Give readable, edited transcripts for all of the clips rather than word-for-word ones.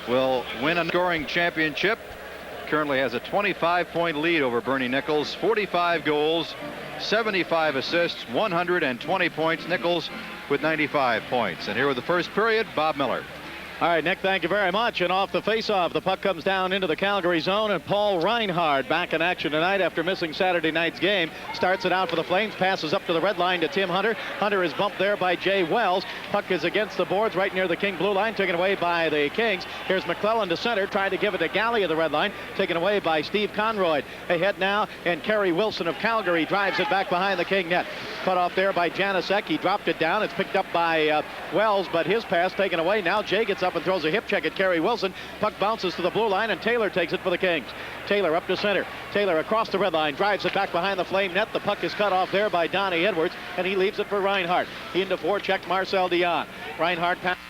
will win a scoring championship. Currently has a 25-point lead over Bernie Nichols. 45 goals, 75 assists, 120 points. Nichols with 95 points. And here with the first period, Bob Miller. All right, Nick, thank you very much. And off the faceoff, the puck comes down into the Calgary zone, and Paul Reinhard back in action tonight after missing Saturday night's game. Starts it out for the Flames, passes up to the red line to Tim Hunter. Hunter is bumped there by Jay Wells. Puck is against the boards right near the King blue line, taken away by the Kings. Here's McClellan to center, trying to give it to Galley at the red line, taken away by Steve Conroy. Ahead now, and Kerry Wilson of Calgary drives it back behind the King net. Cut off there by Janasek. He dropped it down. It's picked up by Wells, but his pass taken away. Now Jay gets up and throws a hip check at Kerry Wilson. Puck bounces to the blue line, and Taylor takes it for the Kings. Taylor up to center. Taylor across the red line, drives it back behind the Flame net. The puck is cut off there by Donnie Edwards, and he leaves it for Reinhardt. He into forecheck Marcel Dion. Reinhardt passes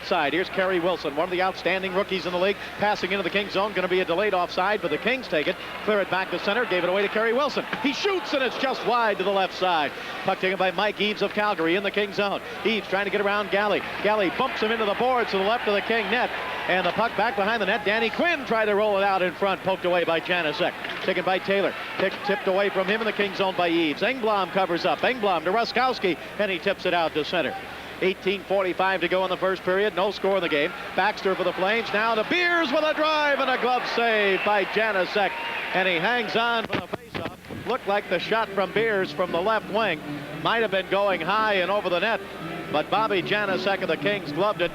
side. Here's Kerry Wilson, one of the outstanding rookies in the league, passing into the Kings zone. Going to be a delayed offside, but the Kings take it, clear it back to center, gave it away to Kerry Wilson. He shoots, and it's just wide to the left side. Puck taken by Mike Eaves of Calgary in the King zone. Eaves trying to get around Galley. Galley bumps him into the boards to the left of the King net, and the puck back behind the net. Danny Quinn tried to roll it out in front, poked away by Janasek. Taken by Taylor. Tipped away from him in the King zone by Eaves. Engblom covers up. Engblom to Ruskowski, and he tips it out to center. 18:45 to go in the first period. No score in the game. Baxter for the Flames. Now to Beers with a drive and a glove save by Janasek. And he hangs on for the faceoff. Looked like the shot from Beers from the left wing might have been going high and over the net, but Bobby Janasek of the Kings gloved it.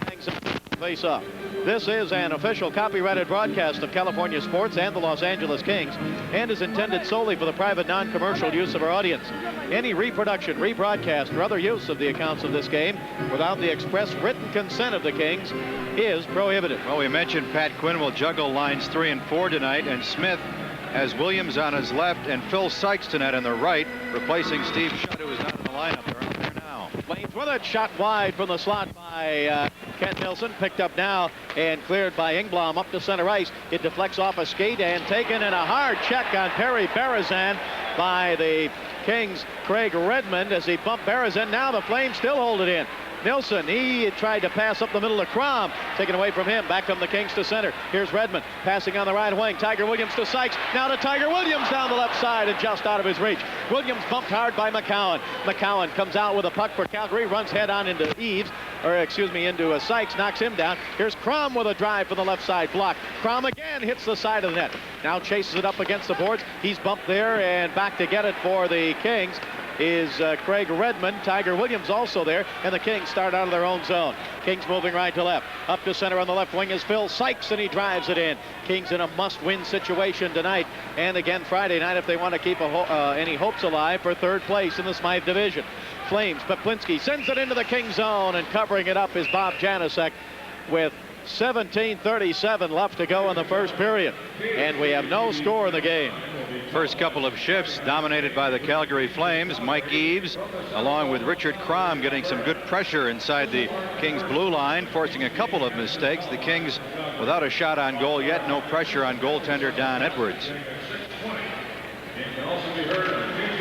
Hangs on the faceoff. This is an official copyrighted broadcast of California sports and the Los Angeles Kings, and is intended solely for the private non-commercial use of our audience. Any reproduction, rebroadcast, or other use of the accounts of this game without the express written consent of the Kings is prohibited. Well, we mentioned Pat Quinn will juggle lines 3 and 4 tonight, and Smith has Williams on his left and Phil Sykes tonight on the right, replacing Steve Shutt, who is not in the lineup. They're out there now. Flames with it, shot wide from the slot by Kent Nilsson, picked up now and cleared by Engblom up to center ice. It deflects off a skate and taken in a hard check on Perry Berezan by the Kings' Craig Redmond as he bumped Berezan. Now the Flames still hold it in. Nilsson, he tried to pass up the middle to Crom. Taken away from him. Back from the Kings to center. Here's Redmond passing on the right wing. Tiger Williams to Sykes. Now to Tiger Williams down the left side and just out of his reach. Williams bumped hard by McCowan. McCowan comes out with a puck for Calgary. Runs head on into into Sykes. Knocks him down. Here's Crom with a drive from the left side. Blocked. Crom again hits the side of the net. Now chases it up against the boards. He's bumped there and back to get it for the Kings is Craig Redmond. Tiger Williams also there, and the Kings start out of their own zone. Kings moving right to left. Up to center on the left wing is Phil Sykes, and he drives it in. Kings in a must-win situation tonight, and again Friday night if they want to keep any hopes alive for third place in the Smythe division. Flames, Poplinski sends it into the King zone, and covering it up is Bob Janasek with 17:37 left to go in the first period, and we have no score in the game. First couple of shifts dominated by the Calgary Flames. Mike Eaves along with Richard Crom getting some good pressure inside the Kings blue line, forcing a couple of mistakes. The Kings without a shot on goal yet, no pressure on goaltender Don Edwards.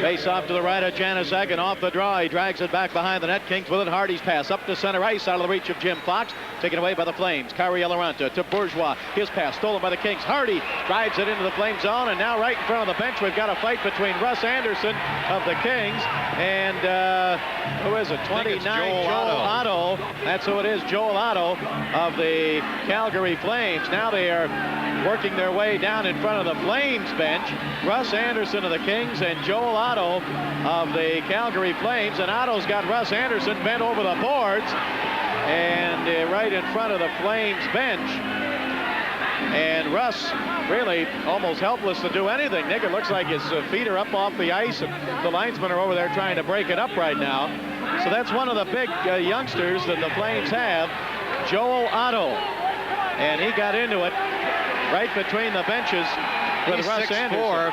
Face off to the right of Janasek, and off the draw he drags it back behind the net. Kings with it. Hardy's pass up to center ice out of the reach of Jim Fox, taken away by the Flames. Kari Eloranta to Bourgeois. His pass stolen by the Kings. Hardy drives it into the Flame zone, and now right in front of the bench we've got a fight between Russ Anderson of the Kings and who is it? 29 Joel Otto. That's who it is, Joel Otto of the Calgary Flames. Now they are working their way down in front of the Flames bench. Russ Anderson of the Kings and Joel Otto of the Calgary Flames, and Otto's got Russ Anderson bent over the boards and right in front of the Flames bench, and Russ really almost helpless to do anything. Nick, it looks like his feet are up off the ice, and the linesmen are over there trying to break it up right now. So that's one of the big youngsters that the Flames have, Joel Otto, and he got into it right between the benches with Russ Anderson.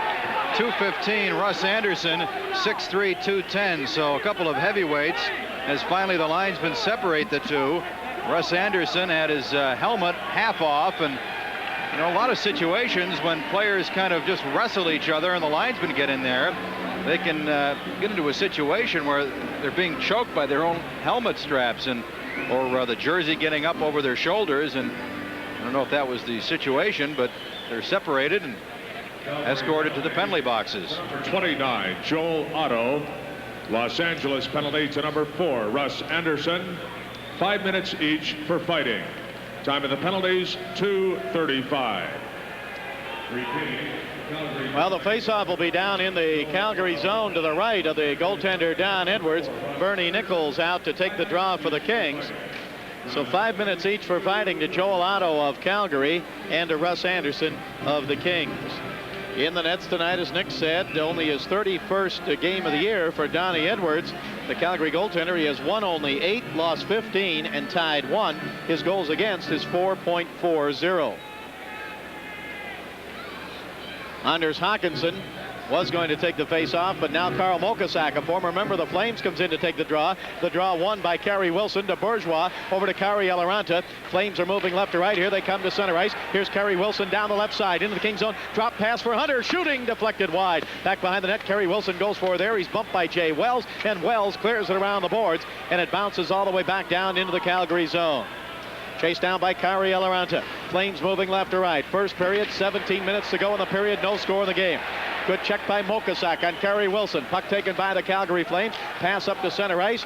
215. Russ Anderson 6'3", 210. So a couple of heavyweights as finally the linesmen separate the two. Russ Anderson had his helmet half off, and you know, a lot of situations when players kind of just wrestle each other and the linesmen get in there, they can get into a situation where they're being choked by their own helmet straps, and or the jersey getting up over their shoulders, and I don't know if that was the situation, but they're separated and escorted to the penalty boxes. Number 29, Joel Otto. Los Angeles penalty to number 4, Russ Anderson. 5 minutes each for fighting. Time of the penalties, 2:35. Well, the faceoff will be down in the Calgary zone to the right of the goaltender, Don Edwards. Bernie Nichols out to take the draw for the Kings. So 5 minutes each for fighting to Joel Otto of Calgary and to Russ Anderson of the Kings. In the nets tonight, as Nick said, only his 31st game of the year for Donnie Edwards. The Calgary goaltender, he has won only 8, lost 15, and tied 1. His goals against is 4.40. Anders Hawkinson was going to take the face-off, but now Carl Mokosak, a former member of the Flames, comes in to take the draw. The draw won by Carey Wilson to Bourgeois, over to Kari Eloranta. Flames are moving left to right. Here they come to center ice. Here's Carey Wilson down the left side into the King zone. Drop pass for Hunter, shooting, deflected wide. Back behind the net, Carey Wilson goes for there. He's bumped by Jay Wells, and Wells clears it around the boards, and it bounces all the way back down into the Calgary zone. Chased down by Kari Eloranta. Flames moving left to right. First period, 17 minutes to go in the period. No score in the game. Good check by Mokosak on Carey Wilson. Puck taken by the Calgary Flames. Pass up to center ice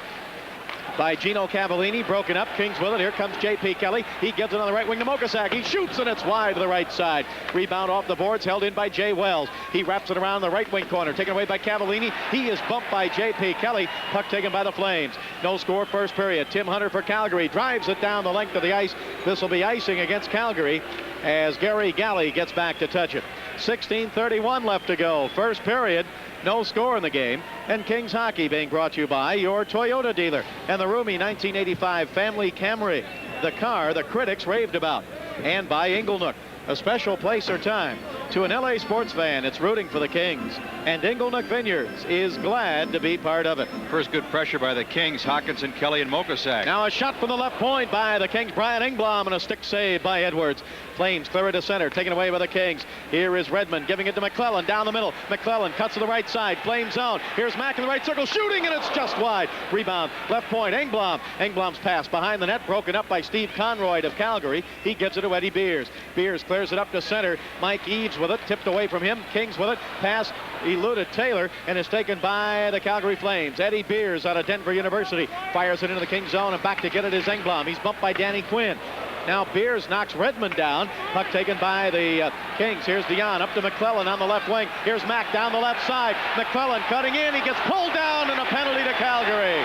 by Gino Cavallini. Broken up. Kings with it. Here comes J.P. Kelly. He gives it on the right wing to Mokosak. He shoots, and it's wide to the right side. Rebound off the boards, held in by Jay Wells. He wraps it around the right wing corner. Taken away by Cavallini. He is bumped by J.P. Kelly. Puck taken by the Flames. No score first period. Tim Hunter for Calgary drives it down the length of the ice. This will be icing against Calgary as Gary Galley gets back to touch it. 16:31 left to go. First period. No score in the game. And Kings Hockey being brought to you by your Toyota dealer and the roomy 1985 Family Camry, the car the critics raved about. And by Inglenook, a special place or time. To an LA sports fan, it's rooting for the Kings. And Inglenook Vineyards is glad to be part of it. First good pressure by the Kings. Hawkinson, Kelly, and Mokosak. Now a shot from the left point by the Kings. Brian Engblom, and a stick save by Edwards. Flames clear it to center, taken away by the Kings. Here is Redmond giving it to McClellan down the middle. McClellan cuts to the right side. Flame zone. Here's Mack in the right circle, shooting, and it's just wide. Rebound, left point, Engblom. Engblom's pass behind the net, broken up by Steve Conroy of Calgary. He gives it to Eddie Beers. Beers clears it up to center. Mike Eaves with it, tipped away from him. Kings with it. Pass eluded Taylor and is taken by the Calgary Flames. Eddie Beers out of Denver University fires it into the Kings zone, and back to get it is Engblom. He's bumped by Danny Quinn. Now Beers knocks Redmond down. Puck taken by the Kings. Here's Dion up to McClellan on the left wing. Here's Mack down the left side. McClellan cutting in. He gets pulled down, and a penalty to Calgary.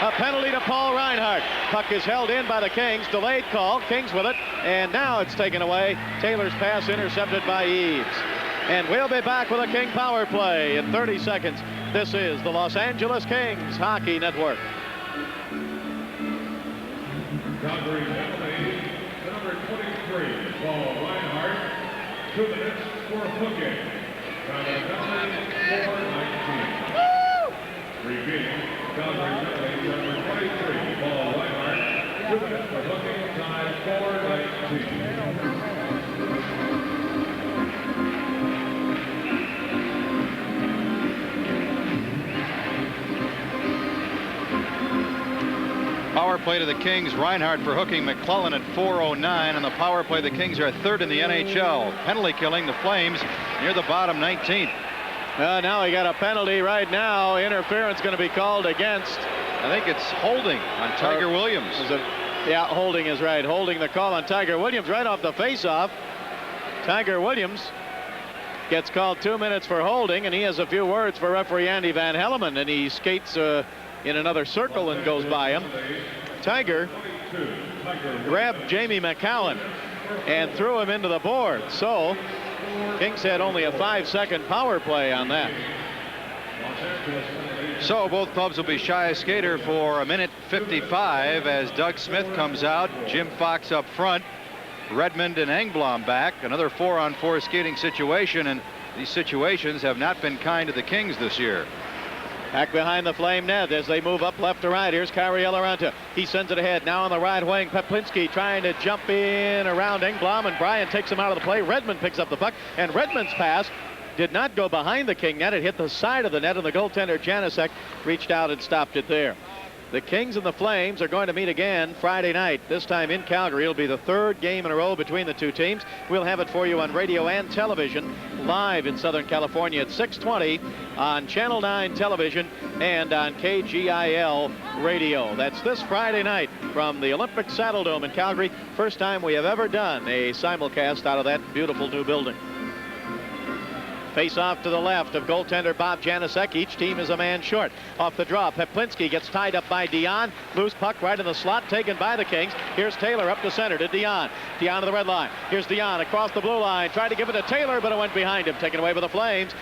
A penalty to Paul Reinhart. Puck is held in by the Kings. Delayed call. Kings with it. And now it's taken away. Taylor's pass intercepted by Eaves. And we'll be back with a King power play in 30 seconds. This is the Los Angeles Kings Hockey Network. Calgary penalty, number 23, Paul Reinhart. 2 minutes for hooking. Calgary penalty, 4:19. Repeat, Calgary penalty, number 23, Paul Reinhart. 2 minutes for hooking, time 4:19. Power play to the Kings. Reinhart for hooking McClellan at 4:09. On the power play, the Kings are third in the NHL. Penalty killing the Flames near the bottom, 19th. Now we got a penalty right now. Interference going to be called against. I think it's holding on Tiger Williams. Yeah, holding is right. Holding the call on Tiger Williams right off the faceoff. Tiger Williams gets called 2 minutes for holding, and he has a few words for referee Andy Van Hellemond, and he skates in another circle and goes by him. Tiger grabbed Jamie McCowan and threw him into the board. So Kings had only a 5-second power play on that. So both clubs will be shy a skater for a minute 55 as Doug Smith comes out. Jim Fox up front. Redmond and Engblom back. Another 4-on-4 skating situation, and these situations have not been kind to the Kings this year. Back behind the Flame net as they move up left to right. Here's Kari Eloranta. He sends it ahead. Now on the right wing, Peplinski trying to jump in around Engblom, and Bryan takes him out of the play. Redmond picks up the puck, and Redmond's pass did not go behind the King net. It hit the side of the net, and the goaltender Janicek reached out and stopped it there. The Kings and the Flames are going to meet again Friday night, this time in Calgary. It'll be the third game in a row between the two teams. We'll have it for you on radio and television live in Southern California at 6:20 on Channel 9 television and on KGIL radio. That's this Friday night from the Olympic Saddle Dome in Calgary. First time we have ever done a simulcast out of that beautiful new building. Face off to the left of goaltender Bob Janicek. Each team is a man short. Off the draw, Peplinski gets tied up by Dion. Loose puck right in the slot, taken by the Kings. Here's Taylor up to center to Dion. Dion to the red line. Here's Dion across the blue line. Tried to give it to Taylor, but it went behind him. Taken away by the Flames.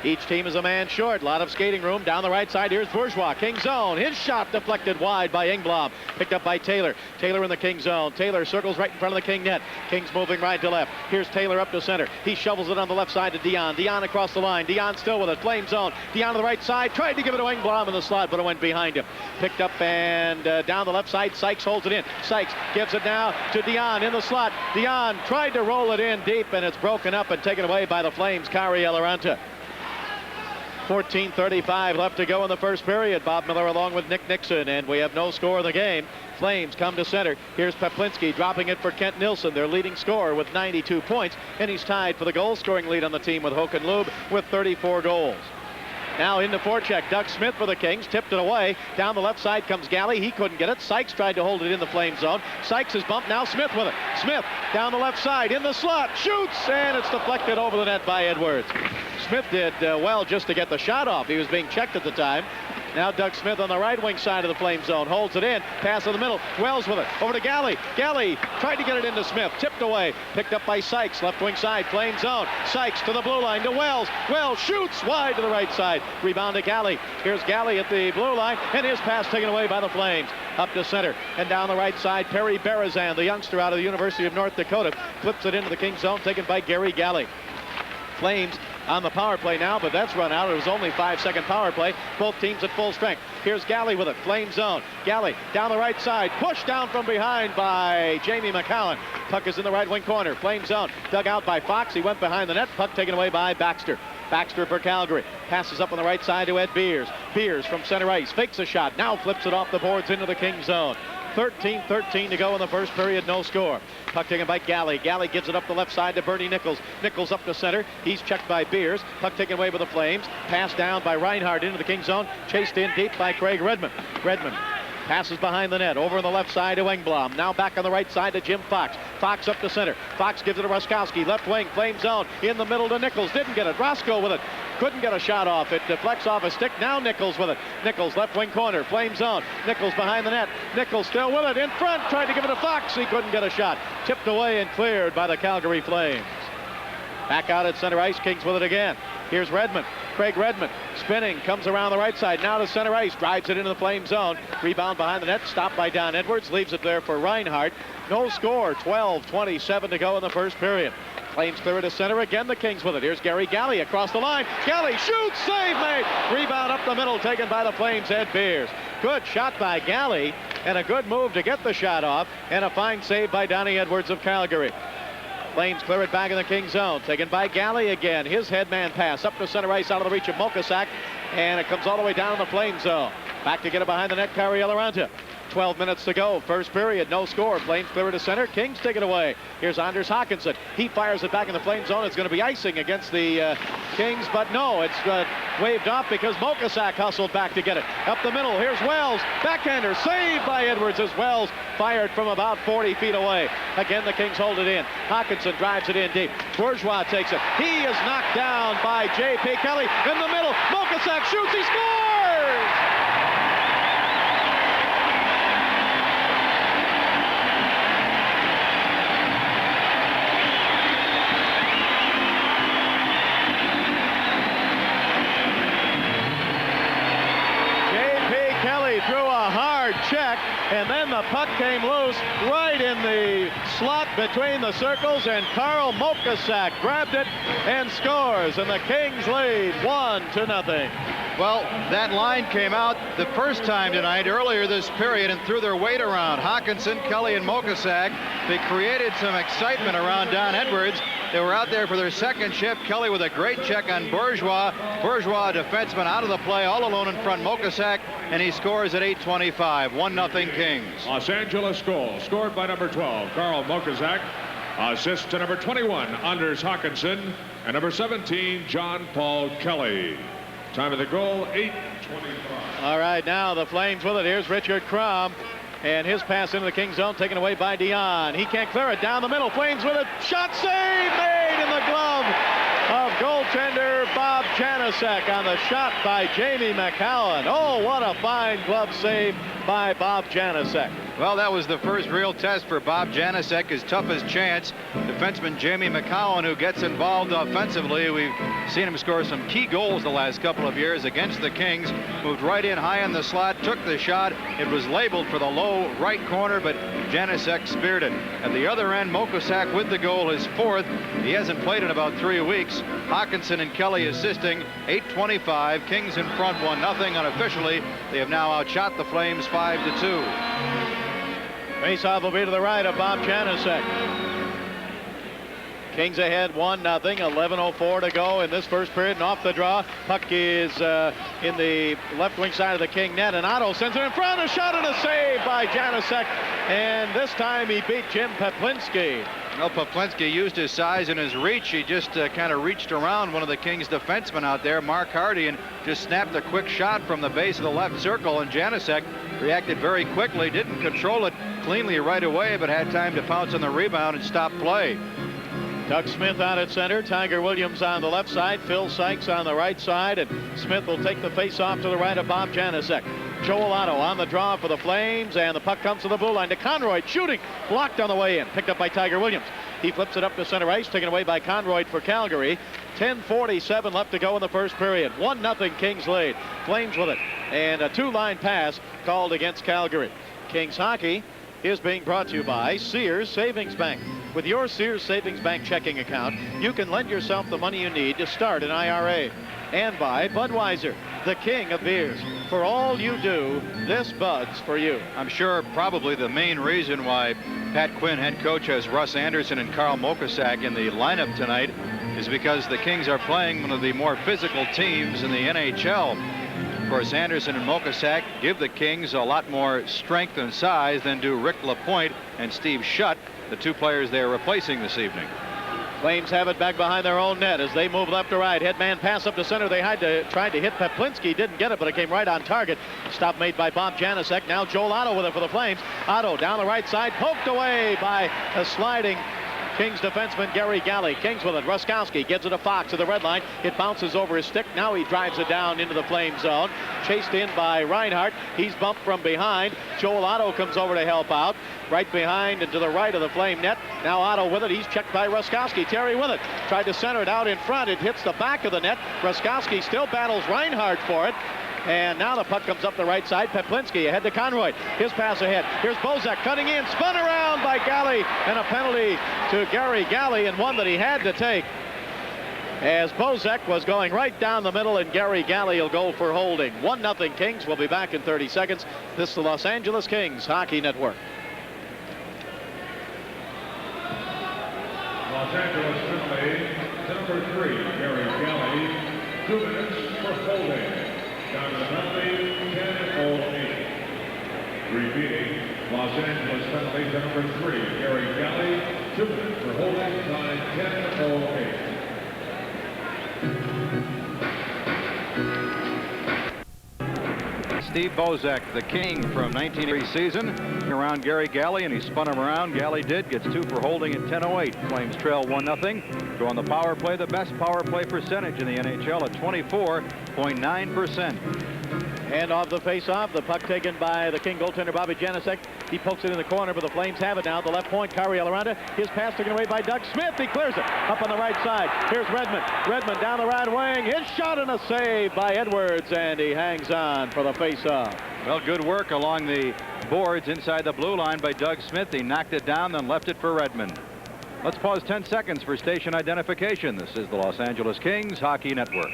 Each team is a man short. A lot of skating room. Down the right side, here's Bourgeois. King zone. His shot deflected wide by Engblom. Picked up by Taylor. Taylor in the King zone. Taylor circles right in front of the King net. King's moving right to left. Here's Taylor up to center. He shovels it on the left side to Dion. Dion across the line. Dion still with it. Flame zone. Dion to the right side. Tried to give it to Engblom in the slot, but it went behind him. Picked up and down the left side. Sykes holds it in. Sykes gives it now to Dion in the slot. Dion tried to roll it in deep, and it's broken up and taken away by the Flames. Kari Eloranta. 14:35 left to go in the first period. Bob Miller along with Nick Nixon, and we have no score in the game. Flames come to center. Here's Peplinski dropping it for Kent Nilsson, their leading scorer with 92 points, and he's tied for the goal-scoring lead on the team with Håkan Loob with 34 goals. Now into forecheck. Doug Smith for the Kings. Tipped it away. Down the left side comes Galley. He couldn't get it. Sykes tried to hold it in the Flame zone. Sykes is bumped. Now Smith with it. Smith down the left side in the slot. Shoots, and it's deflected over the net by Edwards. Smith did well just to get the shot off. He was being checked at the time. Now Doug Smith on the right wing side of the Flame zone. Holds it in. Pass in the middle. Wells with it. Over to Galley. Galley tried to get it into Smith. Tipped away. Picked up by Sykes. Left wing side. Flame zone. Sykes to the blue line to Wells. Wells shoots wide to the right side. Rebound to Galley. Here's Galley at the blue line. And his pass taken away by the Flames. Up to center. And down the right side, Perry Berezan, the youngster out of the University of North Dakota, flips it into the King zone. Taken by Gary Galley. Flames on the power play now, but that's run out. It was only 5-second power play. Both teams at full strength. Here's Galley with it. Flame zone. Galley down the right side. Pushed down from behind by Jamie McCowan. Puck is in the right wing corner. Flame zone. Dug out by Fox. He went behind the net. Puck taken away by Baxter. Baxter for Calgary. Passes up on the right side to Ed Beers. Beers from center ice. Fakes a shot. Now flips it off the boards into the King zone. 13-13 to go in the first period. No score. Puck taken by Galley. Galley gives it up the left side to Bernie Nichols. Nichols up to center. He's checked by Beers. Puck taken away by the Flames. Passed down by Reinhardt into the King zone. Chased in deep by Craig Redmond. Redmond passes behind the net. Over on the left side to Engblom. Now back on the right side to Jim Fox. Fox up to center. Fox gives it to Ruskowski. Left wing. Flame zone. In the middle to Nichols. Didn't get it. Roscoe with it. Couldn't get a shot off. It deflects off a stick. Now Nichols with it. Nichols left wing corner. Flame zone. Nichols behind the net. Nichols still with it. In front. Tried to give it to Fox. He couldn't get a shot. Tipped away and cleared by the Calgary Flames. Back out at center ice. Kings with it again. Here's Redmond. Craig Redmond spinning. Comes around the right side. Now to center ice. Drives it into the Flame zone. Rebound behind the net. Stopped by Don Edwards. Leaves it there for Reinhardt. No score. 12:27 to go in the first period. Flames clear it to center. Again, the Kings with it. Here's Gary Galley across the line. Galley shoots. Save made. Rebound up the middle taken by the Flames. Ed Beers. Good shot by Galley. And a good move to get the shot off. And a fine save by Donnie Edwards of Calgary. Flames clear it back in the King zone. Taken by Galley again. His headman pass up to center ice out of the reach of Mokosak. And it comes all the way down in the Flame zone. Back to get it behind the net, Kari Eloranta. 12 minutes to go. First period, no score. Flames clear it to center. Kings take it away. Here's Anders Hawkinson. He fires it back in the Flame zone. It's going to be icing against the Kings, but no, it's waved off because Mokosak hustled back to get it. Up the middle, here's Wells. Backhander saved by Edwards as Wells fired from about 40 feet away. Again, the Kings hold it in. Hawkinson drives it in deep. Bourgeois takes it. He is knocked down by J.P. Kelly. In the middle, Mokosak shoots. He scores! Threw a hard check, and then the puck came loose right in the slot between the circles, and Carl Mokosak grabbed it and scores, and the Kings lead 1-0. Well, that line came out the first time tonight, earlier this period, and threw their weight around. Hawkinson, Kelly, and Mokosak. They created some excitement around Don Edwards. They were out there for their second shift. Kelly with a great check on Bourgeois. Bourgeois, a defenseman, out of the play, all alone in front. Mokosak, and he scores at 8:25. 1-0 Kings. Los Angeles goal scored by number 12, Carl Mokosak. Assist to number 21, Anders Hawkinson, and number 17, John Paul Kelly. Time of the goal, 8:25. All right, now the Flames with it. Here's Richard Crum. And his pass into the King zone taken away by Dion. He can't clear it down the middle. Flames with it. Shot save made in the glove of goaltender Bob Janasek on the shot by Jamie McCowan. Oh, what a fine glove save by Bob Janasek. Well, that was the first real test for Bob Janasek, his toughest chance. Defenseman Jamie McCowan, who gets involved offensively. We've seen him score some key goals the last couple of years against the Kings. Moved right in high in the slot, took the shot. It was labeled for the low right corner, but Janasek speared it. At the other end, Mokosak with the goal, his fourth. He hasn't played in about 3 weeks. Hawkinson and Kelly assisting. 8:25. Kings in front 1-0 unofficially. They have now outshot the Flames 5-2. Faceoff will be to the right of Bob Janasek. Kings ahead 1-0. 11:04 to go in this first period, and off the draw. Puck is in the left wing side of the King net, and Otto sends it in front. A shot and a save by Janasek, and this time he beat Jim Peplinski. Well, Peplinski used his size and his reach. He just kind of reached around one of the Kings defensemen out there, Mark Hardy, and just snapped a quick shot from the base of the left circle, and Janasek reacted very quickly, didn't control it cleanly right away, but had time to pounce on the rebound and stop play. Doug Smith out at center, Tiger Williams on the left side, Phil Sykes on the right side, and Smith will take the face-off to the right of Bob Janasek. Joel Otto on the draw for the Flames, and the puck comes to the blue line to Conroy, shooting, blocked on the way in, picked up by Tiger Williams. He flips it up to center ice, taken away by Conroy for Calgary. 10:47 left to go in the first period. 1-0 Kings lead. Flames with it, and a two-line pass called against Calgary. Kings hockey is being brought to you by Sears Savings Bank. With your Sears Savings Bank checking account, you can lend yourself the money you need to start an IRA. And by Budweiser, the king of beers. For all you do, this Bud's for you. I'm sure probably the main reason why Pat Quinn, head coach, has Russ Anderson and Carl Mokosak in the lineup tonight is because the Kings are playing one of the more physical teams in the NHL. Of course, Anderson and Mokosak give the Kings a lot more strength and size than do Rick LaPointe and Steve Shutt, the two players they're replacing this evening. Flames have it back behind their own net as they move left to right. Headman pass up to center. They tried to hit Peplinski. Didn't get it, but it came right on target. Stop made by Bob Janasek. Now Joel Otto with it for the Flames. Otto down the right side, poked away by a sliding Kings defenseman Gary Galley. Kings with it. Ruskowski gives it to Fox to the red line. It bounces over his stick. Now he drives it down into the Flame zone. Chased in by Reinhart. He's bumped from behind. Joel Otto comes over to help out. Right behind and to the right of the Flame net. Now Otto with it. He's checked by Ruskowski. Terry with it. Tried to center it out in front. It hits the back of the net. Ruskowski still battles Reinhart for it. And now the puck comes up the right side. Peplinski ahead to Conroy. His pass ahead. Here's Bozak cutting in. Spun around by Galley. And a penalty to Gary Galley, and one that he had to take, as Bozak was going right down the middle, and Gary Galley will go for holding. 1-0 Kings. We'll be back in 30 seconds. This is the Los Angeles Kings Hockey Network. Los Angeles penalty to number 3, Gary Galley. 2 minutes for holding. Down to the penalty, 10:08. Repeating, Los Angeles penalty to number 3, Gary Galley. 2 minutes for holding, time 10:08. Steve Bozak, the King from 1980 season, around Gary Galley, and he spun him around. Galley gets 2 for holding at 10:08. Flames trail 1-0. Go on the power play, the best power play percentage in the NHL at 24.9%. And off the face-off, the puck taken by the King goaltender Bobby Janasek. He pokes it in the corner, but the Flames have it now. The left point, Kari Eloranta. His pass taken away by Doug Smith. He clears it up on the right side. Here's Redmond. Redmond down the right wing. His shot and a save by Edwards, and he hangs on for the face-off. Well, good work along the boards inside the blue line by Doug Smith. He knocked it down, then left it for Redmond. Let's pause 10 seconds for station identification. This is the Los Angeles Kings Hockey Network.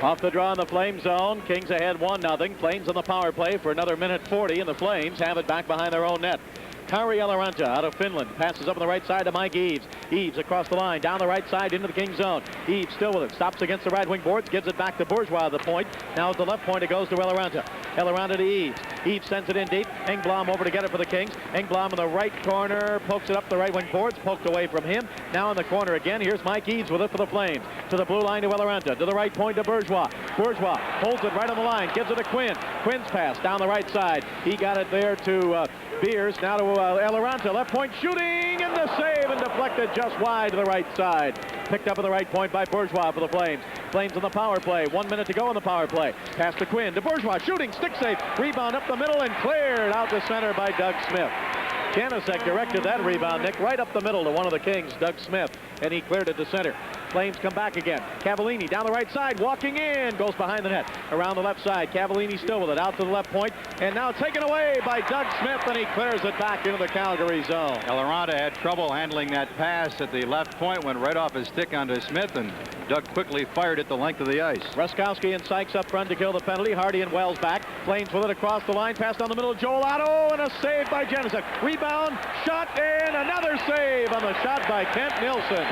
Off the draw in the Flames zone. Kings ahead 1-0. Flames on the power play for another minute 40, and the Flames have it back behind their own net. Kari Eloranta out of Finland passes up on the right side to Mike Eaves. Eaves across the line, down the right side into the King zone. Eaves still with it, stops against the right wing boards, gives it back to Bourgeois at the point. Now at the left point it goes to Eloranta. Eloranta to Eaves. Eaves sends it in deep. Engblom over to get it for the Kings. Engblom in the right corner, pokes it up the right wing boards, poked away from him. Now in the corner again, here's Mike Eaves with it for the Flames. To the blue line to Eloranta, to the right point to Bourgeois. Bourgeois holds it right on the line, gives it to Quinn. Quinn's pass down the right side. He got it there to Beers. Now to Eloranta, left point shooting, and the save, and deflected just wide to the right side. Picked up at the right point by Bourgeois for the Flames. Flames on the power play. 1 minute to go in the power play. Pass to Quinn, to Bourgeois, shooting, stick save, rebound up the middle, and cleared out to center by Doug Smith. Janusek directed that rebound, Nick, right up the middle to one of the Kings, Doug Smith, and he cleared it to center. Flames come back again. Cavallini down the right side, walking in, goes behind the net. Around the left side, Cavallini still with it, out to the left point, and now taken away by Doug Smith, and he clears it back into the Calgary zone. Eloranta had trouble handling that pass at the left point, went right off his stick onto Smith, and Doug quickly fired it the length of the ice. Ruskowski and Sykes up front to kill the penalty. Hardy and Wells back. Flames with it across the line, passed down the middle. Joel Otto, and a save by Janusek. Rebound, shot, and another save on the shot by Kent Nilsson.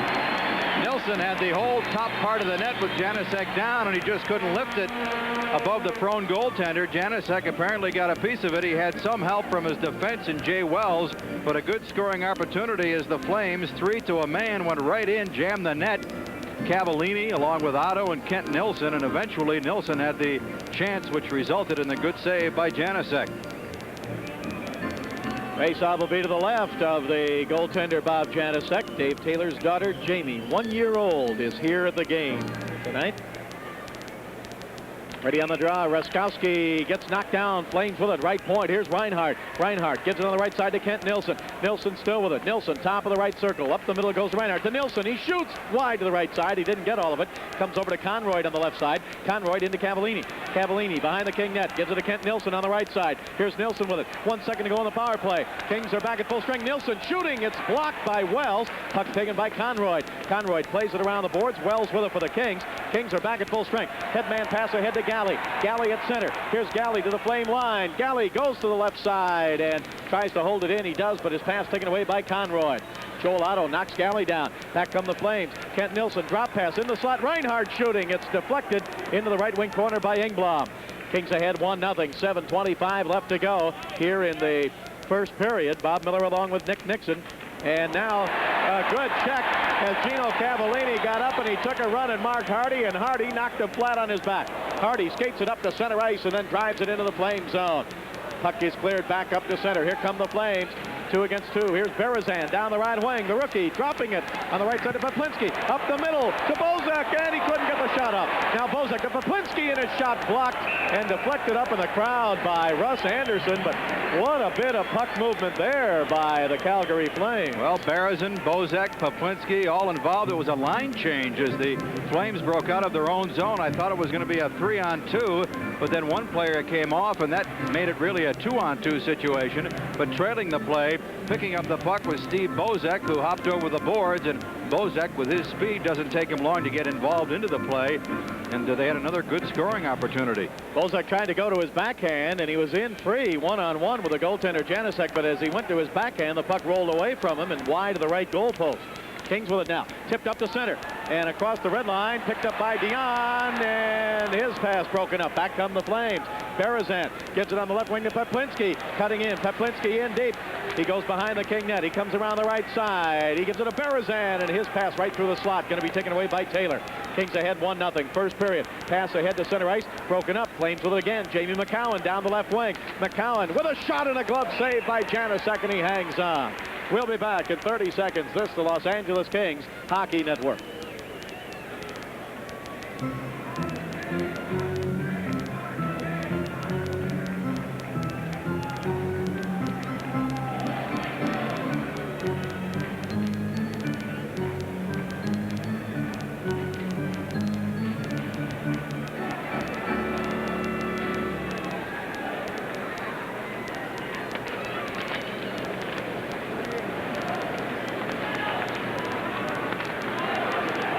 Nilsson had the whole top part of the net with Janusek down, and he just couldn't lift it above the prone goaltender. Janusek apparently got a piece of it. He had some help from his defense in Jay Wells, but a good scoring opportunity as the Flames, 3 to a man, went right in, jammed the net. Cavallini along with Otto and Kent Nilsson, and eventually Nilsson had the chance, which resulted in the good save by Janusek. Faceoff will be to the left of the goaltender Bob Janusek. Dave Taylor's daughter Jamie, 1 year old, is here at the game tonight. Ready on the draw. Ruskowski gets knocked down. Flames with it. Right point. Here's Reinhardt. Reinhardt gives it on the right side to Kent Nilsson. Nilsson still with it. Nilsson, top of the right circle. Up the middle goes Reinhardt to Nilsson. He shoots wide to the right side. He didn't get all of it. Comes over to Conroy on the left side. Conroy into Cavallini. Cavallini behind the King net. Gives it to Kent Nilsson on the right side. Here's Nilsson with it. 1 second to go on the power play. Kings are back at full strength. Nilsson shooting. It's blocked by Wells. Puck taken by Conroy. Conroy plays it around the boards. Wells with it for the Kings. Kings are back at full strength. Headman pass ahead to Galley. Galley at center. Here's Galley to the Flame line. Galley goes to the left side and tries to hold it in. He does, but his pass taken away by Conroy. Joel Otto knocks Galley down. Back come the Flames. Kent Nilsson drop pass in the slot. Reinhardt shooting. It's deflected into the right wing corner by Engblom. Kings ahead 1-0. 7:25 left to go here in the first period. Bob Miller along with Nick Nixon. And now a good check as Gino Cavallini got up and he took a run and marked Hardy, and Hardy knocked him flat on his back. Hardy skates it up to center ice and then drives it into the Flame zone. Puck is cleared back up to center. Here come the Flames. 2 against 2. Here's Berezan down the right wing. The rookie dropping it on the right side to Poplinski. Up the middle to Bozak, and he couldn't get the shot up. Now Bozak to Poplinski, and his shot blocked and deflected up in the crowd by Russ Anderson. But what a bit of puck movement there by the Calgary Flames. Well, Berezan, Bozak, Poplinski all involved. It was a line change as the Flames broke out of their own zone. I thought it was going to be a 3-on-2, but then one player came off, and that made it really a 2-on-2 situation. But trailing the play, picking up the puck was Steve Bozak, who hopped over the boards, and Bozak, with his speed, doesn't take him long to get involved into the play, and they had another good scoring opportunity. Bozak tried to go to his backhand, and he was in free one-on-one with the goaltender Janusek, but as he went to his backhand, the puck rolled away from him and wide to the right goal post. Kings with it now. Tipped up to center. And across the red line. Picked up by Dion. And his pass broken up. Back come the Flames. Berezan gets it on the left wing to Poplinski. Cutting in. Poplinski in deep. He goes behind the King net. He comes around the right side. He gives it to Berezan. And his pass right through the slot. Going to be taken away by Taylor. Kings ahead 1-0. First period. Pass ahead to center ice. Broken up. Flames with it again. Jamie McCowan down the left wing. McCowan with a shot and a glove save by Janusek, and he hangs on. We'll be back in 30 seconds. This is the Los Angeles Kings Hockey Network.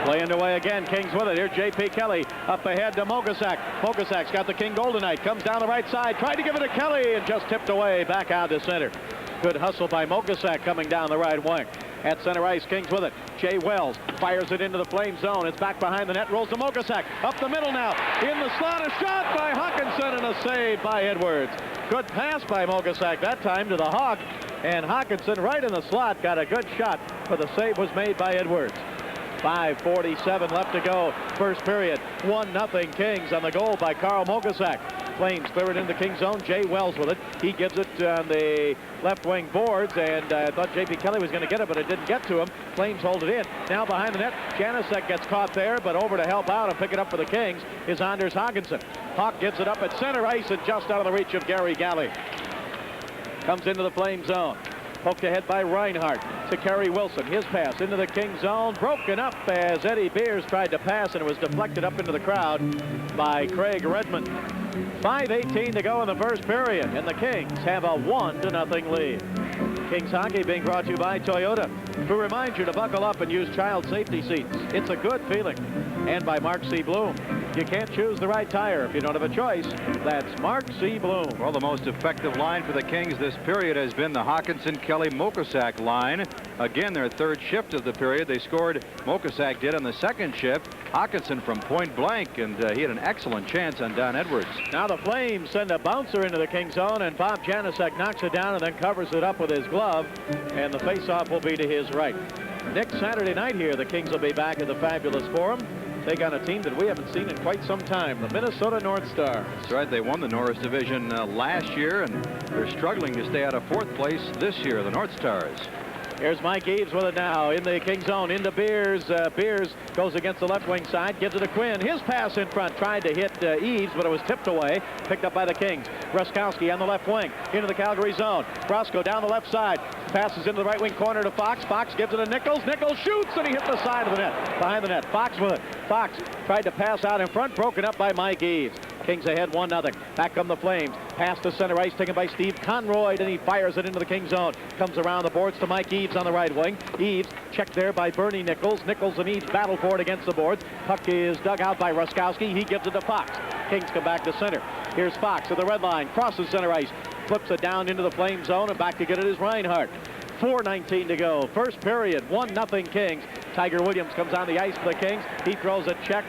Playing away again. Kings with it. Here's J.P. Kelly up ahead to Mogasak. Mogasak's got the King Goldenite. Comes down the right side. Tried to give it to Kelly and just tipped away back out to center. Good hustle by Mogasak coming down the right wing. At center ice, Kings with it. Jay Wells fires it into the Flame zone. It's back behind the net. Rolls to Mogasak. Up the middle now. In the slot. A shot by Hawkinson and a save by Edwards. Good pass by Mogasak that time to the Hawk. And Hawkinson right in the slot got a good shot, but the save was made by Edwards. 5:47 left to go. First period. 1-0 Kings on the goal by Carl Mogasak. Flames clear it into the King zone. Jay Wells with it. He gives it on the left wing boards, and I thought J.P. Kelly was going to get it, but it didn't get to him. Flames hold it in. Now behind the net, Janusek gets caught there, but over to help out and pick it up for the Kings is Anders Hawkinson. Hawk gets it up at center ice and just out of the reach of Gary Galley. Comes into the Flame zone. Poked ahead by Reinhardt to Kerry Wilson. His pass into the King zone. Broken up as Eddie Beers tried to pass, and it was deflected up into the crowd by Craig Redmond. 5:18 to go in the first period, and the Kings have a 1-0 lead. Kings hockey being brought to you by Toyota, who reminds you to buckle up and use child safety seats. It's a good feeling. And by Mark C. Bloom. You can't choose the right tire if you don't have a choice. That's Mark C. Bloom. Well, the most effective line for the Kings this period has been the Hawkinson-Kelly-Mokasak line. Again, their third shift of the period. They scored, Mokasak did, on the second shift. Hawkinson from point blank, and he had an excellent chance on Don Edwards. Now the Flames send a bouncer into the King zone, and Bob Janusek knocks it down and then covers it up with his glove, and the faceoff will be to his right. Next Saturday night here, the Kings will be back at the Fabulous Forum. Take on a team that we haven't seen in quite some time, the Minnesota North Stars. That's right. They won the Norris Division last year, and they're struggling to stay out of fourth place this year, the North Stars. Here's Mike Eaves with it now in the King zone into Beers. Beers goes against the left wing side, gives it to Quinn. His pass in front tried to hit Eaves, but it was tipped away. Picked up by the Kings. Ruskowski on the left wing into the Calgary zone. Brosco down the left side. Passes into the right wing corner to Fox. Fox gives it to Nichols. Nichols shoots, and he hit the side of the net. Behind the net. Fox with it. Fox tried to pass out in front. Broken up by Mike Eaves. Kings ahead 1-0. Back come the Flames. Pass to center ice taken by Steve Conroy, and he fires it into the King zone. Comes around the boards to Mike Eaves on the right wing. Eaves checked there by Bernie Nichols. Nichols and Eaves battle for it against the boards. Puck is dug out by Ruskowski. He gives it to Fox. Kings come back to center. Here's Fox at the red line. Crosses center ice. Flips it down into the Flame zone, and back to get it is Reinhardt. 4:19 to go. First period, 1-0 Kings. Tiger Williams comes on the ice for the Kings. He throws a check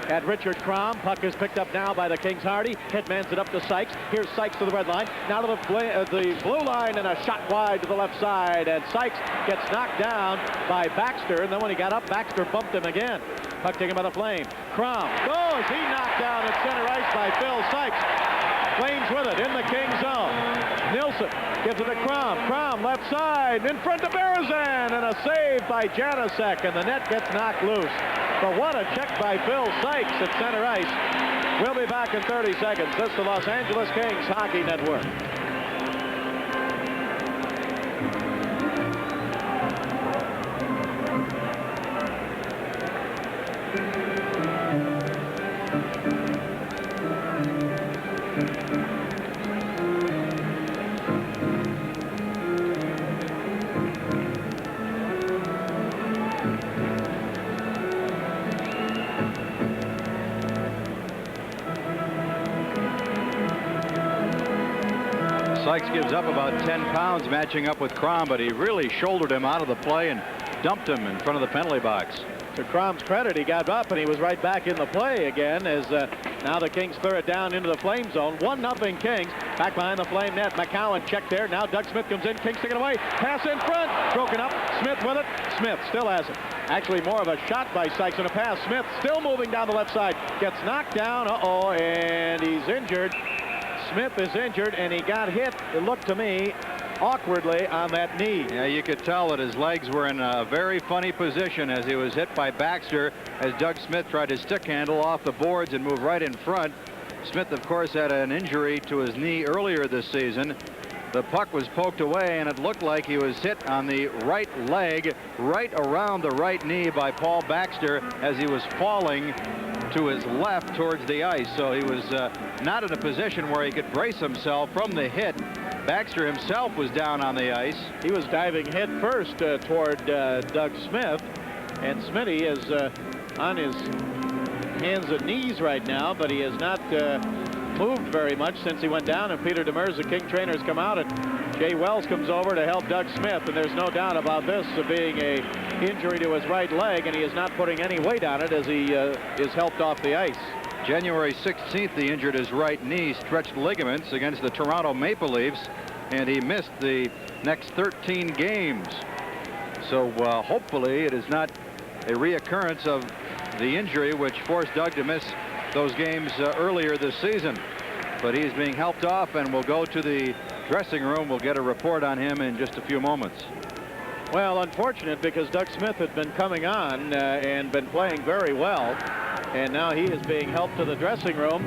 at Richard Crom. Puck is picked up now by the Kings Hardy. Hitmans it up to Sykes. Here's Sykes to the red line. Now to the blue line, and a shot wide to the left side. And Sykes gets knocked down by Baxter. And then when he got up, Baxter bumped him again. Puck taken by the Flame. Crom goes. He knocked down at center ice by Phil Sykes. Flames with it in the King zone. Nilsson gives it to Crom. Crom left side in front of Berezan, and a save by Janusek, and the net gets knocked loose. But what a check by Phil Sykes at center ice. We'll be back in 30 seconds. This is the Los Angeles Kings Hockey Network. Sykes gives up about 10 pounds matching up with Crom, but he really shouldered him out of the play and dumped him in front of the penalty box. To Crom's credit, he got up and he was right back in the play again as now the Kings clear it down into the Flame zone. 1-0 Kings. Back behind the Flame net. McCowan checked there. Now Doug Smith comes in. Kings take it away. Pass in front. Broken up. Smith with it. Smith still has it. Actually more of a shot by Sykes than a pass. Smith still moving down the left side. Gets knocked down. Uh-oh, and he's injured. Smith is injured, and he got hit, it looked to me, awkwardly on that knee. Yeah, you could tell that his legs were in a very funny position as he was hit by Baxter as Doug Smith tried to stick handle off the boards and move right in front. Smith, of course, had an injury to his knee earlier this season. The puck was poked away, and it looked like he was hit on the right leg, right around the right knee by Paul Baxter as he was falling to his left towards the ice. So he was not in a position where he could brace himself from the hit. Baxter himself was down on the ice. He was diving head first toward Doug Smith, and Smitty is on his hands and knees right now, but he has not moved very much since he went down, and Peter Demers, the King trainer, has come out, and Jay Wells comes over to help Doug Smith, and there's no doubt about this being a injury to his right leg, and he is not putting any weight on it as he is helped off the ice. January 16th, he injured his right knee, stretched ligaments against the Toronto Maple Leafs, and he missed the next 13 games. So hopefully it is not a reoccurrence of the injury which forced Doug to miss those games earlier this season. But he's being helped off and will go to the dressing room. We'll get a report on him in just a few moments. Well, unfortunate, because Doug Smith had been coming on and been playing very well, and now he is being helped to the dressing room.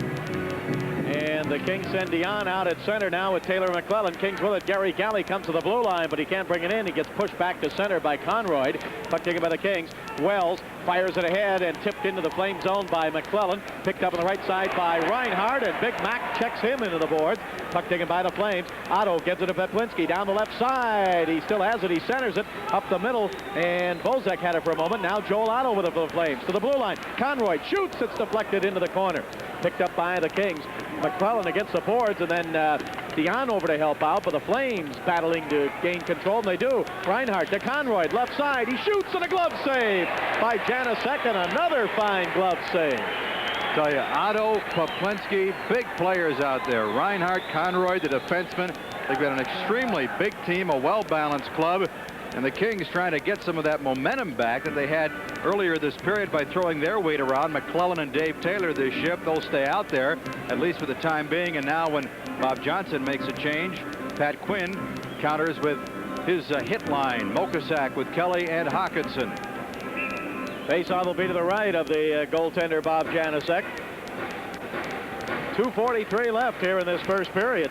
And the Kings send Dion out at center now with Taylor McClellan. Kings with it. Gary Galley comes to the blue line, but he can't bring it in. He gets pushed back to center by Conroy. Puck taken by the Kings. Wells fires it ahead and tipped into the Flame zone by McClellan. Picked up on the right side by Reinhardt, and Big Mac checks him into the boards. Puck taken by the Flames. Otto gives it to Petlinski down the left side. He still has it. He centers it up the middle, and Bozak had it for a moment. Now Joel Otto with it for the Flames to the blue line. Conroy shoots. It's deflected into the corner. Picked up by the Kings. McClellan against the boards, and then Dion over to help out, but the Flames battling to gain control, and they do. Reinhardt to Conroy, left side. He shoots, and a glove save by Janusek, and another fine glove save. Tell you, Otto, Poplinski, big players out there. Reinhardt, Conroy, the defenseman. They've got an extremely big team, a well-balanced club. And the Kings trying to get some of that momentum back that they had earlier this period by throwing their weight around. McClellan and Dave Taylor this shift. They'll stay out there, at least for the time being. And now when Bob Johnson makes a change, Pat Quinn counters with his hit line. Mokosak with Kelly and Hawkinson. Faceoff will be to the right of the goaltender, Bob Janusek. 2:43 left here in this first period.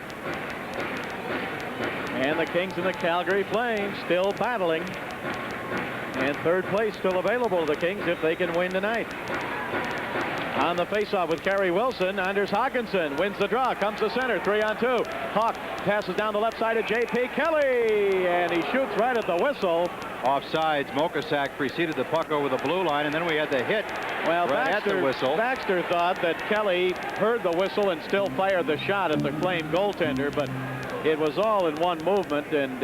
And the Kings and the Calgary Flames still battling. And third place still available to the Kings if they can win tonight. On the faceoff with Kerry Wilson, Anders Hawkinson wins the draw, comes to center, 3-on-2. Hawk passes down the left side of J.P. Kelly, and he shoots right at the whistle. Offsides, Mokosak preceded the puck over the blue line, and then we had the hit right at the whistle. Baxter thought that Kelly heard the whistle and still fired the shot at the Flame goaltender, but it was all in one movement, and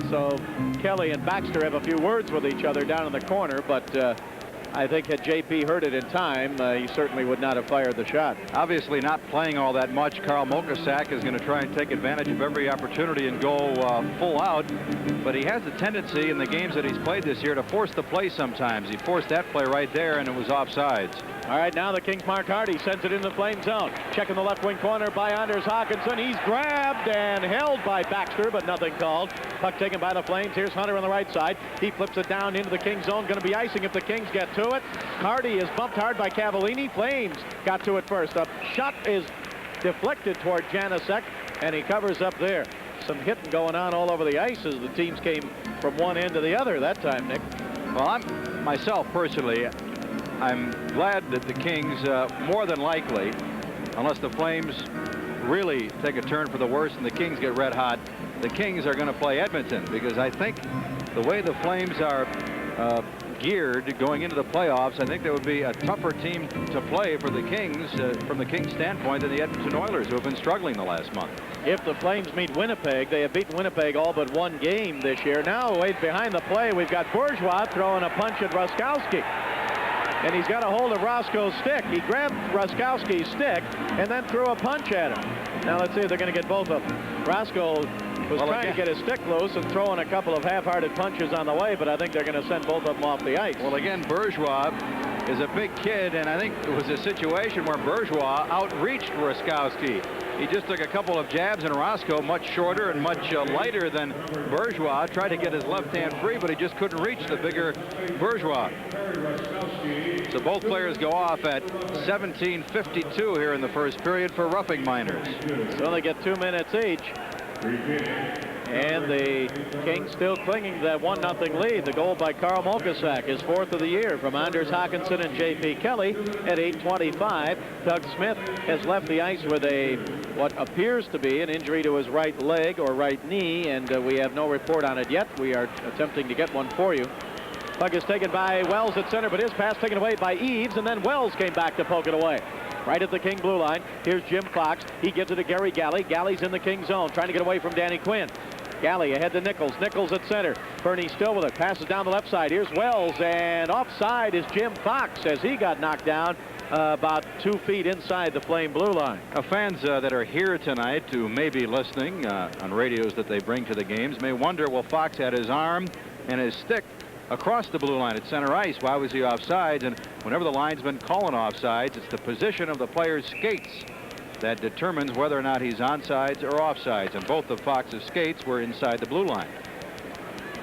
so Kelly and Baxter have a few words with each other down in the corner, but I think had JP heard it in time, he certainly would not have fired the shot. Obviously not playing all that much. Carl Mokosak is going to try and take advantage of every opportunity and go full out, but he has a tendency in the games that he's played this year to force the play sometimes. He forced that play right there, and it was offsides. All right, now the Kings' Mark Hardy sends it in the Flame zone. Checking the left wing corner by Anders Hawkinson. He's grabbed and held by Baxter, but nothing called. Puck taken by the Flames. Here's Hunter on the right side. He flips it down into the Kings' zone. Going to be icing if the Kings get to it. Hardy is bumped hard by Cavallini. Flames got to it first. The shot is deflected toward Janusek, and he covers up there. Some hitting going on all over the ice as the teams came from one end to the other that time, Nick. Well, myself personally, I'm glad that the Kings, more than likely, unless the Flames really take a turn for the worse and the Kings get red hot, the Kings are going to play Edmonton, because I think the way the Flames are geared going into the playoffs, I think there would be a tougher team to play for the Kings from the Kings standpoint than the Edmonton Oilers, who have been struggling the last month. If the Flames meet Winnipeg, they have beaten Winnipeg all but one game this year. Now, way behind the play, we've got Bourgeois throwing a punch at Ruskowski. And he's got a hold of Roscoe's stick. He grabbed Ruskowski's stick and then threw a punch at him. Now let's see if they're going to get both of them. Roscoe was trying to get his stick loose and throwing a couple of half-hearted punches on the way, but I think they're going to send both of them off the ice. Well, again, Bourgeois is a big kid, and I think it was a situation where Bourgeois outreached Ruskowski. He just took a couple of jabs, and Roscoe, much shorter and much lighter than Bourgeois, tried to get his left hand free, but he just couldn't reach the bigger Bourgeois. So both players go off at 17:52 here in the first period for roughing minors. So they get 2 minutes each. And the Kings still clinging to that 1-0 lead. The goal by Carl Mokosak, his fourth of the year, from Anders Hawkinson and J.P. Kelly at 8:25. Doug Smith has left the ice with what appears to be an injury to his right leg or right knee, and we have no report on it yet. We are attempting to get one for you. Puck is taken by Wells at center, but his pass taken away by Eves, and then Wells came back to poke it away. Right at the King blue line. Here's Jim Fox. He gives it to Gary Galley. Galley's in the King zone, trying to get away from Danny Quinn. Galley ahead to Nichols. Nichols at center. Bernie still with it. Passes down the left side. Here's Wells, and offside is Jim Fox as he got knocked down about 2 feet inside the Flame blue line. Fans that are here tonight who may be listening on radios that they bring to the games may wonder, well, Fox had his arm and his stick across the blue line at center ice. Why was he offsides? And whenever the linesman calling offsides, it's the position of the player's skates that determines whether or not he's onsides or offsides. And both of Fox's skates were inside the blue line.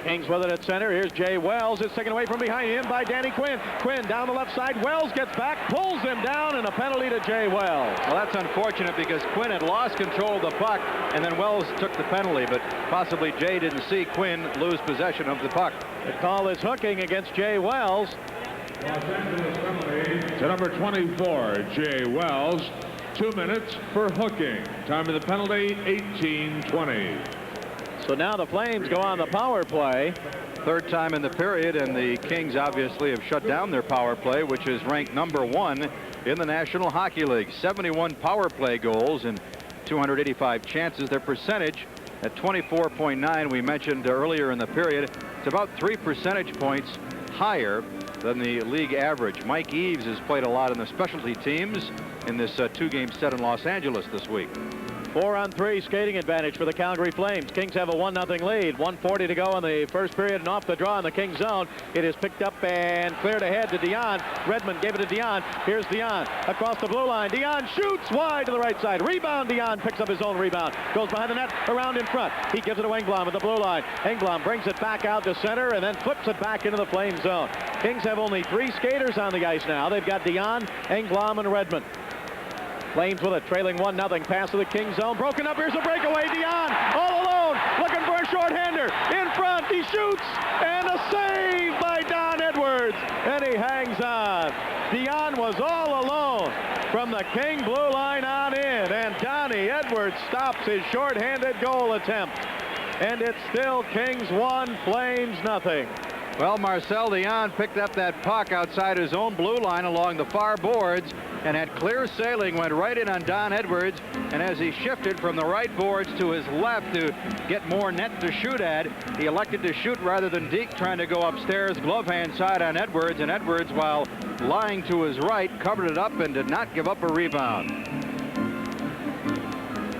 Kings with it at center. Here's Jay Wells. It's taken away from behind him by Danny Quinn. Quinn down the left side. Wells gets back, pulls him down, and a penalty to Jay Wells. Well, that's unfortunate because Quinn had lost control of the puck, and then Wells took the penalty, but possibly Jay didn't see Quinn lose possession of the puck. The call is hooking against Jay Wells. Los Angeles penalty to number 24, Jay Wells. 2 minutes for hooking. Time of the penalty, 18:20. So now the Flames go on the power play. Third time in the period, and the Kings obviously have shut down their power play, which is ranked #1 in the National Hockey League. 71 power play goals and 285 chances. Their percentage at 24.9, we mentioned earlier in the period. It's about 3 percentage points higher than the league average. Mike Eves has played a lot in the specialty teams in this 2-game set in Los Angeles this week. 4-on-3 skating advantage for the Calgary Flames. Kings have a 1-0 lead. 1:40 to go in the first period, and off the draw in the King zone. It is picked up and cleared ahead to Dion. Redmond gave it to Dion. Here's Dion across the blue line. Dion shoots wide to the right side. Rebound. Dion picks up his own rebound. Goes behind the net, around in front. He gives it to Engblom at the blue line. Engblom brings it back out to center and then flips it back into the Flame zone. Kings have only 3 skaters on the ice now. They've got Dion, Engblom, and Redmond. Flames with it, trailing 1-0. Pass to the King zone. Broken up. Here's a breakaway. Dion all alone, looking for a shorthander. In front, he shoots, and a save by Don Edwards, and he hangs on. Dion was all alone from the King blue line on in, and Donnie Edwards stops his shorthanded goal attempt. And it's still Kings 1, Flames 0. Well, Marcel Dion picked up that puck outside his own blue line along the far boards and had clear sailing, went right in on Don Edwards, and as he shifted from the right boards to his left to get more net to shoot at, he elected to shoot rather than deke, trying to go upstairs, glove hand side on Edwards, and Edwards, while lying to his right, covered it up and did not give up a rebound.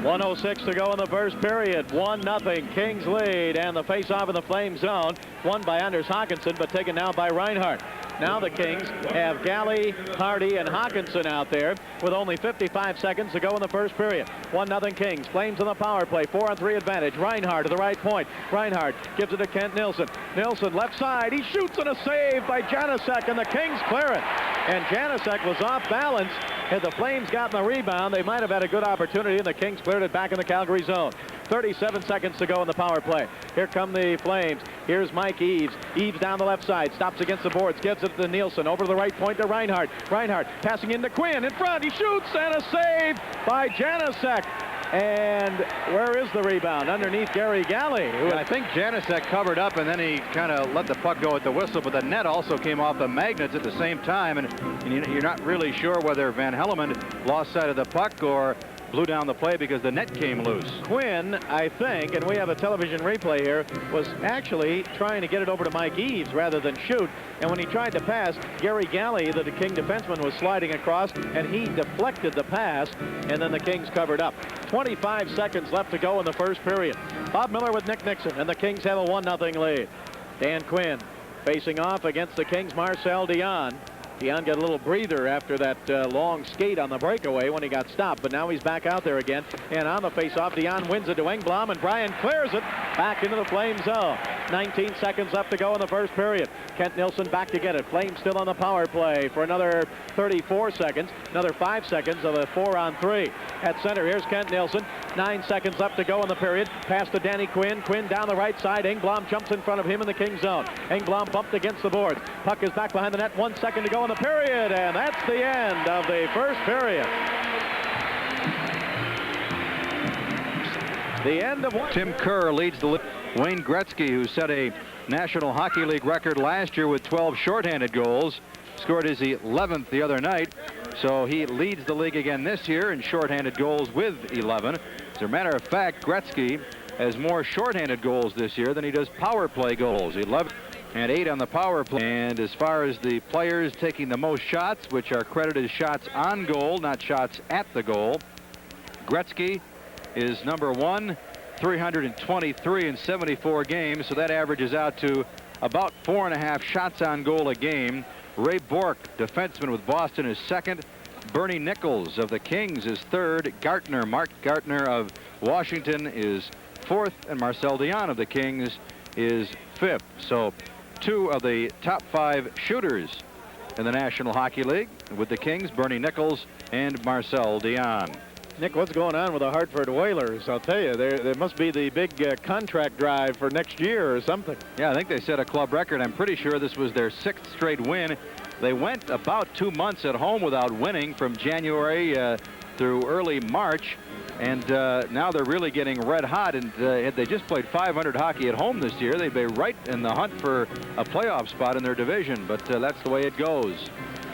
1:06 to go in the first period. 1-0 Kings lead, and the face-off in the Flame zone won by Anders Hawkinson, but taken now by Reinhardt. Now the Kings have Galley, Hardy, and Hawkinson out there with only 55 seconds to go in the first period. 1-0 Kings. Flames on the power play. 4-on-3 advantage. Reinhardt to the right point. Reinhardt gives it to Kent Nilsson. Nilsson left side. He shoots, and a save by Janusek, and the Kings clear it. And Janusek was off balance. Had the Flames gotten the rebound, they might have had a good opportunity, and the Kings cleared it back in the Calgary zone. 37 seconds to go in the power play. Here come the Flames. Here's Mike Eves. Eves down the left side. Stops against the boards. Gives it to Nielsen. Over to the right point to Reinhardt. Reinhardt passing into Quinn. In front. He shoots, and a save by Janusek. And where is the rebound? Underneath Gary Galley. I think Janusek covered up, and then he kind of let the puck go at the whistle, but the net also came off the magnets at the same time, and you're not really sure whether Van Hellemond lost sight of the puck or blew down the play because the net came loose. Quinn, I think, and we have a television replay here, was actually trying to get it over to Mike Eves rather than shoot. And when he tried to pass, Gary Galley, the King defenseman, was sliding across, and he deflected the pass, and then the Kings covered up. 25 seconds left to go in the first period. Bob Miller with Nick Nixon, and the Kings have a 1-0 lead. Dan Quinn facing off against the Kings' Marcel Dion. Dion got a little breather after that long skate on the breakaway when he got stopped, but now he's back out there again. And on the faceoff, Dion wins it to Engblom, and Brian clears it back into the Flame zone. 19 seconds left to go in the first period. Kent Nilsson back to get it. Flames still on the power play for another 34 seconds. Another 5 seconds of a 4-on-3. At center, here's Kent Nilsson. 9 seconds left to go in the period. Pass to Danny Quinn. Quinn down the right side. Engblom jumps in front of him in the King zone. Engblom bumped against the boards. Puck is back behind the net. 1 second to go in the period, and that's the end of the first period. The end of one. Tim Kerr leads the Wayne Gretzky, who set a National Hockey League record last year with 12 shorthanded goals, scored his 11th the other night. So he leads the league again this year in shorthanded goals with 11. As a matter of fact, Gretzky has more shorthanded goals this year than he does power play goals. 11 and 8 on the power play. And as far as the players taking the most shots, which are credited as shots on goal, not shots at the goal, Gretzky is number 1, 323 in 74 games. So that averages out to about 4.5 shots on goal a game. Ray Bourque, defenseman with Boston, is second. Bernie Nichols of the Kings is third. Mark Gartner of Washington is fourth, and Marcel Dion of the Kings is fifth. So 2 of the top 5 shooters in the National Hockey League with the Kings, Bernie Nichols and Marcel Dion. Nick, what's going on with the Hartford Whalers? I'll tell you, there must be the big contract drive for next year or something. Yeah, I think they set a club record. I'm pretty sure this was their 6th straight win. They went about 2 months at home without winning from January through early March. And now they're really getting red hot. And had they just played .500 hockey at home this year, they'd be right in the hunt for a playoff spot in their division. But that's the way it goes.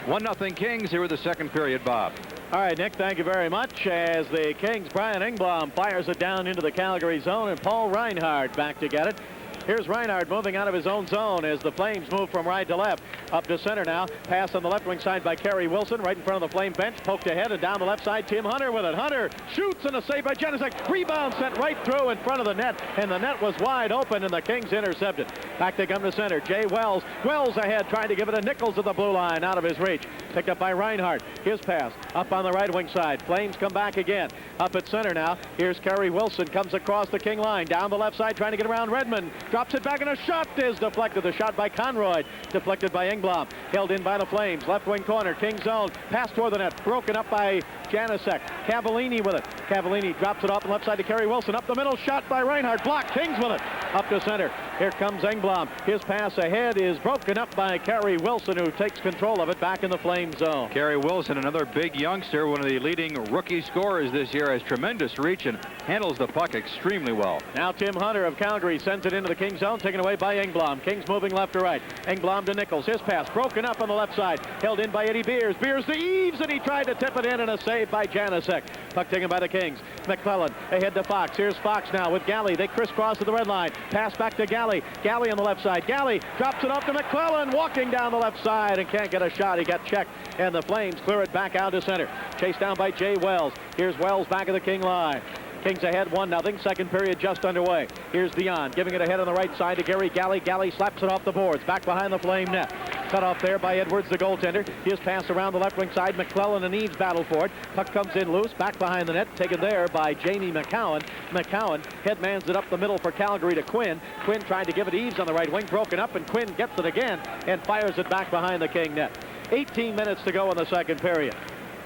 1-0 Kings here with the second period, Bob. All right, Nick, thank you very much. As the Kings, Brian Engblom fires it down into the Calgary zone, and Paul Reinhard back to get it. Here's Reinhard moving out of his own zone as the Flames move from right to left. Up to center now. Pass on the left wing side by Kerry Wilson. Right in front of the Flame bench. Poked ahead and down the left side. Tim Hunter with it. Hunter shoots and a save by Janusek. Rebound sent right through in front of the net. And the net was wide open and the Kings intercepted. Back they come to center. Jay Wells. Wells ahead trying to give it to Nichols at the blue line. Out of his reach. Picked up by Reinhard. His pass up on the right wing side. Flames come back again. Up at center now. Here's Kerry Wilson. Comes across the King line. Down the left side trying to get around Redmond. Drops it back and a shot is deflected. The shot by Conroy. Deflected by Engblom. Held in by the Flames. Left wing corner. King zone. Pass toward the net. Broken up by Janusek. Cavallini with it. Cavallini drops it off the left side to Kerry Wilson. Up the middle. Shot by Reinhard. Blocked. Kings with it. Up to center. Here comes Engblom. His pass ahead is broken up by Kerry Wilson, who takes control of it back in the Flame zone. Kerry Wilson, another big youngster, one of the leading rookie scorers this year, has tremendous reach and handles the puck extremely well. Now Tim Hunter of Calgary sends it into the King zone, taken away by Engblom. Kings moving left to right. Engblom to Nichols. His pass broken up on the left side. Held in by Eddie Beers. Beers to Eaves, and he tried to tip it in, and a save by Janusek. Puck taken by the Kings. McClellan ahead to Fox. Here's Fox now with Galley. They crisscross to the red line. Pass back to Galley. Galley on the left side. Galley drops it off to McClellan, walking down the left side and can't get a shot. He got checked, and the Flames clear it back out to center. Chased down by Jay Wells. Here's Wells back at the King line. Kings ahead 1-0. Second period just underway. Here's Dion giving it ahead on the right side to Gary Galley. Galley slaps it off the boards. Back behind the Flame net. Cut off there by Edwards, the goaltender. His pass around the left wing side. McClellan and Eaves battle for it. Puck comes in loose. Back behind the net. Taken there by Jamie McCowan. McCowan headmans it up the middle for Calgary to Quinn. Quinn tried to give it Eaves on the right wing. Broken up, and Quinn gets it again and fires it back behind the King net. 18 minutes to go in the second period.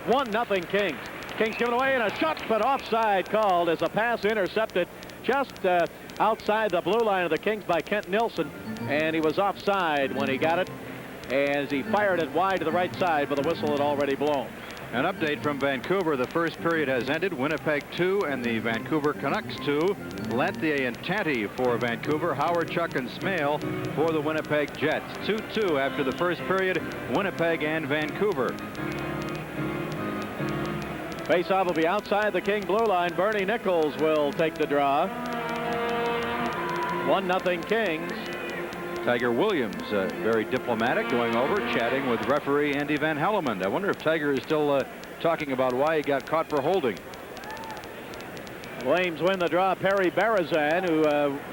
1-0 Kings. Kings given away and a shot, but offside called as a pass intercepted just outside the blue line of the Kings by Kent Nilsson, and he was offside when he got it as he fired it wide to the right side, but the whistle had already blown. An update from Vancouver. The first period has ended. Winnipeg 2 and the Vancouver Canucks 2. Lanthier and Tanti for Vancouver. Howard, Chuck, and Smale for the Winnipeg Jets. 2-2 after the first period. Winnipeg and Vancouver. Faceoff will be outside the King blue line. Bernie Nichols will take the draw. 1-0 Kings. Tiger Williams, very diplomatic, going over, chatting with referee Andy Van Hellemond. I wonder if Tiger is still talking about why he got caught for holding. Flames win the draw. Perry Barazan, who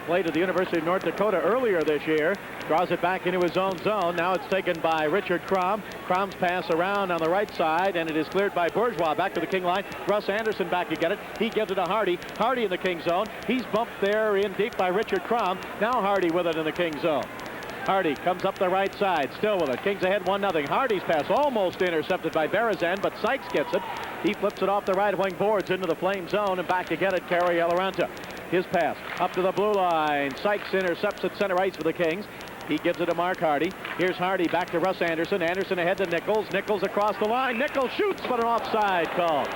played at the University of North Dakota earlier this year, draws it back into his own zone. Now it's taken by Richard Crom. Crom's pass around on the right side, and it is cleared by Bourgeois. Back to the King line. Russ Anderson back to get it. He gives it to Hardy. Hardy in the King zone. He's bumped there in deep by Richard Crom. Now Hardy with it in the King zone. Hardy comes up the right side, still with it. Kings ahead 1-0. Hardy's pass almost intercepted by Barazan, but Sykes gets it. He flips it off the right wing boards into the Flame zone, and back to get it, Kerry Eloranta. His pass up to the blue line. Sykes intercepts at center ice for the Kings. He gives it to Mark Hardy. Here's Hardy back to Russ Anderson. Anderson ahead to Nichols. Nichols across the line. Nichols shoots, but an offside call.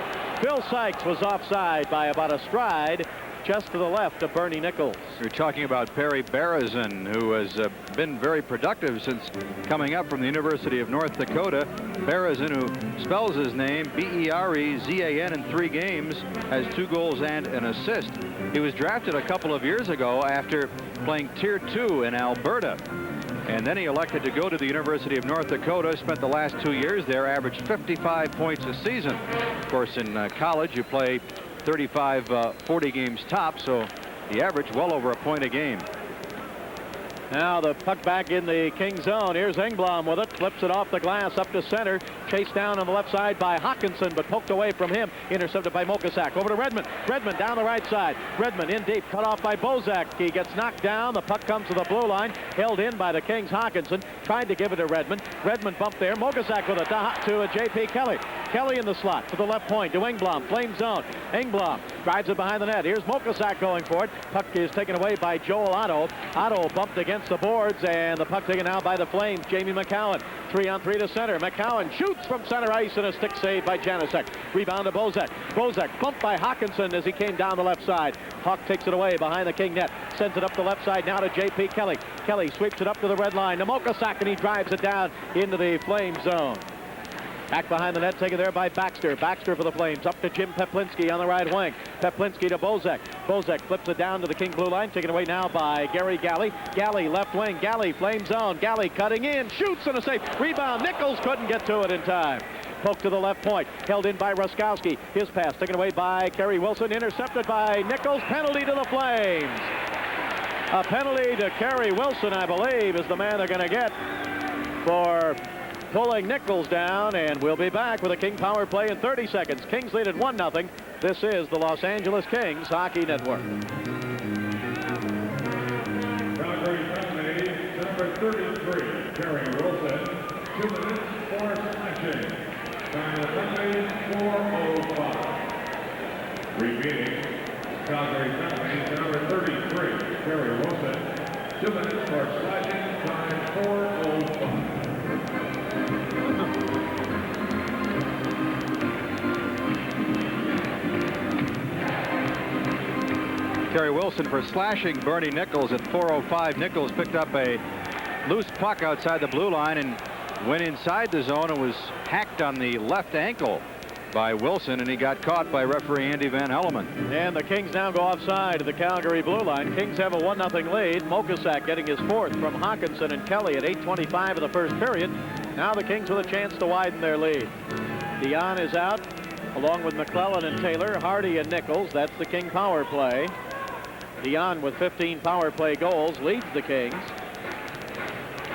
Bill Sykes was offside by about a stride, just to the left of Bernie Nichols. You're talking about Perry Berezin, who has been very productive since coming up from the University of North Dakota. Berezin, who spells his name Berezan in 3 games, has 2 goals and an assist. He was drafted a couple of years ago after playing Tier 2 in Alberta. And then he elected to go to the University of North Dakota, spent the last 2 years there, averaged 55 points a season. Of course, in college, you play 35, 40 games top, so the average well over a point a game. Now the puck back in the King zone. Here's Engblom with it. Flips it off the glass up to center. Chased down on the left side by Hawkinson, but poked away from him. Intercepted by Mokosak. Over to Redmond. Redmond down the right side. Redmond in deep. Cut off by Bozak. He gets knocked down. The puck comes to the blue line. Held in by the Kings. Hawkinson tried to give it to Redmond. Redmond bumped there. Mokosak with it to J.P. Kelly. Kelly in the slot to the left point to Engblom. Flame zone. Engblom drives it behind the net. Here's Mokosak going for it. Puck is taken away by Joel Otto. Otto bumped against the boards, and the puck taken out by the Flames. Jamie McCowan 3-on-3 to center. McCowan shoots from center ice, and a stick save by Janusek. Rebound to Bozak. Bozak bumped by Hawkinson as he came down the left side. Hawk takes it away behind the King net. Sends it up the left side now to J.P. Kelly. Kelly sweeps it up to the red line to Mokosak, and he drives it down into the Flame zone. Back behind the net, taken there by Baxter. Baxter for the Flames. Up to Jim Peplinski on the right wing. Peplinski to Bozak. Bozak flips it down to the King blue line. Taken away now by Gary Galley. Galley left wing. Galley Flame zone. Galley cutting in. Shoots and a save. Rebound. Nichols couldn't get to it in time. Poke to the left point. Held in by Ruskowski. His pass taken away by Kerry Wilson. Intercepted by Nichols. Penalty to the Flames. A penalty to Kerry Wilson, I believe, is the man they're going to get for pulling Nichols down, and we'll be back with a King power play in 30 seconds. Kings lead at 1-0. This is the Los Angeles Kings Hockey Network. Calgary penalty, number 33, Kerry Wilson. 2 minutes for slashing. Time of the penalty, 4:05. Repeating, Calgary penalty, number 33, Kerry Wilson. 2 minutes for slashing. Time 4:05. Kerry Wilson for slashing Bernie Nichols at 4:05. Nichols picked up a loose puck outside the blue line and went inside the zone and was hacked on the left ankle by Wilson, and he got caught by referee Andy Van Helleman. And the Kings now go offside of the Calgary blue line. Kings have a 1-0 lead. Mokosak getting his 4th from Hawkinson and Kelly at 8:25 of the first period. Now the Kings with a chance to widen their lead. Dion is out along with McClellan and Taylor, Hardy and Nichols. That's the King power play. Dion with 15 power play goals leads the Kings.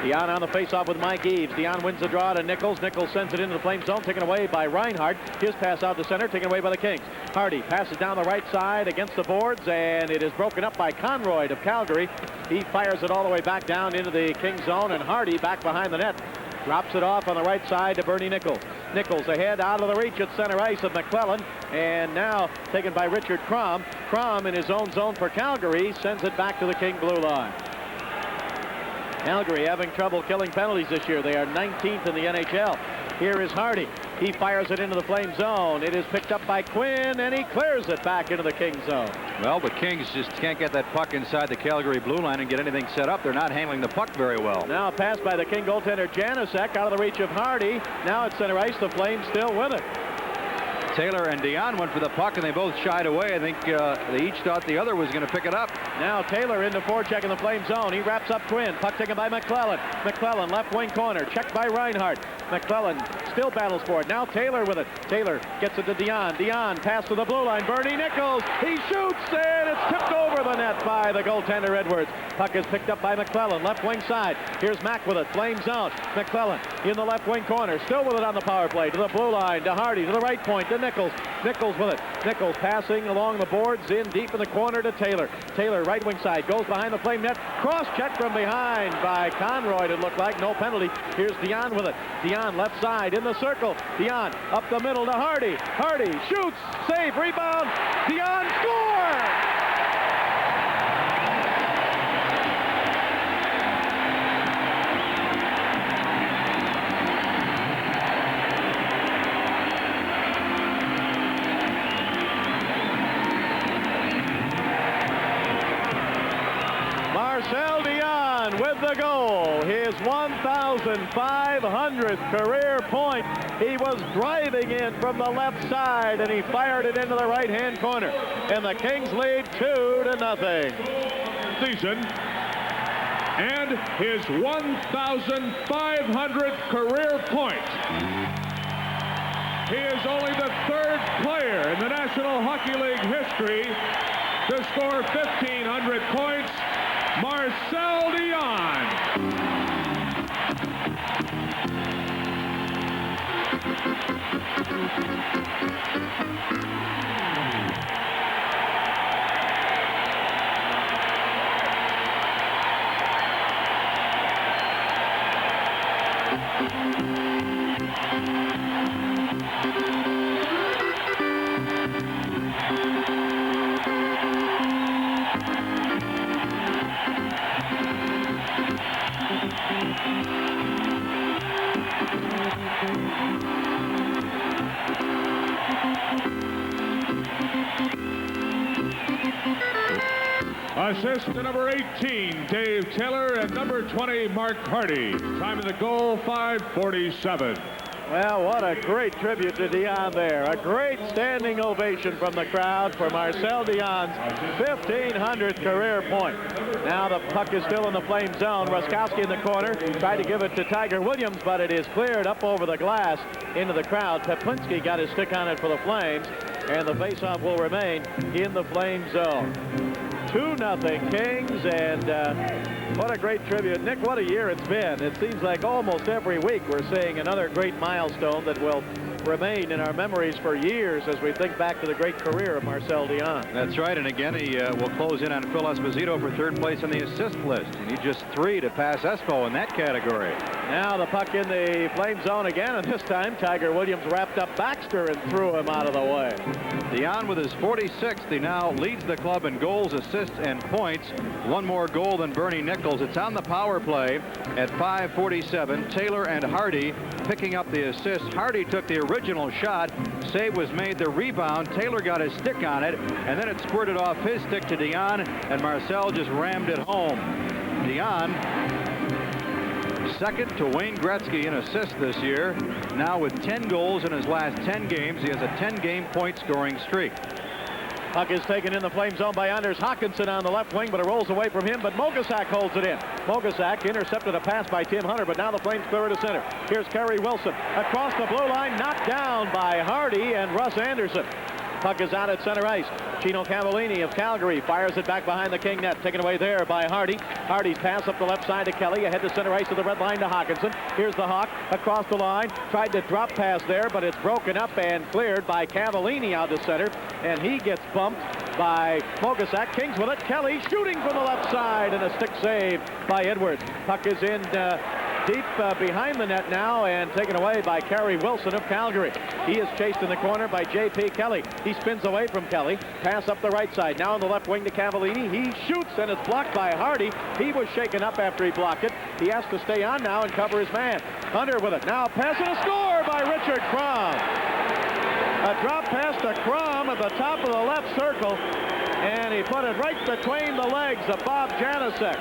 Dion on the faceoff with Mike Eaves. Dion wins the draw to Nichols. Nichols sends it into the Flame zone, taken away by Reinhardt. His pass out to center, taken away by the Kings. Hardy passes down the right side against the boards, and it is broken up by Conroy of Calgary. He fires it all the way back down into the King zone, and Hardy back behind the net drops it off on the right side to Bernie Nichols. Nichols ahead out of the reach at center ice of McClellan, and now taken by Richard Crom. Crom in his own zone for Calgary sends it back to the King blue line. Calgary having trouble killing penalties this year. They are 19th in the NHL. Here is Hardy. He fires it into the Flame zone. It is picked up by Quinn, and he clears it back into the King zone. Well, but Kings just can't get that puck inside the Calgary blue line and get anything set up. They're not handling the puck very well. Now a pass by the King goaltender Janusek out of the reach of Hardy. Now at center ice, the Flames still with it. Taylor and Dion went for the puck, and they both shied away. I think they each thought the other was going to pick it up. Now Taylor into forecheck in the Flame zone. He wraps up Quinn. Puck taken by McClellan. McClellan left wing corner. Checked by Reinhardt. McClellan still battles for it. Now Taylor with it. Taylor gets it to Dion. Dion pass to the blue line. Bernie Nichols. He shoots, and it's tipped over the net by the goaltender Edwards. Puck is picked up by McClellan. Left wing side. Here's Mack with it. Flame zone. McClellan in the left wing corner. Still with it on the power play. To the blue line. To Hardy. To the right point. To Nichols. Nichols with it. Nichols passing along the boards in deep in the corner to Taylor. Taylor right wing side goes behind the Flame net. Cross check from behind by Conroy. It looked like no penalty. Here's Dion with it. Dion left side in the circle. Dion up the middle to Hardy. Hardy shoots. Save. Rebound. Dion scores. with the goal. His 1,500th career point. He was driving in from the left side, and he fired it into the right-hand corner. And the Kings lead 2-0. Season and his 1,500th career point. He is only the third player in the National Hockey League history to score 1,500 points. Marcel Dionne. Assist to number 18, Dave Taylor, and number 20, Mark Hardy. Time of the goal, 5:47. Well, what a great tribute to Dionne there. A great standing ovation from the crowd for Marcel Dionne's 1,500th career point. Now the puck is still in the Flame zone. Ruskowski in the corner. Tried to give it to Tiger Williams, but it is cleared up over the glass into the crowd. Peplinski got his stick on it for the Flames, and the faceoff will remain in the Flame zone. 2-0 Kings, and what a great tribute. Nick, what a year it's been. It seems like almost every week we're seeing another great milestone that will remain in our memories for years as we think back to the great career of Marcel Dionne. That's right, and again, he will close in on Phil Esposito for third place on the assist list. He needs just 3 to pass Espo in that category. Now the puck in the Flame zone again, and this time Tiger Williams wrapped up Baxter and threw him out of the way. Dionne with his 46th. He now leads the club in goals, assists, and points. One more goal than Bernie Nichols. It's on the power play at 5:47. Taylor and Hardy picking up the assist. Hardy took the original shot. Save was made. The rebound. Taylor got his stick on it, and then it squirted off his stick to Dionne, and Marcel just rammed it home. Dionne, second to Wayne Gretzky in assists this year. Now with 10 goals in his last 10 games. He has a 10-game point scoring streak. Puck is taken in the Flame zone by Anders Hawkinson on the left wing, but it rolls away from him, but Mogasak holds it in. Mogasak intercepted a pass by Tim Hunter, but now the Flames clear it to center. Here's Kerry Wilson across the blue line, knocked down by Hardy and Russ Anderson. Puck is out at center ice. Chino Cavallini of Calgary fires it back behind the King net. Taken away there by Hardy. Hardy's pass up the left side to Kelly. Ahead to center ice to the red line to Hawkinson. Here's the Hawk across the line. Tried to drop pass there, but it's broken up and cleared by Cavallini out to center. And he gets bumped by Mogasak. Kings with it. Kelly shooting from the left side, and a stick save by Edwards. Puck is in deep behind the net now and taken away by Kerry Wilson of Calgary. He is chased in the corner by J.P. Kelly. He spins away from Kelly. Pass up the right side. Now on the left wing to Cavallini. He shoots, and it's blocked by Hardy. He was shaken up after he blocked it. He has to stay on now and cover his man. Hunter with it. Now pass and a score by Richard Crom. A drop pass to Crom at the top of the left circle, and he put it right between the legs of Bob Janasek.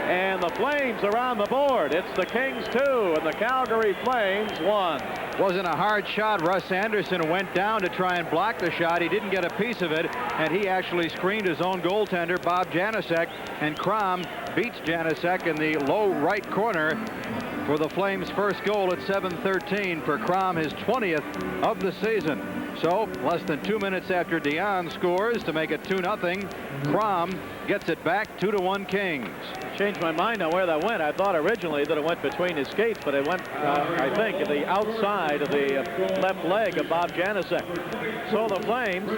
And the Flames are on the board. It's the Kings 2 and the Calgary Flames 1. Wasn't a hard shot. Russ Anderson went down to try and block the shot. He didn't get a piece of it, and he actually screened his own goaltender, Bob Janasek, and Crom beats Janasek in the low right corner for the Flames' first goal at 7:13 for Crom, his 20th of the season. So less than 2 minutes after Dionne scores to make it 2-0, Crom gets it back 2-1 Kings. Changed my mind on where that went. I thought originally that it went between his skates, but it went, I think, at the outside of the left leg of Bob Janasek. So the Flames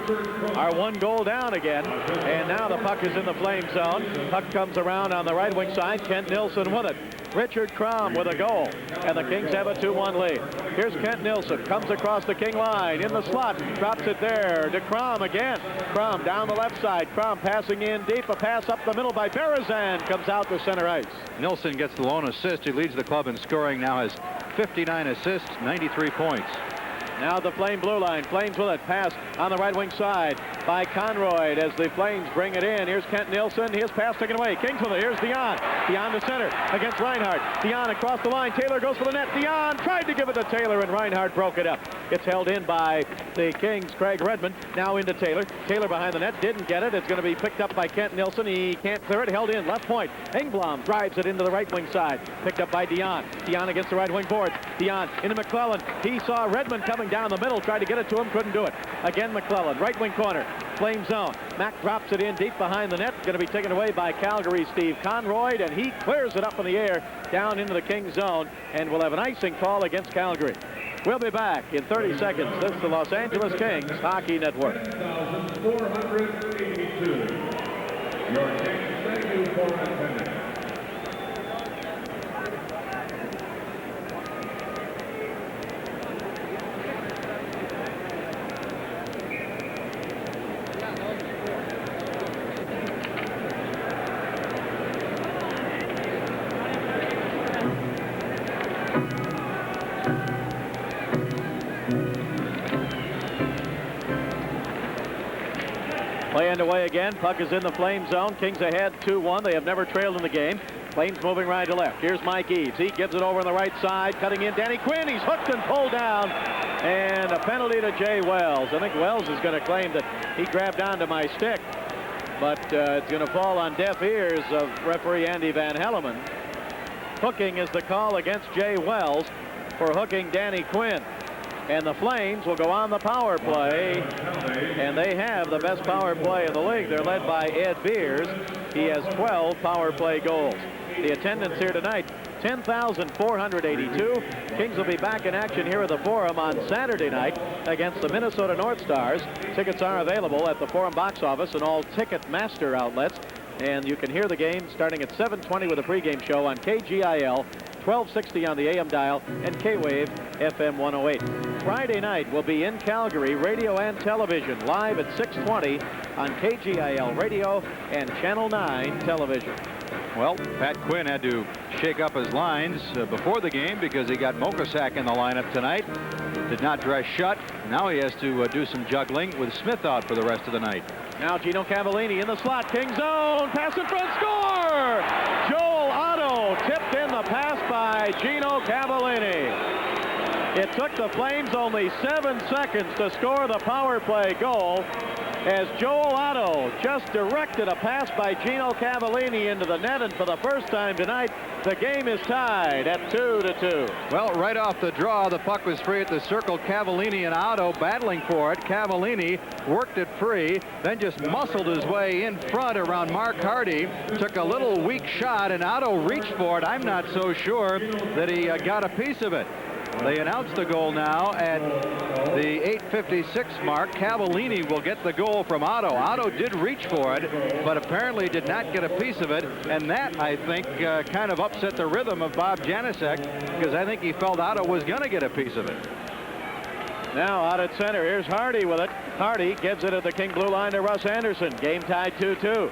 are 1 goal down again, and now the puck is in the Flame zone. Puck comes around on the right wing side. Kent Nilsson with it. Richard Crom with a goal, and the Kings have a 2-1 lead. Here's Kent Nilsson, comes across the King line in the slot, drops it there to Crom again. Crom down the left side. Crom passing in deep, a pass up the middle by Berezan, comes out to center ice. Nilsson gets the lone assist. He leads the club in scoring, now has 59 assists, 93 points. Now the Flame blue line. Flames with it. Pass on the right wing side by Conroy as the Flames bring it in. Here's Kent Nilsson. His pass taken away. Kings with it. Here's Dion. Dion to center against Reinhardt. Dion across the line. Taylor goes for the net. Dion tried to give it to Taylor, and Reinhardt broke it up. It's held in by the Kings. Craig Redmond now into Taylor. Taylor behind the net. Didn't get it. It's going to be picked up by Kent Nilsson. He can't clear it. Held in. Left point. Engblom drives it into the right wing side. Picked up by Dion. Dion against the right wing boards. Dion into McClellan. He saw Redmond coming down the middle. Tried to get it to him. Couldn't do it. Again McClellan. Right wing corner. Flame zone. Mack drops it in deep behind the net. Going to be taken away by Calgary's Steve Conroy, and he clears it up in the air down into the Kings zone, and we'll have an icing call against Calgary. We'll be back in 30 seconds. This is the Los Angeles Kings Hockey Network. 1,482. Your Kings, thank you for attending. Play underway again. Puck is in the Flame zone. Kings ahead 2-1. They have never trailed in the game. Flames moving right to left. Here's Mike Eaves. He gives it over on the right side. Cutting in Danny Quinn. He's hooked and pulled down. And a penalty to Jay Wells. I think Wells is going to claim that he grabbed onto my stick. But it's going to fall on deaf ears of referee Andy Van Helleman. Hooking is the call against Jay Wells for hooking Danny Quinn. And the Flames will go on the power play, and they have the best power play in the league. They're led by Ed Beers. He has 12 power play goals. The attendance here tonight, 10,482. Kings will be back in action here at the Forum on Saturday night against the Minnesota North Stars. Tickets are available at the Forum box office and all Ticketmaster outlets. And you can hear the game starting at 7:20 with a pregame show on KGIL, 1260 on the AM dial, and K-Wave FM 108. Friday night will be in Calgary, radio and television, live at 6:20 on KGIL radio and Channel 9 television. Well, Pat Quinn had to shake up his lines before the game because he got Mokosak in the lineup tonight. Did not dress shut. Now he has to do some juggling with Smith out for the rest of the night. Now Gino Cavallini in the slot. King zone. Pass in front. Score! Joel Otto tipped in the pass by Gino Cavallini. It took the Flames only 7 seconds to score the power play goal as Joel Otto just directed a pass by Gino Cavallini into the net, and for the first time tonight, the game is tied at 2-2. Well, right off the draw, the puck was free at the circle. Cavallini and Otto battling for it. Cavallini worked it free, then just muscled his way in front around Mark Hardy. Took a little weak shot, and Otto reached for it. I'm not so sure that he got a piece of it. They announced the goal now at the 8:56 mark. Cavallini will get the goal from Otto. Otto did reach for it, but apparently did not get a piece of it. And that, I think, kind of upset the rhythm of Bob Janicek, because I think he felt Otto was going to get a piece of it. Now out at center, here's Hardy with it. Hardy gives it at the King blue line to Russ Anderson. Game tied 2-2.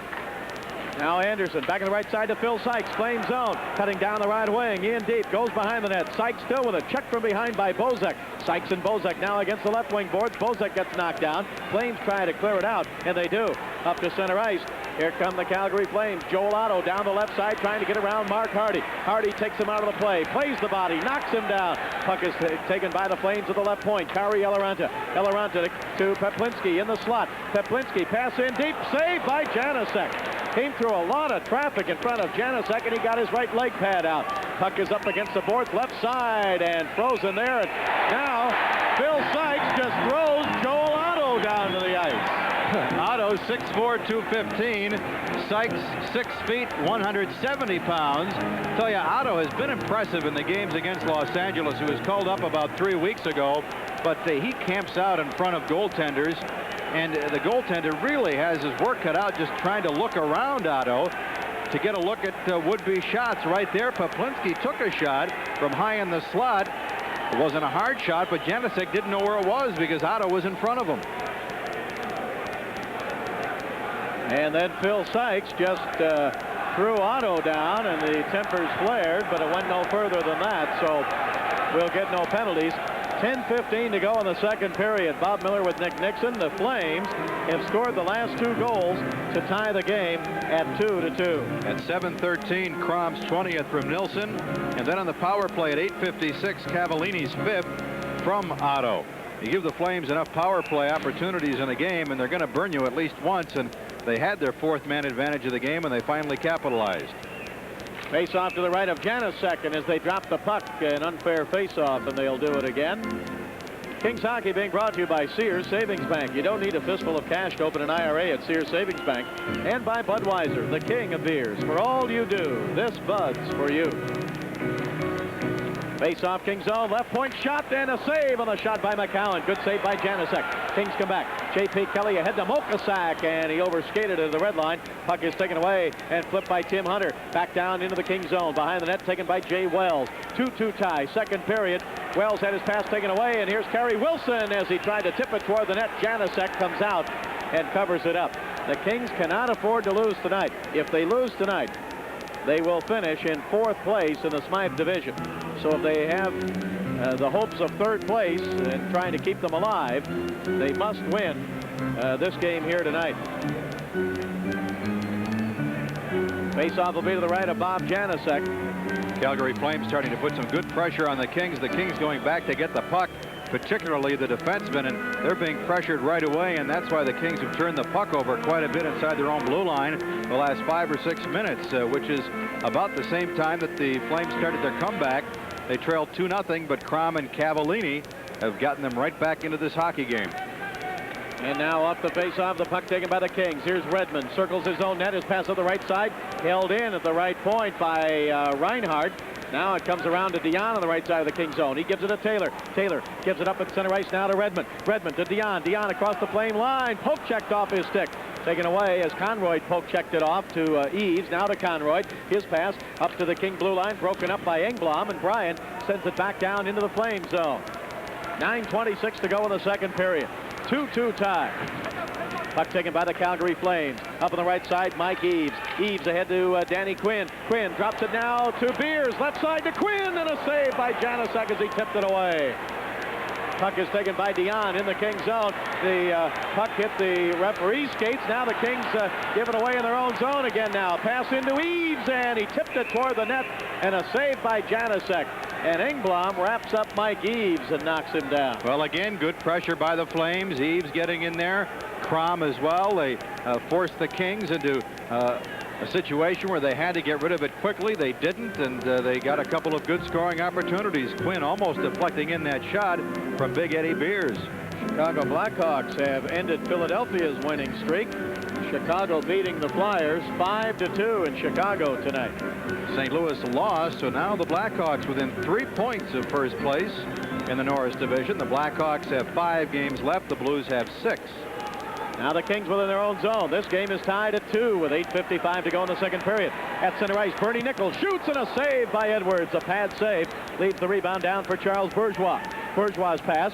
Now Anderson back on the right side to Phil Sykes. Flame zone. Cutting down the right wing. In deep. Goes behind the net. Sykes still with a check from behind by Bozek. Sykes and Bozek now against the left wing boards. Bozek gets knocked down. Flames try to clear it out, and they do. Up to center ice. Here come the Calgary Flames. Joel Otto down the left side trying to get around Mark Hardy. Hardy takes him out of the play. Plays the body. Knocks him down. Puck is taken by the Flames at the left point. Kari Eloranta. Eloranta to Peplinski in the slot. Peplinski pass in deep. Save by Janicek. Came through a lot of traffic in front of Janicek, and he got his right leg pad out. Puck is up against the boards, left side, and frozen there. And now Phil Sykes just throws Joel Otto down to the ice. Otto 6'4", 215. Sykes 6 feet, 170 pounds. Tell you, Otto has been impressive in the games against Los Angeles. He was called up about 3 weeks ago, but he camps out in front of goaltenders. And the goaltender really has his work cut out just trying to look around Otto to get a look at would-be shots. Right there, Peplinski took a shot from high in the slot. It wasn't a hard shot, but Janicek didn't know where it was because Otto was in front of him. And then Phil Sykes just threw Otto down, and the tempers flared, but it went no further than that, so we'll get no penalties. 10:15 to go in the second period. Bob Miller with Nick Nixon. The Flames have scored the last 2 goals to tie the game at 2-2. At 7:13, Crom's 20th from Nilsson. And then on the power play at 8:56, Cavallini's 5th from Otto. You give the Flames enough power play opportunities in a game, and they're going to burn you at least once. And they had their 4th man advantage of the game, and they finally capitalized. Face off to the right of Janusek, and as they drop the puck, an unfair face-off, and they'll do it again. Kings hockey being brought to you by Sears Savings Bank. You don't need a fistful of cash to open an IRA at Sears Savings Bank. And by Budweiser, the king of beers. For all you do, this Bud's for you. Face off Kings zone, left point shot, and a save on the shot by McCowan. Good save by Janusek. Kings come back. J.P. Kelly ahead to Mokasak, and he overskated to the red line. Puck is taken away and flipped by Tim Hunter. Back down into the Kings zone. Behind the net, taken by Jay Wells. 2-2 tie, second period. Wells had his pass taken away, and here's Kerry Wilson as he tried to tip it toward the net. Janusek comes out and covers it up. The Kings cannot afford to lose tonight. If they lose tonight, they will finish in 4th place in the Smythe division. So if they have the hopes of 3rd place and trying to keep them alive, they must win this game here tonight. Face-off will be to the right of Bob Janusek. Calgary Flames starting to put some good pressure on the Kings. The Kings going back to get the puck, particularly the defensemen, and they're being pressured right away, and that's why the Kings have turned the puck over quite a bit inside their own blue line the last 5 or 6 minutes, which is about the same time that the Flames started their comeback. They trailed 2-0, but Crom and Cavallini have gotten them right back into this hockey game. And now up the face-off, the puck taken by the Kings. Here's Redmond, circles his own net, his pass on the right side, held in at the right point by Reinhardt. Now it comes around to Dion on the right side of the King zone. He gives it to Taylor. Taylor gives it up at center ice now to Redmond. Redmond to Dion. Dion across the flame line. Poke checked off his stick. Taken away as Conroy poke checked it off to Eves. Now to Conroy. His pass up to the King blue line. Broken up by Engblom. And Bryan sends it back down into the flame zone. 9:26 to go in the second period. 2-2 tie. Puck taken by the Calgary Flames. Up on the right side, Mike Eves. Eves ahead to Danny Quinn. Quinn drops it now to Beers. Left side to Quinn, and a save by Janusek as he tipped it away. Puck is taken by Dion in the King zone. The puck hit the referee's skates. Now the Kings give it away in their own zone again now. Pass into Eves, and he tipped it toward the net, and a save by Janusek. And Engblom wraps up Mike Eves and knocks him down. Well, again, good pressure by the Flames. Eves getting in there. Crom as well. They forced the Kings into a situation where they had to get rid of it quickly. They didn't, and they got a couple of good scoring opportunities. Quinn almost deflecting in that shot from Big Eddie Beers. Chicago Blackhawks have ended Philadelphia's winning streak. Chicago beating the Flyers 5-2 in Chicago tonight. St. Louis lost, so now the Blackhawks within 3 points of first place in the Norris Division. The Blackhawks have 5 games left. The Blues have 6. Now the Kings within their own zone. This game is tied at 2 with 8:55 to go in the second period. At center ice, Bernie Nichols shoots, and a save by Edwards. A pad save leads the rebound down for Charles Bourgeois. Bourgeois' pass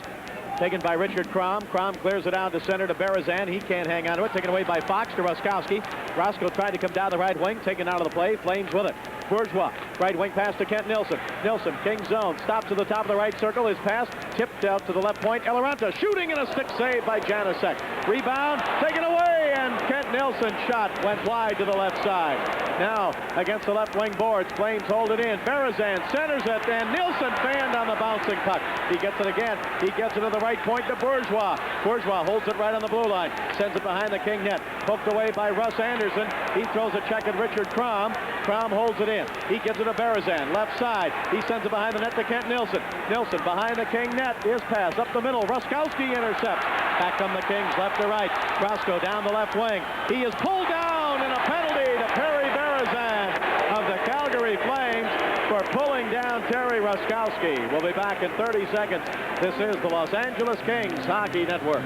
taken by Richard Crom. Crom clears it out to center to Berezan. He can't hang on to it. Taken away by Fox to Ruskowski. Roscoe tried to come down the right wing. Taken out of the play. Flames with it. Bourgeois, right wing pass to Kent Nilsson. Nilsson, King zone, stops at the top of the right circle. His pass tipped out to the left point. Eloranta shooting, and a stick save by Janusek. Rebound taken away, and Kent Nilsson's shot went wide to the left side. Now against the left wing boards, Flames hold it in. Berezan centers it, and Nilsson fanned on the bouncing puck. He gets it again. He gets it to the right point to Bourgeois. Bourgeois holds it right on the blue line. Sends it behind the King net. Poked away by Russ Anderson. He throws a check at Richard Crom. Crom holds it in. He gives it to Berezan. Left side. He sends it behind the net to Kent Nilsson. Nilsson behind the King net. His pass up the middle. Ruskowski intercepts. Back come the Kings left to right. Roscoe down the left wing. He is pulled down, and a penalty to Perry Berezan of the Calgary Flames for pulling down Terry Ruskowski. We'll be back in 30 seconds. This is the Los Angeles Kings Hockey Network.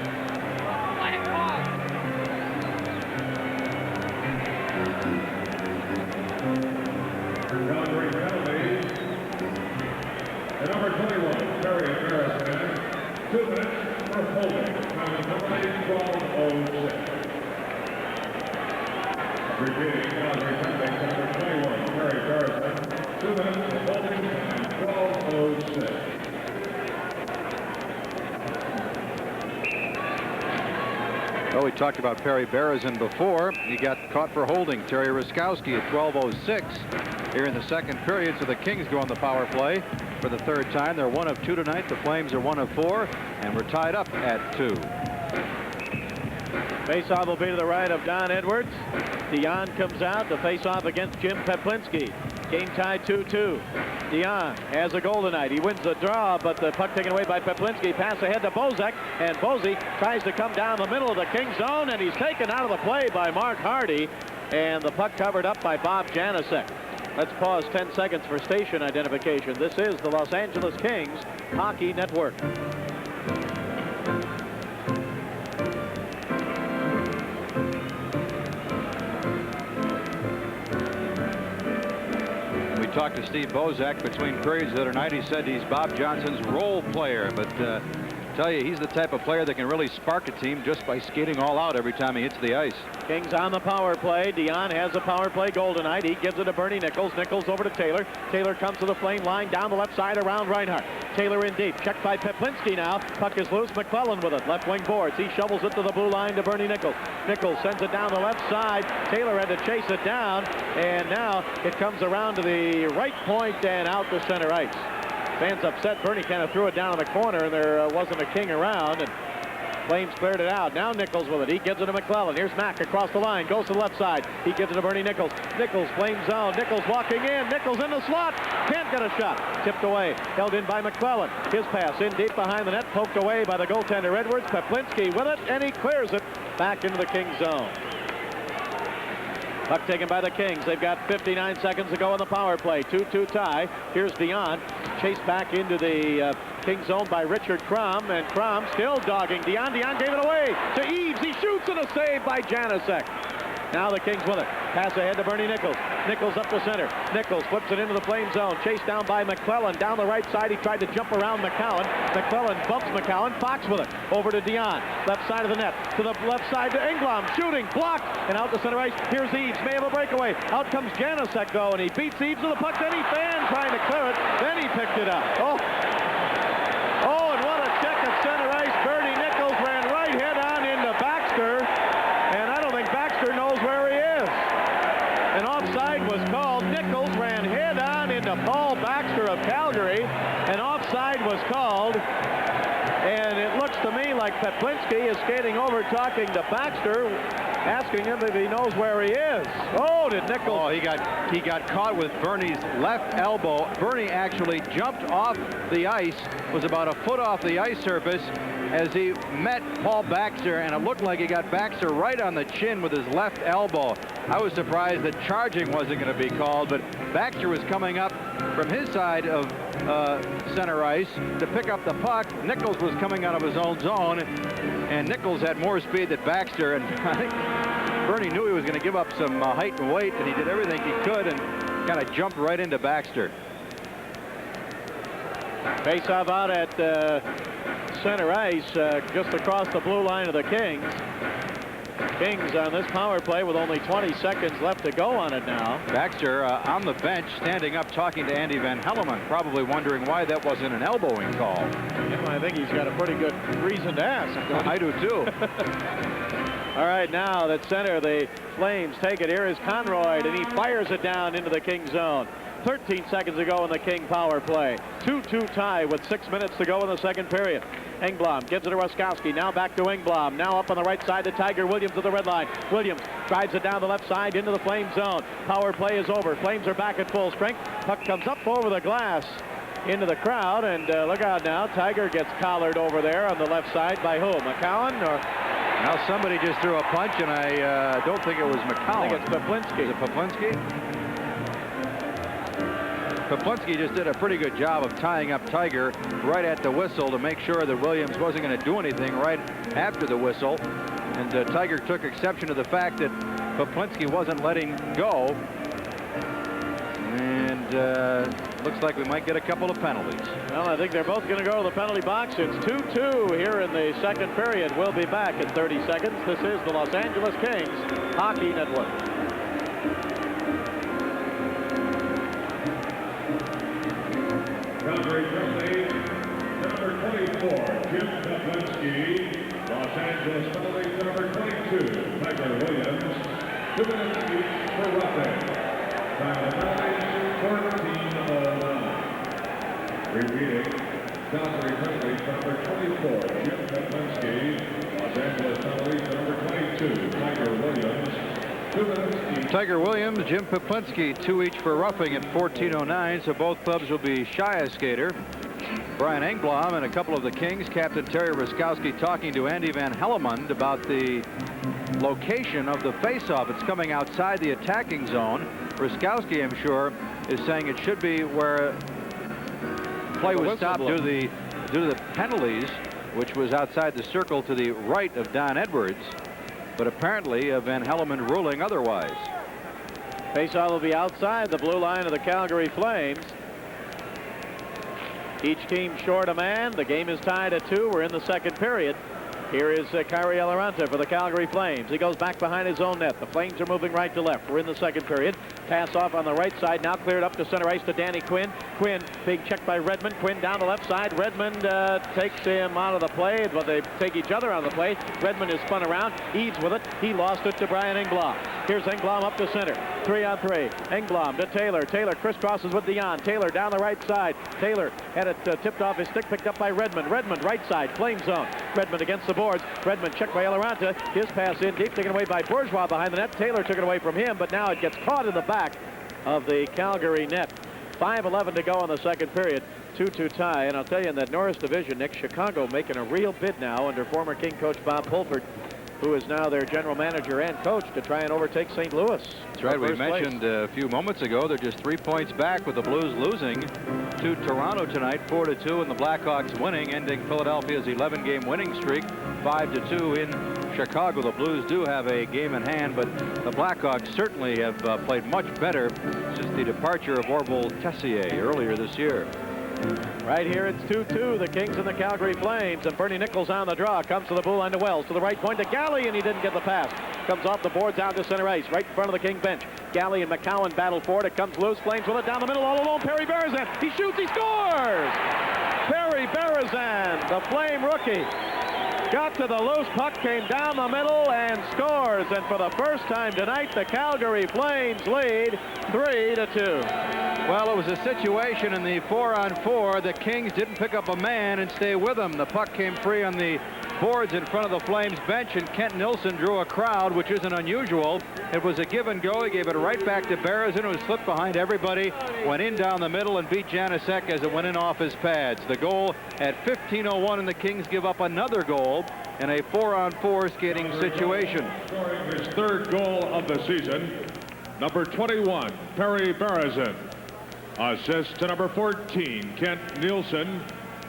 Calgary penalties. The number 21, Terry Berezan, 2 minutes for holding. Penalty 12:06. Repeating, Calgary penalties, number 21, Terry Berezan, 2 minutes for holding and 12:06. Well, we talked about Perry Berezin before. He got caught for holding Terry Ruskowski at 12:06 here in the second period. So the Kings go on the power play for the third time. They're 1 of 2 tonight. The Flames are 1 of 4, and we're tied up at 2. Faceoff will be to the right of Don Edwards. Dion comes out to face off against Jim Peplinski. Game tied 2-2. Dion has a goal tonight. He wins the draw, but the puck taken away by Peplinski. Pass ahead to Bozak, and Bozy tries to come down the middle of the King zone, and he's taken out of the play by Mark Hardy, and the puck covered up by Bob Janicek. Let's pause 10 seconds for station identification. This is the Los Angeles Kings Hockey Network. Talked to Steve Bozak between periods the other night. He said he's Bob Johnson's role player, but tell you, he's the type of player that can really spark a team just by skating all out every time he hits the ice. Kings on the power play. Dion has a power play goal tonight. He gives it to Bernie Nichols. Nichols over to Taylor. Taylor comes to the Flame line down the left side around Reinhart. Taylor in deep. Checked by Peplinski now. Puck is loose. McClellan with it. Left wing boards. He shovels it to the blue line to Bernie Nichols. Nichols sends it down the left side. Taylor had to chase it down, and now it comes around to the right point and out to center ice. Fans upset. Bernie kind of threw it down in the corner, and there wasn't a King around, and Flames cleared it out. Now Nichols with it. He gives it to McClellan. Here's Mack across the line. Goes to the left side. He gives it to Bernie Nichols. Nichols, Flame zone. Nichols walking in. Nichols in the slot. Can't get a shot. Tipped away. Held in by McClellan. His pass in deep behind the net. Poked away by the goaltender Edwards. Peplinski with it, and he clears it back into the Kings zone. Puck taken by the Kings. They've got 59 seconds to go on the power play. 2-2 tie. Here's Dion. Chased back into the King zone by Richard Crum, and Crum still dogging Dion. Dion gave it away to Eaves. He shoots, and a save by Janicek. Now the Kings with it. Pass ahead to Bernie Nichols. Nichols up the center. Nichols flips it into the Flame zone. Chased down by McClellan. Down the right side, he tried to jump around McCowan. McClellan bumps McCowan. Fox with it. Over to Dion. Left side of the net. To the left side to Engblom. Shooting. Blocked. And out to center ice. Here's Eaves. May have a breakaway. Out comes Janicek, though, and he beats Eaves to the puck. Then he fanned trying to clear it. Then he picked it up. Oh, and what a check at center ice. Bernie Nichols ran right head on into Baxter. And I don't think Baxter knows where he is. An offside was called. Nichols ran head on into Paul Baxter of Calgary. An offside was called. And it looks to me like Peplinski is skating over talking to Baxter, asking him if he knows where he is. Oh, did Nichols... Oh, he got caught with Bernie's left elbow. Bernie actually jumped off the ice, was about a foot off the ice surface as he met Paul Baxter, and it looked like he got Baxter right on the chin with his left elbow. I was surprised that charging wasn't going to be called, but Baxter was coming up from his side of center ice to pick up the puck. Nichols was coming out of his own zone, and Nichols had more speed than Baxter, and I think Bernie knew he was going to give up some height and weight, and he did everything he could and kind of jumped right into Baxter. Face-off out at center ice, just across the blue line of the Kings. Kings on this power play with only 20 seconds left to go on it now. Baxter on the bench, standing up, talking to Andy Van Hellemond, probably wondering why that wasn't an elbowing call. Yeah, I think he's got a pretty good reason to ask. I do too. All right, now that center, the Flames take it. Here is Conroy, and he fires it down into the King zone. 13 seconds to go in the King power play. 2-2 tie with 6 minutes to go in the second period. Engblom gives it to Ruskowski. Now back to Engblom. Now up on the right side to Tiger Williams at the red line. Williams drives it down the left side into the Flame zone. Power play is over. Flames are back at full strength. Puck comes up over the glass into the crowd, and look out now. Tiger gets collared over there on the left side by who? McCowan? Or now somebody just threw a punch, and I don't think it was McCowan. I think it's Peplinski. Is it Peplinski? Peplinski just did a pretty good job of tying up Tiger right at the whistle to make sure that Williams wasn't going to do anything right after the whistle. And Tiger took exception to the fact that Peplinski wasn't letting go. And looks like we might get a couple of penalties. Well, I think they're both going to go to the penalty box. It's 2-2 here in the second period. We'll be back in 30 seconds. This is the Los Angeles Kings Hockey Network. Calgary Presley, number 24, Jim Peplinski, Los Los Angeles penalties to number 22, Tiger Williams. 2 minutes each for roughing. Time of the penalties, 14:09. Repeating, Calgary penalties to number 24, Jim Peplinski. Los Angeles penalties to number 22, Tiger Williams. 2 minutes each. Tiger Williams, Jim Peplinski, 2 each for roughing at 14:09. So both clubs will be shy a skater. Brian Engblom and a couple of the Kings, Captain Terry Ruskowski, talking to Andy Van Hellemond about the location of the faceoff. It's coming outside the attacking zone. Ruskowski, I'm sure, is saying it should be where play was stopped due to the penalties, which was outside the circle to the right of Don Edwards. But apparently Van Hellemond ruling otherwise. Faceoff will be outside the blue line of the Calgary Flames. Each team short a man. The game is tied at 2. We're in the second period. Here is Kari Eloranta for the Calgary Flames. He goes back behind his own net. The Flames are moving right to left. We're in the second period. Pass off on the right side. Now cleared up to center ice to Danny Quinn. Quinn, big check by Redmond. Quinn down the left side. Redmond takes him out of the play. Well, they take each other out of the play. Redmond is spun around. Eads with it. He lost it to Brian Engblom. Here's Engblom up to center. 3-on-3. Engblom to Taylor. Taylor crisscrosses with Dion. Taylor down the right side. Taylor had it tipped off his stick, picked up by Redmond. Redmond right side, flame zone. Redmond against the boards. Redmond checked by Eloranta. His pass in deep, taken away by Bourgeois behind the net. Taylor took it away from him, but now it gets caught in the back of the Calgary net. 5:11 to go in the second period. 2-2 tie. And I'll tell you, in that Norris division, Nick, Chicago making a real bid now under former King coach Bob Pulford, who is now their general manager and coach, to try and overtake St. Louis. That's right. We mentioned a few moments ago they're just 3 points back, with the Blues losing to Toronto tonight 4-2, and the Blackhawks winning, ending Philadelphia's 11-game winning streak 5-2 in Chicago. The Blues do have a game in hand, but the Blackhawks certainly have played much better since the departure of Orville Tessier earlier this year. Right here it's 2-2, the Kings and the Calgary Flames, and Bernie Nichols on the draw. Comes to the blue line to Wells, to the right point to Galley, and he didn't get the pass. Comes off the boards out to center ice, right in front of the King bench. Galley and McCowan battle for it. It comes loose. Flames with it down the middle, all alone. Perry Berezan. He shoots, he scores! Perry Berezan, the Flame rookie, got to the loose puck, came down the middle, and scores. And for the first time tonight, the Calgary Flames lead 3-2. Well, it was a situation in the 4-on-4. The Kings didn't pick up a man and stay with him. The puck came free on the boards in front of the Flames bench, and Kent Nilsson drew a crowd, which isn't unusual. It was a give and go. He gave it right back to Berezan, who slipped behind everybody, went in down the middle, and beat Janusek as it went in off his pads. The goal at 15:01, and the Kings give up another goal in a 4-on-4 skating situation. Scoring his third goal of the season, number 21, Perry Berezan. Assist to number 14, Kent Nilsson.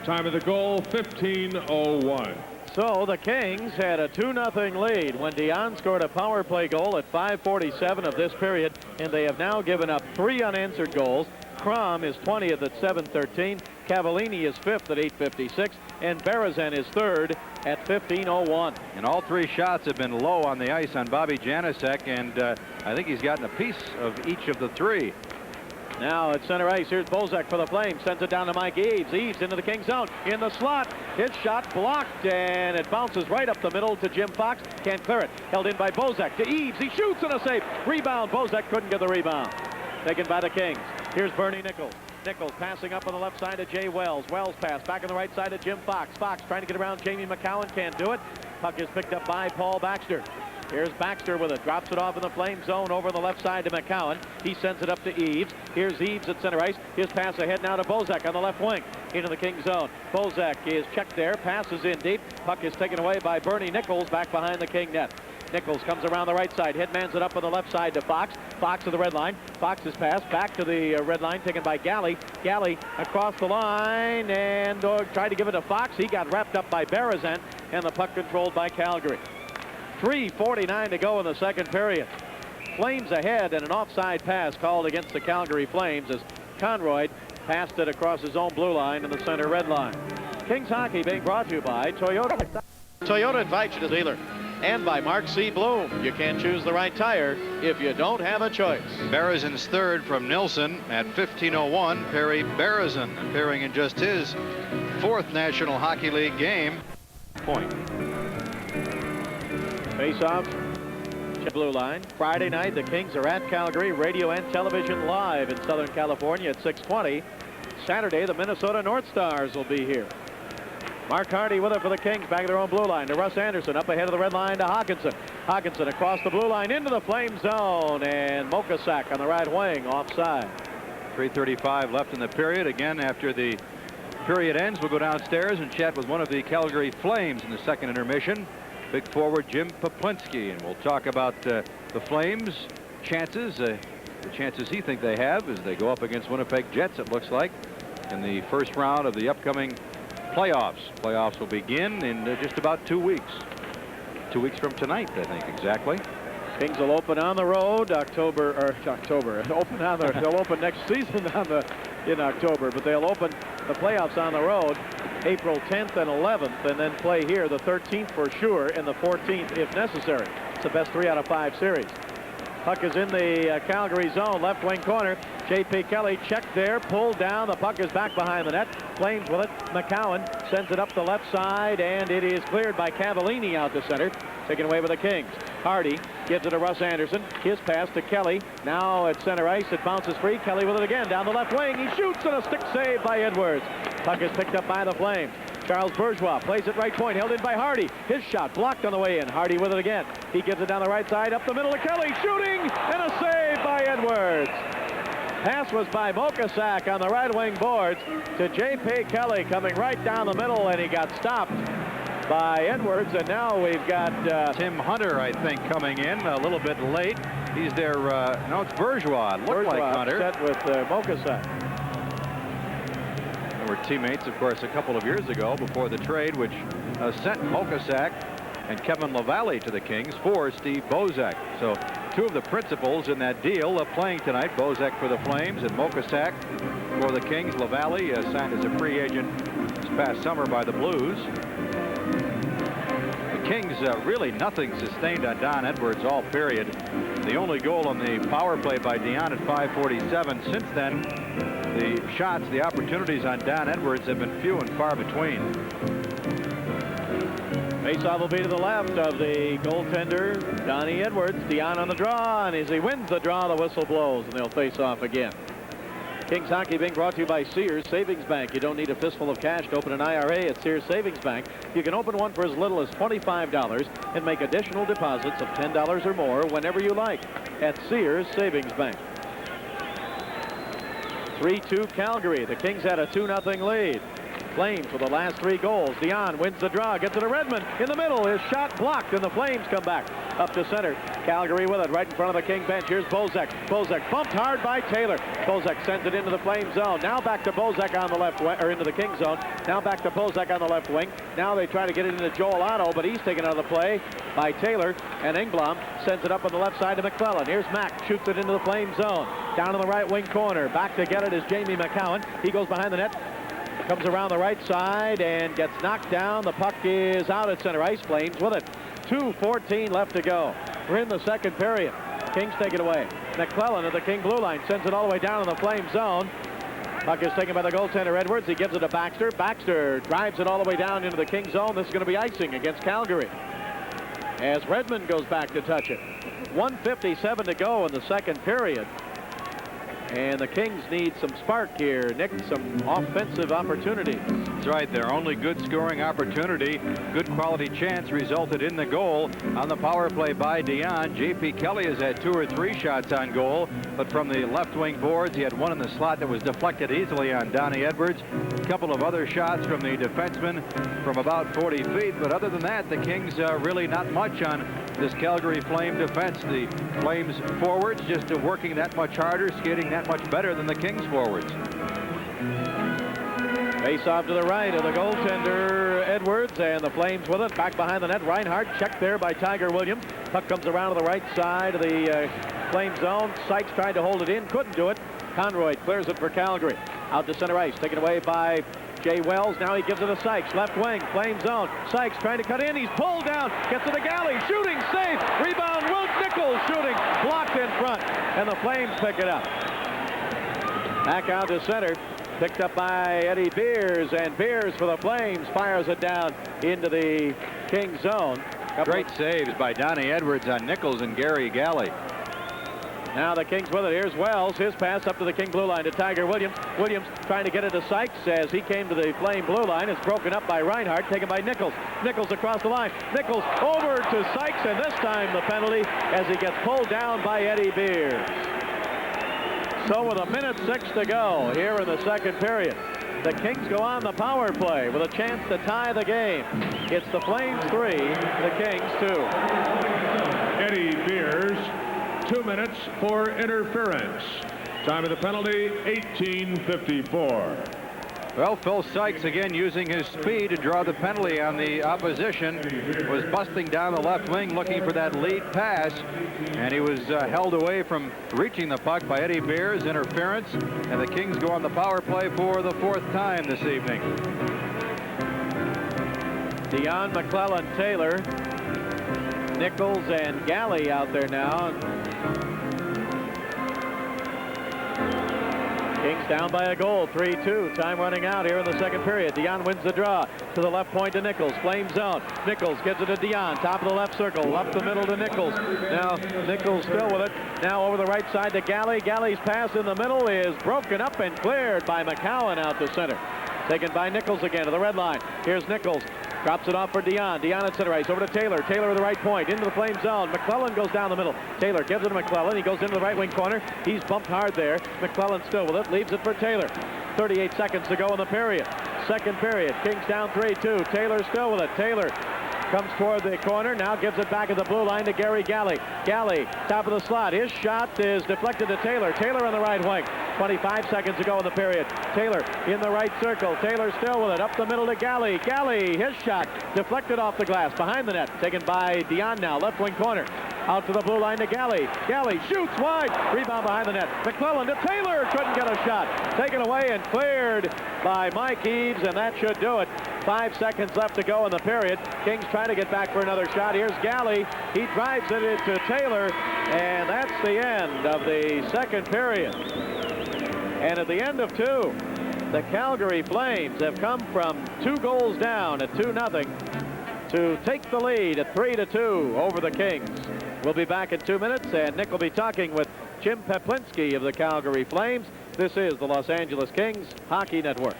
Time of the goal, 15:01. So the Kings had a 2-0 lead when Dion scored a power play goal at 5:47 of this period, and they have now given up 3 unanswered goals. Crom is 20th at 7:13. Cavallini is 5th at 8:56, and Berezan is 3rd at 15:01. And all 3 shots have been low on the ice on Bobby Janusek, and I think he's gotten a piece of each of the 3. Now at center ice, here's Bozak for the Flames. Sends it down to Mike Eaves. Eaves into the King zone. In the slot. His shot blocked, and it bounces right up the middle to Jim Fox. Can't clear it. Held in by Bozak to Eaves. He shoots and a save. Rebound. Bozak couldn't get the rebound. Taken by the Kings. Here's Bernie Nichols. Nichols passing up on the left side to Jay Wells. Wells pass back on the right side to Jim Fox. Fox trying to get around Jamie McCowan. Can't do it. Puck is picked up by Paul Baxter. Here's Baxter with it. Drops it off in the Flame zone over the left side to McCowan. He sends it up to Eaves. Here's Eaves at center ice. His pass ahead now to Bozak on the left wing. Into the King zone. Bozak is checked there. Passes in deep. Puck is taken away by Bernie Nichols back behind the King net. Nichols comes around the right side. Headmans it up on the left side to Fox. Fox to the red line. Fox's pass back to the red line taken by Galley. Galley across the line and tried to give it to Fox. He got wrapped up by Berezan, and the puck controlled by Calgary. 3:49 to go in the second period. Flames ahead, and an offside pass called against the Calgary Flames as Conroy passed it across his own blue line in the center red line. Kings hockey being brought to you by Toyota. Toyota invites you to the dealer. And by Mark C. Bloom. You can't choose the right tire if you don't have a choice. Berezan's 3rd from Nilsson at 15:01. Perry Berezan appearing in just his 4th National Hockey League game. Point. Face-off. Blue line. Friday night, the Kings are at Calgary, radio and television live in Southern California at 6:20. Saturday, the Minnesota North Stars will be here. Mark Hardy with it for the Kings, back at their own blue line to Russ Anderson, up ahead of the red line to Hawkinson. Hawkinson across the blue line into the Flame zone, and Mokasak on the right wing, offside. 3:35 left in the period. Again, after the period ends, we'll go downstairs and chat with one of the Calgary Flames in the second intermission, big forward Jim Poplinski, and we'll talk about the Flames' chances, the chances he thinks they have as they go up against Winnipeg Jets, it looks like, in the first round of the upcoming playoffs. Playoffs will begin in just about 2 weeks. 2 weeks from tonight, I think, exactly. Kings will open on the road October. They'll open next season in October, but they'll open the playoffs on the road April 10th and 11th, and then play here the 13th for sure and the 14th if necessary. It's the best 3 out of 5 series. Puck is in the Calgary zone, left wing corner. J.P. Kelly checked there, pulled down. The puck is back behind the net. Flames with it. McCowan sends it up the left side, and it is cleared by Cavallini out to center. Taken away by the Kings. Hardy gives it to Russ Anderson. His pass to Kelly. Now at center ice, it bounces free. Kelly with it again down the left wing. He shoots, and a stick save by Edwards. Puck is picked up by the Flames. Charles Bourgeois plays it right point, held in by Hardy. His shot blocked on the way in. Hardy with it again. He gives it down the right side, up the middle to Kelly, shooting, and a save by Edwards. Pass was by Mokasak on the right wing boards to J.P. Kelly, coming right down the middle, and he got stopped by Edwards. And now we've got Tim Hunter, I think, coming in a little bit late. He's there. No, it's Bourgeois. Looked like Hunter. Set with Mokasak. They were teammates, of course, a couple of years ago before the trade, which sent Mokasak and Kevin LaValle to the Kings for Steve Bozak. So two of the principals in that deal playing tonight. Bozak for the Flames and Mokasak for the Kings. LaValle signed as a free agent this past summer by the Blues. The Kings really nothing sustained on Don Edwards all period. The only goal on the power play by Dion at 5:47. Since then, the shots, the opportunities on Don Edwards have been few and far between. Faceoff will be to the left of the goaltender, Donnie Edwards. Dion on the draw, and as he wins the draw, the whistle blows, and they'll face off again. Kings hockey being brought to you by Sears Savings Bank. You don't need a fistful of cash to open an IRA at Sears Savings Bank. You can open one for as little as $25 and make additional deposits of $10 or more whenever you like at Sears Savings Bank. 3-2 Calgary. The Kings had a 2-0 lead. Flames for the last 3 goals. Dion wins the draw, gets it to Redmond in the middle. His shot blocked, and the Flames come back up to center. Calgary with it right in front of the King bench. Here's Bozak. Bozak bumped hard by Taylor. Bozak sends it into the Flame zone. Now back to Bozak on the left wing, or into the King zone. Now back to Bozak on the left wing. Now they try to get it into Joel Otto, but he's taken out of the play by Taylor, and Engblom sends it up on the left side to McClellan. Here's Mack, shoots it into the Flame zone. Down in the right wing corner. Back to get it is Jamie McCowan. He goes behind the net. Comes around the right side and gets knocked down. The puck is out at center ice. Flames with it. 2:14 left to go. We're in the second period. Kings take it away. McClellan at the King blue line sends it all the way down in the Flame zone. Puck is taken by the goaltender Edwards. He gives it to Baxter. Baxter drives it all the way down into the King zone. This is going to be icing against Calgary as Redmond goes back to touch it. 1:57 to go in the second period. And the Kings need some spark here, Nick, some offensive opportunities. That's right. Their only good scoring opportunity, good quality chance, resulted in the goal on the power play by Dion. J.P. Kelly has had 2 or 3 shots on goal, but from the left wing boards, he had one in the slot that was deflected easily on Donnie Edwards. A couple of other shots from the defenseman from about 40 feet, but other than that, the Kings really not much on this Calgary Flame defense. The Flames forwards just working that much harder, skating that much better than the Kings forwards. Face off to the right of the goaltender Edwards, and the Flames with it. Back behind the net, Reinhardt checked there by Tiger Williams. Puck comes around to the right side of the Flame zone. Sykes tried to hold it in, couldn't do it. Conroy clears it for Calgary. Out to center ice, taken away by Jay Wells. Now he gives it to Sykes, left wing, Flame zone. Sykes trying to cut in, he's pulled down, gets to the galley, shooting, safe, rebound, Wilt Nichols shooting, blocked in front, and the Flames pick it up. Back out to center, picked up by Eddie Beers, and Beers for the Flames fires it down into the King zone. Great saves by Donnie Edwards on Nichols and Gary Galley. Now the Kings with it. Here's Wells. His pass up to the King blue line to Tiger Williams. Williams trying to get it to Sykes as he came to the Flame blue line. It's broken up by Reinhardt, taken by Nichols. Nichols across the line. Nichols over to Sykes, and this time the penalty as he gets pulled down by Eddie Beers. So with 1:06 to go here in the second period, the Kings go on the power play with a chance to tie the game. It's the Flames 3, the Kings 2. Eddie Beers, 2 minutes for interference. Time of the penalty, 18:54. Well, Phil Sykes again using his speed to draw the penalty on the opposition. Was busting down the left wing looking for that lead pass, and he was held away from reaching the puck by Eddie Beers. Interference, and the Kings go on the power play for the 4th time this evening. Dion, McClellan, Taylor, Nichols, and Galley out there now. Kings down by a goal, 3-2. Time running out here in the second period. Dion wins the draw to the left point to Nichols. Flame zone. Nichols gives it to Dion. Top of the left circle. Up the middle to Nichols. Now Nichols still with it. Now over the right side to Galley. Galley's pass in the middle is broken up and cleared by McCowan out to center. Taken by Nichols again to the red line. Here's Nichols. Drops it off for Dion. Dion at center ice. Over to Taylor. Taylor at the right point. Into the Flame zone. McClellan goes down the middle. Taylor gives it to McClellan. He goes into the right wing corner. He's bumped hard there. McClellan still with it. Leaves it for Taylor. 38 seconds to go in the period. Second period. Kings down 3-2. Taylor still with it. Taylor comes toward the corner. Now gives it back at the blue line to Gary Galley. Galley, top of the slot. His shot is deflected to Taylor. Taylor on the right wing. 25 seconds to go in the period. Taylor in the right circle. Taylor still with it. Up the middle to Galley. Galley, his shot deflected off the glass. Behind the net. Taken by Dion now. Left wing corner. Out to the blue line to Galley. Galley shoots wide. Rebound behind the net. McClellan to Taylor. Couldn't get a shot. Taken away and cleared by Mike Eaves, and that should do it. 5 seconds left to go in the period. Kings trying to get back for another shot. Here's Galley. He drives it into Taylor, and that's the end of the second period. And at the end of 2, the Calgary Flames have come from 2 goals down at 2-0 to take the lead at 3-2 over the Kings. We'll be back in 2 minutes, and Nick will be talking with Jim Peplinski of the Calgary Flames. This is the Los Angeles Kings Hockey Network.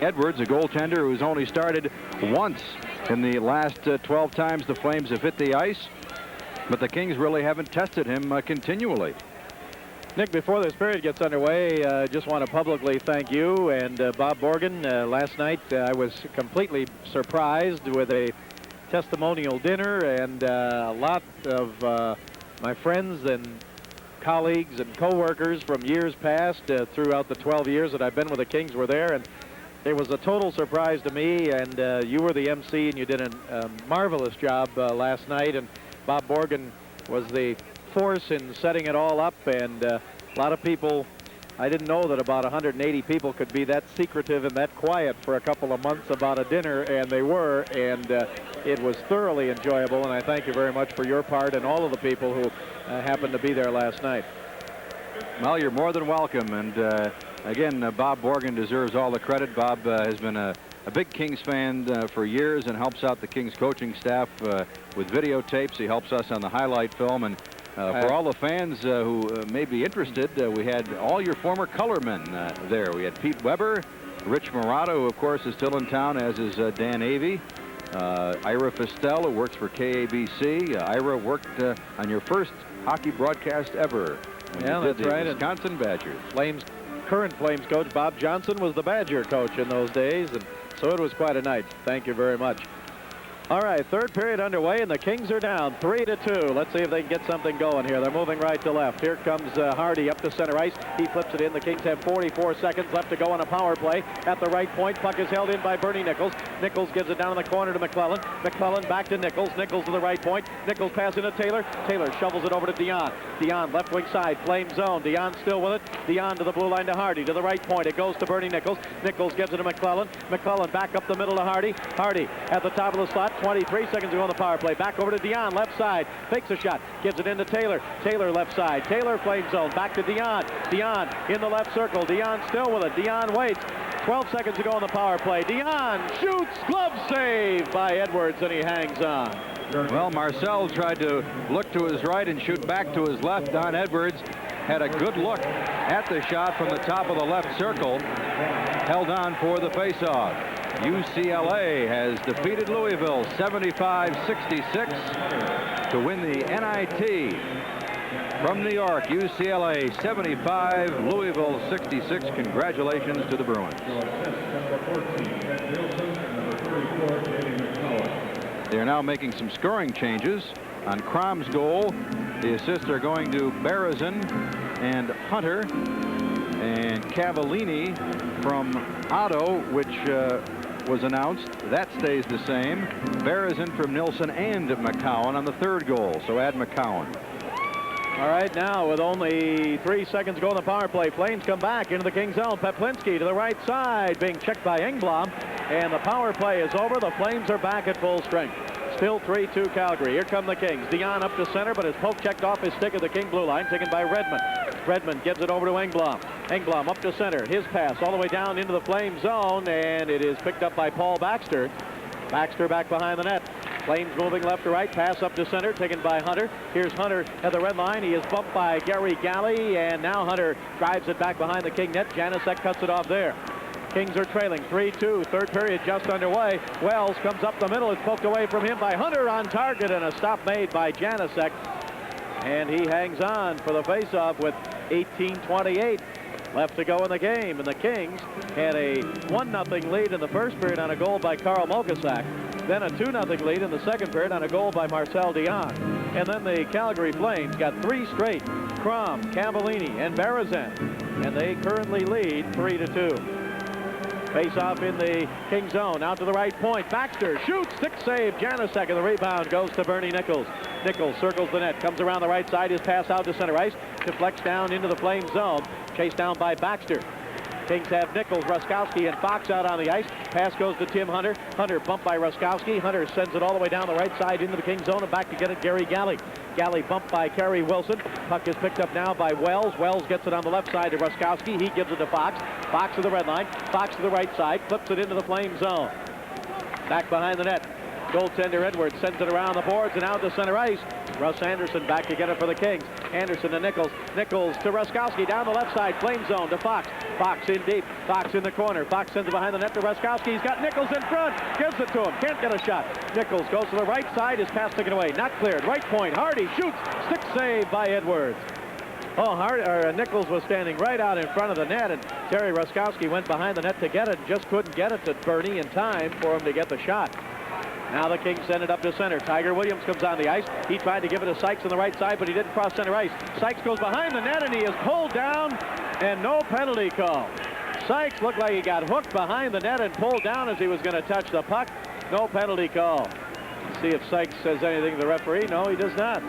Edwards, a goaltender who's only started once in the last 12 times the Flames have hit the ice, but the Kings really haven't tested him continually. Nick, before this period gets underway, I just want to publicly thank you and Bob Borgen. Last night, I was completely surprised with a testimonial dinner, and a lot of my friends and colleagues and co-workers from years past throughout the 12 years that I've been with the Kings were there, and it was a total surprise to me, and you were the MC, and you did a marvelous job last night, and Bob Borgen was the force in setting it all up, and a lot of people, I didn't know that about 180 people could be that secretive and that quiet for a couple of months about a dinner, and they were, and it was thoroughly enjoyable, and I thank you very much for your part and all of the people who happened to be there last night. Well, you're more than welcome, and again, Bob Borgen deserves all the credit. Bob has been a big Kings fan for years and helps out the Kings coaching staff with videotapes. He helps us on the highlight film, and for all the fans who may be interested, we had all your former colormen there. We had Pete Weber, Rich Murata, who of course is still in town, as is Dan Avey, Ira Fistel, who works for KABC. Ira worked on your first hockey broadcast ever. Yeah, that's right. Wisconsin Badgers. Current Flames coach Bob Johnson was the Badger coach in those days, and so it was quite a night. Thank you very much. All right, third period underway, and the Kings are down 3-2. Let's see if they can get something going here. They're moving right to left. Here comes Hardy up to center ice. He flips it in. The Kings have 44 seconds left to go on a power play. At the right point, puck is held in by Bernie Nichols. Nichols gives it down in the corner to McClellan. McClellan back to Nichols. Nichols to the right point. Nichols passing to Taylor. Taylor shovels it over to Dion. Dion left wing side, Flame zone. Dion still with it. Dion to the blue line to Hardy. To the right point, it goes to Bernie Nichols. Nichols gives it to McClellan. McClellan back up the middle to Hardy. Hardy at the top of the slot. 23 seconds to go on the power play. Back over to Dion, left side. Fakes a shot. Gives it into Taylor. Taylor left side. Taylor Flame zone. Back to Dion. Dion in the left circle. Dion still with it. Dion waits. 12 seconds to go on the power play. Dion shoots, glove save by Edwards, and he hangs on. Well, Marcel tried to look to his right and shoot back to his left. Don Edwards had a good look at the shot from the top of the left circle. Held on for the faceoff. UCLA has defeated Louisville 75-66 to win the NIT. From New York, UCLA 75, Louisville 66. Congratulations to the Bruins. They are now making some scoring changes. On Crom's goal, the assists are going to Berezin and Hunter, and Cavallini from Otto, which was announced. That stays the same. Berezin from Nilsson and McCowan on the third goal. So add McCowan. All right, now with only 3 seconds to go on the power play, Flames come back into the Kings zone. Peplinski to the right side, being checked by Engblom, and the power play is over. The Flames are back at full strength. Still 3-2 Calgary. Here come the Kings. Dion up to center, but his poke checked off his stick at the King blue line, taken by Redmond. Redmond gives it over to Engblom. Engblom up to center. His pass all the way down into the Flames zone, and it is picked up by Paul Baxter. Baxter back behind the net. Flames moving left to right. Pass up to center, taken by Hunter. Here's Hunter at the red line. He is bumped by Gary Galley, and now Hunter drives it back behind the King net. Janasek cuts it off there. Kings are trailing 3-2. Third period just underway. Wells comes up the middle. It's poked away from him by Hunter on target, and a stop made by Janasek. And he hangs on for the faceoff with 18:28 left to go in the game. And the Kings had a 1-0 lead in the first period on a goal by Carl Mokasak. Then a 2-0 lead in the second period on a goal by Marcel Dion. And then the Calgary Flames got 3 straight. Crom, Cavallini, and Berezin. And they currently lead 3-2. Face off in the King zone. Out to the right point. Baxter shoots. Stick save. Janasek, and the rebound goes to Bernie Nichols. Nichols circles the net. Comes around the right side. His pass out to center ice. Deflects down into the Flame zone. Chased down by Baxter. Kings have Nichols, Ruskowski, and Fox out on the ice. Pass goes to Tim Hunter. Hunter bumped by Ruskowski. Hunter sends it all the way down the right side into the King zone and back to get it Gary Galley. Galley bumped by Kerry Wilson. Puck is picked up now by Wells. Wells gets it on the left side to Ruskowski. He gives it to Fox. Fox to the red line. Fox to the right side. Flips it into the Flame zone. Back behind the net. Goaltender Edwards sends it around the boards and out to center ice. Russ Anderson back to get it for the Kings. Anderson to Nichols. Nichols to Ruskowski down the left side. Flame zone to Fox. Fox in deep. Fox in the corner. Fox sends it behind the net to Ruskowski. He's got Nichols in front. Gives it to him. Can't get a shot. Nichols goes to the right side. His pass taken away. Not cleared. Right point. Hardy shoots. Stick save by Edwards. Oh, Nichols was standing right out in front of the net, and Terry Ruskowski went behind the net to get it and just couldn't get it to Bernie in time for him to get the shot. Now the Kings send it up to center. Tiger Williams comes on the ice. He tried to give it to Sykes on the right side, but he didn't cross center ice. Sykes goes behind the net, and he is pulled down, and no penalty call. Sykes looked like he got hooked behind the net and pulled down as he was going to touch the puck. No penalty call. Let's see if Sykes says anything to the referee. No, he does not.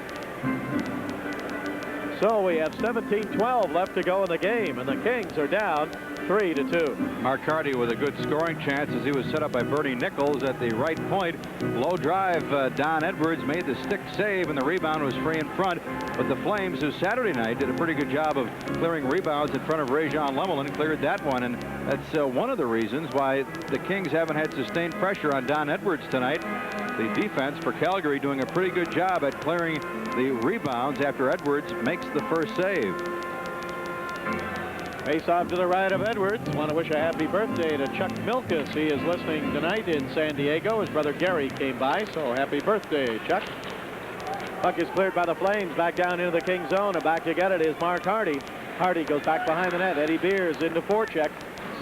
So we have 17:12 left to go in the game, and the Kings are down 3-2. Mark Hardy with a good scoring chance as he was set up by Bernie Nichols at the right point. Low drive. Don Edwards made the stick save, and the rebound was free in front. But the Flames, who Saturday night did a pretty good job of clearing rebounds in front of Rajon Lemelin, cleared that one. And that's one of the reasons why the Kings haven't had sustained pressure on Don Edwards tonight. The defense for Calgary doing a pretty good job at clearing the rebounds after Edwards makes the first save. Face off to the right of Edwards. Want to wish a happy birthday to Chuck Milkus. He is listening tonight in San Diego. His brother Gary came by, so happy birthday, Chuck. Puck is cleared by the Flames. Back down into the King zone, and back to get it is Mark Hardy. Hardy goes back behind the net. Eddie Beers into forecheck.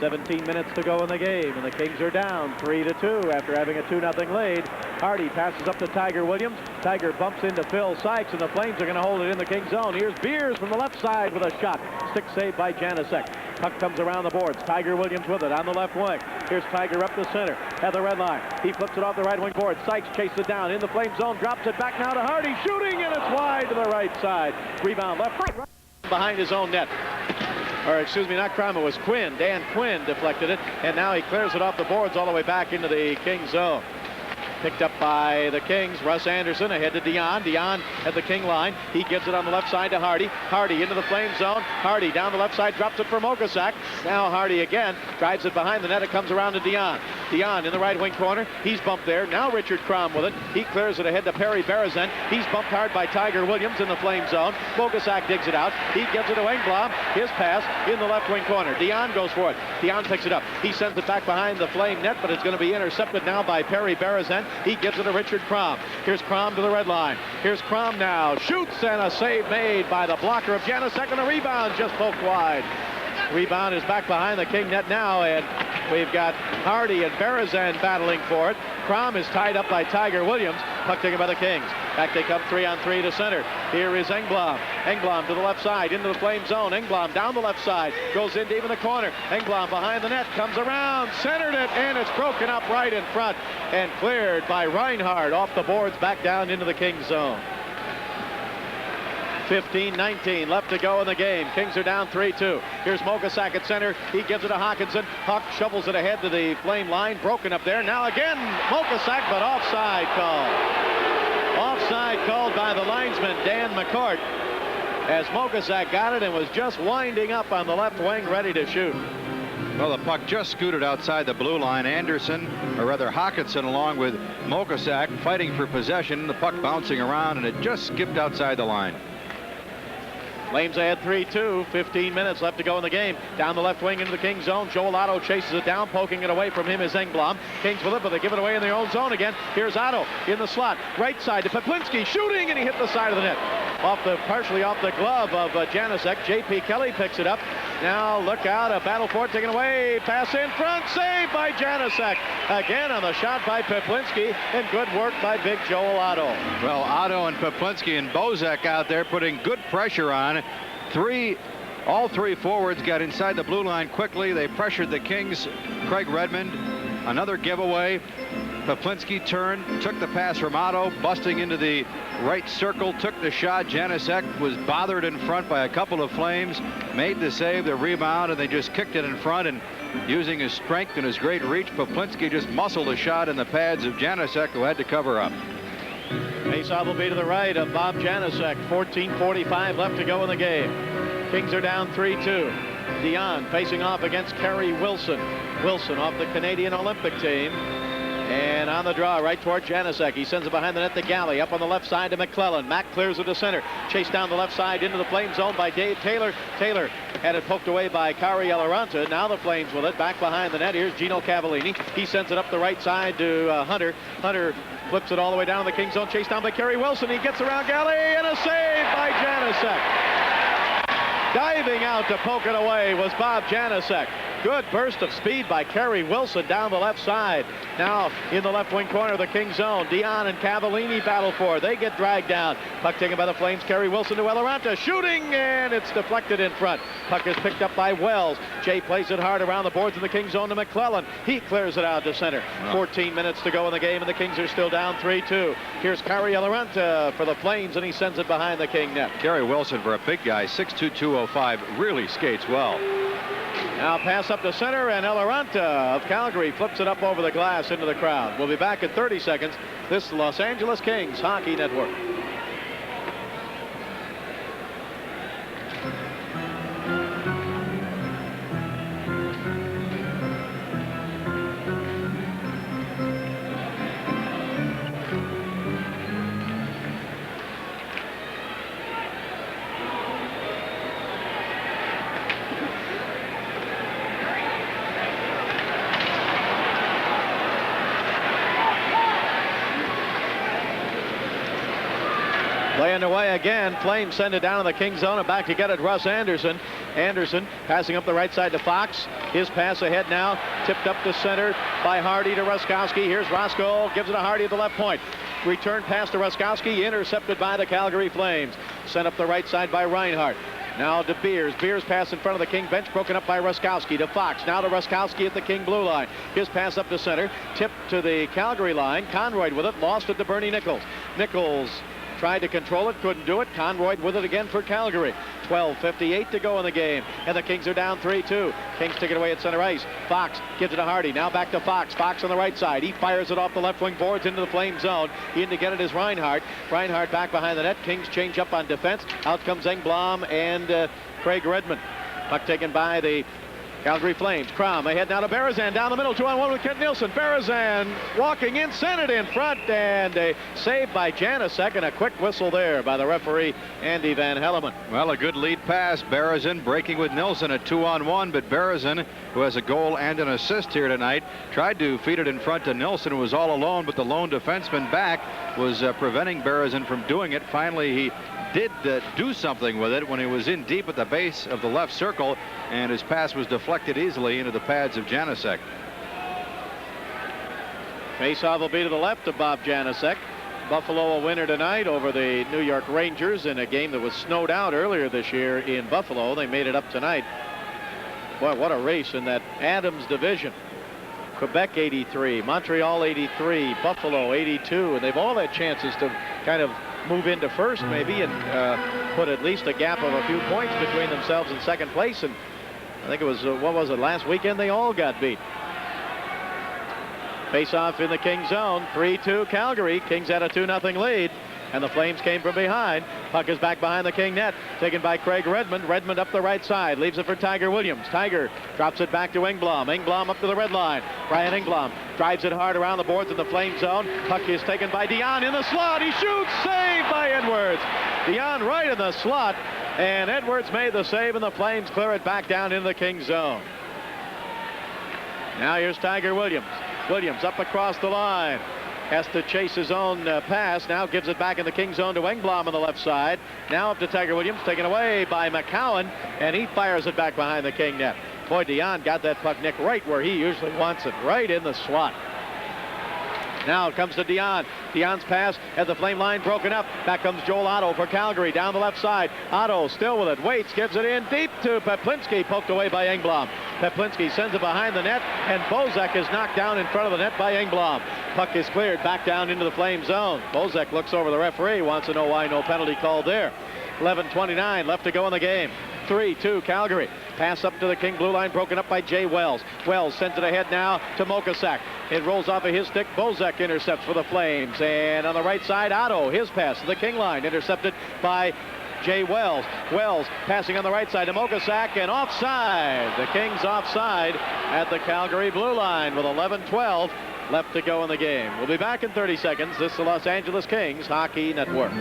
17 minutes to go in the game, and the Kings are down 3-2 after having a 2-0 lead. Hardy passes up to Tiger Williams. Tiger bumps into Phil Sykes, and the Flames are going to hold it in the Kings zone. Here's Beers from the left side with a shot. Stick saved by Janasek. Puck comes around the boards. Tiger Williams with it on the left wing. Here's Tiger up the center at the red line. He flips it off the right wing board. Sykes chases it down in the Flame zone. Drops it back now to Hardy. Shooting, and it's wide to the right side. Rebound left behind his own net. Or excuse me, not Crom, it was Quinn. Dan Quinn deflected it, and now he clears it off the boards all the way back into the King zone. Picked up by the Kings. Russ Anderson ahead to Dion. Dion at the King line. He gives it on the left side to Hardy. Hardy into the Flame zone. Hardy down the left side, drops it for Mokosak. Now Hardy again drives it behind the net. It comes around to Dion. Dion in the right wing corner. He's bumped there. Now Richard Crom with it. He clears it ahead to Perry Berezan. He's bumped hard by Tiger Williams in the Flame zone. Mokosak digs it out. He gives it to Engblom. His pass in the left wing corner. Dion goes for it. Dion picks it up. He sends it back behind the Flame net, but it's going to be intercepted now by Perry Berezan. He gives it to Richard Crom. Here's Crom to the red line. Here's Crom now. Shoots, and a save made by the blocker of Janusek, and a rebound just poked wide. Rebound is back behind the King net now, and we've got Hardy and Berezan battling for it. Crom is tied up by Tiger Williams. Puck taken by the Kings. Back they come 3-on-3 to center. Here is Engblom. Engblom to the left side, into the Flame zone. Engblom down the left side, goes in deep in the corner. Engblom behind the net, comes around, centered it, and it's broken up right in front and cleared by Reinhard off the boards back down into the Kings zone. 15-19 left to go in the game. Kings are down 3-2. Here's Mokosak at center. He gives it to Hawkinson. Huck shovels it ahead to the Flame line. Broken up there. Now again, Mokosak, but offside call. Offside called by the linesman, Dan McCourt, as Mokosak got it and was just winding up on the left wing, ready to shoot. Well, the puck just scooted outside the blue line. Anderson, or rather Hawkinson, along with Mokosak, fighting for possession. The puck bouncing around, and it just skipped outside the line. Flames ahead 3-2. 15 minutes left to go in the game. Down the left wing into the Kings zone. Joel Otto chases it down. Poking it away from him is Engblom. Kings with it, but they give it away in their own zone again. Here's Otto in the slot. Right side to Peplinski. Shooting, and he hit the side of the net. Partially off the glove of Janusek. J.P. Kelly picks it up. Now look out. A battle for it. Taken away. Pass in front. Saved by Janusek. Again on the shot by Peplinski. And good work by big Joel Otto. Well, Otto and Peplinski and Bozak out there putting good pressure on. All three forwards got inside the blue line quickly. They pressured the Kings. Craig Redmond, another giveaway. Peplinski turned, took the pass from Otto, busting into the right circle, took the shot. Janusek was bothered in front by a couple of Flames, made the save, the rebound, and they just kicked it in front. And using his strength and his great reach, Peplinski just muscled a shot in the pads of Janusek, who had to cover up. Faceoff will be to the right of Bob Janusek. 14:45 left to go in the game. Kings are down 3-2. Dion facing off against Kerry Wilson. Wilson off the Canadian Olympic team. And on the draw, right toward Janusek. He sends it behind the net to Galley. Up on the left side to McClellan. Mack clears it to center. Chased down the left side into the Flame zone by Dave Taylor. Taylor had it poked away by Kari Eloranta. Now the Flames with it. Back behind the net. Here's Gino Cavallini. He sends it up the right side to Hunter. Hunter flips it all the way down the King zone. Chased down by Kerry Wilson. He gets around Galley, and a save by Janusek. Diving out to poke it away was Bob Janusek. Good burst of speed by Kerry Wilson down the left side. Now in the left wing corner of the King zone. Dion and Cavallini battle for it. They get dragged down. Puck taken by the Flames. Kerry Wilson to Eloranta. Shooting, and it's deflected in front. Puck is picked up by Wells. Jay plays it hard around the boards in the King zone to McClellan. He clears it out to center. 14 minutes to go in the game, and the Kings are still down 3-2. Here's Kari Eloranta for the Flames, and he sends it behind the King net. Kerry Wilson, for a big guy, 6'2", 205, really skates well. Now pass up to center, and Eloranta of Calgary flips it up over the glass into the crowd. We'll be back in 30 seconds. This is Los Angeles Kings Hockey Network. Play underway again. Flames send it down in the King zone, and back to get it. Russ Anderson. Anderson passing up the right side to Fox. His pass ahead now, tipped up to center by Hardy to Ruskowski. Here's Roscoe, gives it to Hardy at the left point. Return pass to Ruskowski, intercepted by the Calgary Flames. Sent up the right side by Reinhart. Now to Beers. Beers pass in front of the King bench, broken up by Ruskowski to Fox. Now to Ruskowski at the King blue line. His pass up to center, tipped to the Calgary line. Conroy with it, lost it to Bernie Nichols. Nichols tried to control it, couldn't do it. Conroy with it again for Calgary. 12:58 to go in the game, and the Kings are down 3-2. Kings take it away at center ice. Fox gives it to Hardy. Now back to Fox. Fox on the right side. He fires it off the left wing boards into the Flame zone. In to get it is Reinhart. Reinhart back behind the net. Kings change up on defense. Out comes Engblom and Craig Redmond. Puck taken by the Calgary Flames. Crom ahead now to Berezan down the middle, 2-on-1 with Kent Nielsen. Berezan walking in, sent it in front, and a save by Janusek, and a quick whistle there by the referee Andy Van Helleman. Well, a good lead pass. Berezan breaking with Nielsen at 2-on-1, but Berezan, who has a goal and an assist here tonight, tried to feed it in front to Nielsen, who was all alone, but the lone defenseman back was preventing Berezan from doing it. Finally, he did do something with it when he was in deep at the base of the left circle, and his pass was deflected easily into the pads of Janusek. Faceoff will be to the left of Bob Janusek. Buffalo a winner tonight over the New York Rangers in a game that was snowed out earlier this year in Buffalo. They made it up tonight. Boy, what a race in that Adams division. Quebec 83, Montreal 83, Buffalo 82, and they've all had chances to kind of move into first maybe and put at least a gap of a few points between themselves and second place. And I think it was, what was it, last weekend they all got beat. Face-off in the Kings zone, 3-2 Calgary. Kings had a 2-0 lead, and the Flames came from behind. Puck is back behind the King net, taken by Craig Redmond. Redmond up the right side, leaves it for Tiger Williams. Tiger drops it back to Engblom. Engblom up to the red line. Brian Engblom drives it hard around the boards in the Flame zone. Puck is taken by Dion in the slot. He shoots, saved by Edwards. Dion right in the slot, and Edwards made the save, and the Flames clear it back down into the King zone. Now here's Tiger Williams. Williams up across the line. Has to chase his own pass. Now gives it back in the King zone to Engblom on the left side. Now up to Tiger Williams, taken away by McCowan, and he fires it back behind the King net. Boy, Dion got that puck, Nick, right where he usually wants it, right in the slot. Now it comes to Dion. Dion's pass at the Flame line broken up. Back comes Joel Otto for Calgary down the left side. Otto still with it. Waits, gives it in deep to Peplinski, poked away by Engblom. Peplinski sends it behind the net, and Bozak is knocked down in front of the net by Engblom. Puck is cleared back down into the Flame zone. Bozak looks over the referee, wants to know why no penalty called there. 11:29 left to go in the game. 3-2 Calgary. Pass up to the King blue line, broken up by Jay Wells. Wells sends it ahead now to Mokosak. It rolls off of his stick. Bozak intercepts for the Flames. And on the right side, Otto, his pass to the King line, intercepted by Jay Wells. Wells passing on the right side to Mokosak, and offside. The Kings offside at the Calgary blue line with 11:12 left to go in the game. We'll be back in 30 seconds. This is the Los Angeles Kings Hockey Network.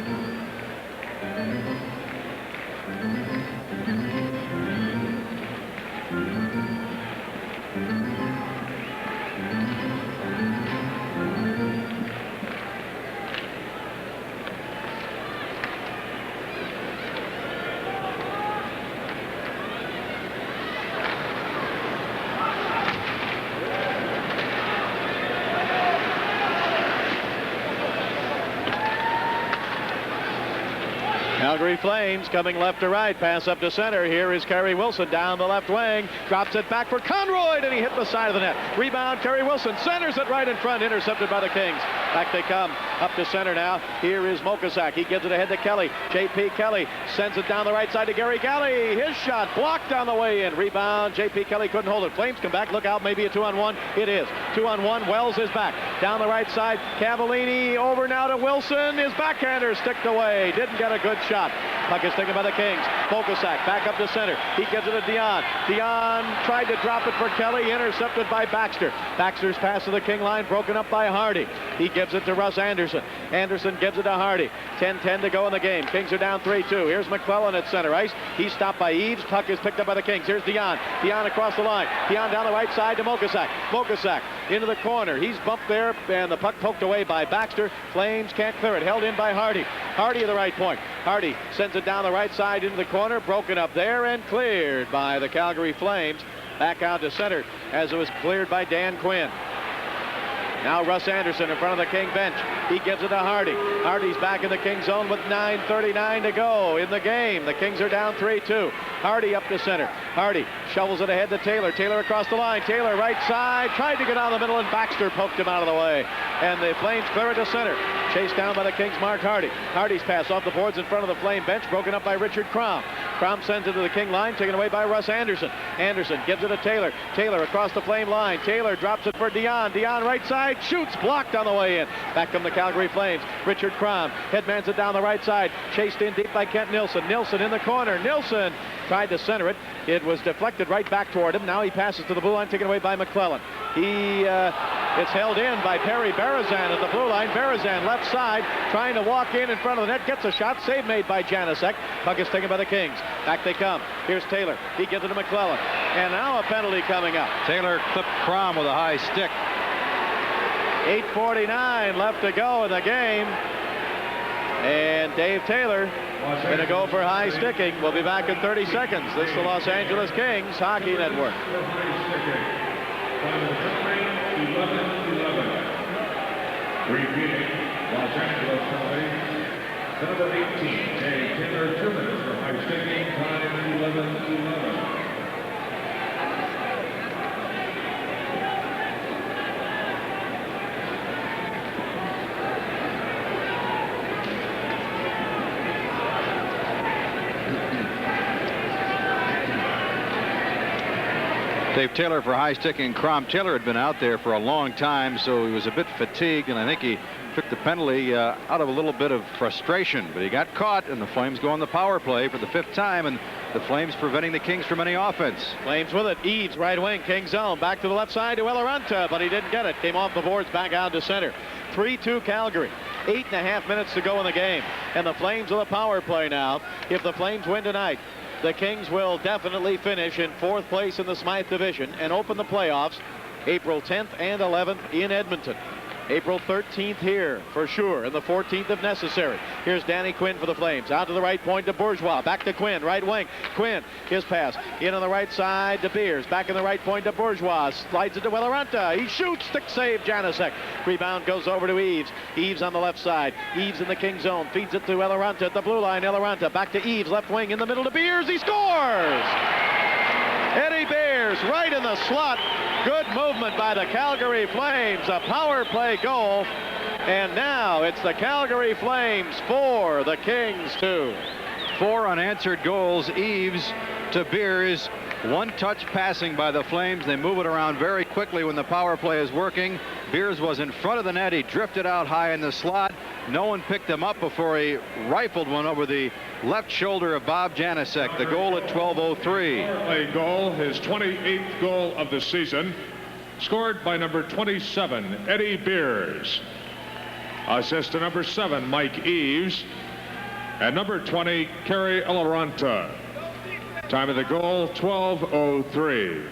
Calgary Flames coming left to right. Pass up to center. Here is Kerry Wilson down the left wing. Drops it back for Conroy, and he hit the side of the net. Rebound, Kerry Wilson centers it right in front. Intercepted by the Kings. Back they come. Up to center now. Here is Mokosak. He gives it ahead to Kelly. J.P. Kelly sends it down the right side to Gary Galley. His shot blocked on the way in. Rebound. J.P. Kelly couldn't hold it. Flames come back. Look out. Maybe a 2-on-1. It is. 2-on-1. Wells is back. Down the right side. Cavallini over now to Wilson. His backhander sticked away. Didn't get a good shot. Puck is taken by the Kings. Mokosak back up to center. He gives it to Dion. Dion tried to drop it for Kelly. Intercepted by Baxter. Baxter's pass to the King line broken up by Hardy. He gives it to Russ Anderson. Anderson gives it to Hardy. 10-10 to go in the game. Kings are down 3-2. Here's McClellan at center ice. He's stopped by Eaves. Puck is picked up by the Kings. Here's Dion. Dion across the line. Dion down the right side to Mokosak. Mokosak into the corner. He's bumped there, and the puck poked away by Baxter. Flames can't clear it. Held in by Hardy. Hardy at the right point. Hardy sends it down the right side into the corner. Broken up there and cleared by the Calgary Flames. Back out to center as it was cleared by Dan Quinn. Now Russ Anderson in front of the King bench. He gives it to Hardy. Hardy's back in the King zone with 9:39 to go in the game. The Kings are down 3-2. Hardy up to center. Hardy shovels it ahead to Taylor. Taylor across the line. Taylor right side. Tried to get down the middle, and Baxter poked him out of the way. And the Flames clear it to center. Chased down by the Kings' Mark Hardy. Hardy's pass off the boards in front of the Flame bench, broken up by Richard Crom. Crom sends it to the King line, taken away by Russ Anderson. Anderson gives it to Taylor. Taylor across the Flame line. Taylor drops it for Dion. Dion right side, shoots, blocked on the way in. Back come the Calgary Flames. Richard Crom headmans it down the right side. Chased in deep by Kent Nilsson. Nilsson in the corner. Nilsson tried to center it. It was deflected right back toward him. Now he passes to the blue line, taken away by McClellan. It's held in by Perry Berezan at the blue line. Berezan left side, trying to walk in front of the net. Gets a shot. Save made by Janusek. Puck is taken by the Kings. Back they come. Here's Taylor. He gives it to McClellan. And now a penalty coming up. Taylor clipped Crom with a high stick. 8:49 left to go in the game. And Dave Taylor going to go for high sticking. We'll be back in 30 seconds. This is the Los Angeles Kings Hockey Network. Repeating, Los Angeles penalty. Number 18, Dave Taylor, 2 minutes for high sticking, time 11:11. Dave Taylor for high sticking Crom. Taylor had been out there for a long time, so he was a bit fatigued, and I think he took the penalty out of a little bit of frustration, but he got caught, and the Flames go on the power play for the 5th time, and the Flames preventing the Kings from any offense. Flames with it. Eads right wing, King zone. Back to the left side to Eloranta, but he didn't get it. Came off the boards, back out to center. 3-2 Calgary. 8.5 minutes to go in the game, and the Flames with a power play now. If the Flames win tonight, the Kings will definitely finish in 4th place in the Smythe Division and open the playoffs April 10th and 11th in Edmonton. April 13th here for sure, and the 14th if necessary. Here's Danny Quinn for the Flames. Out to the right point to Bourgeois. Back to Quinn, right wing. Quinn, his pass. In on the right side to Beers. Back in the right point to Bourgeois. Slides it to Eloranta. He shoots. Stick save, Janusek. Rebound goes over to Eaves. Eaves on the left side. Eaves in the King zone. Feeds it to Eloranta at the blue line. Eloranta back to Eaves. Left wing in the middle to Beers. He scores! Eddie Beers right in the slot. Good movement by the Calgary Flames. A power play goal. And now it's the Calgary Flames 4, the Kings 2. 4 unanswered goals. Eaves to Beers. 1 touch passing by the Flames. They move it around very quickly when the power play is working. Beers was in front of the net. He drifted out high in the slot. No one picked him up before he rifled one over the left shoulder of Bob Janusek. The goal at 12:03. A goal, his 28th goal of the season, scored by number 27, Eddie Beers. Assist to number 7, Mike Eaves. And number 20, Kerry Eloranta. Time of the goal, 12:03.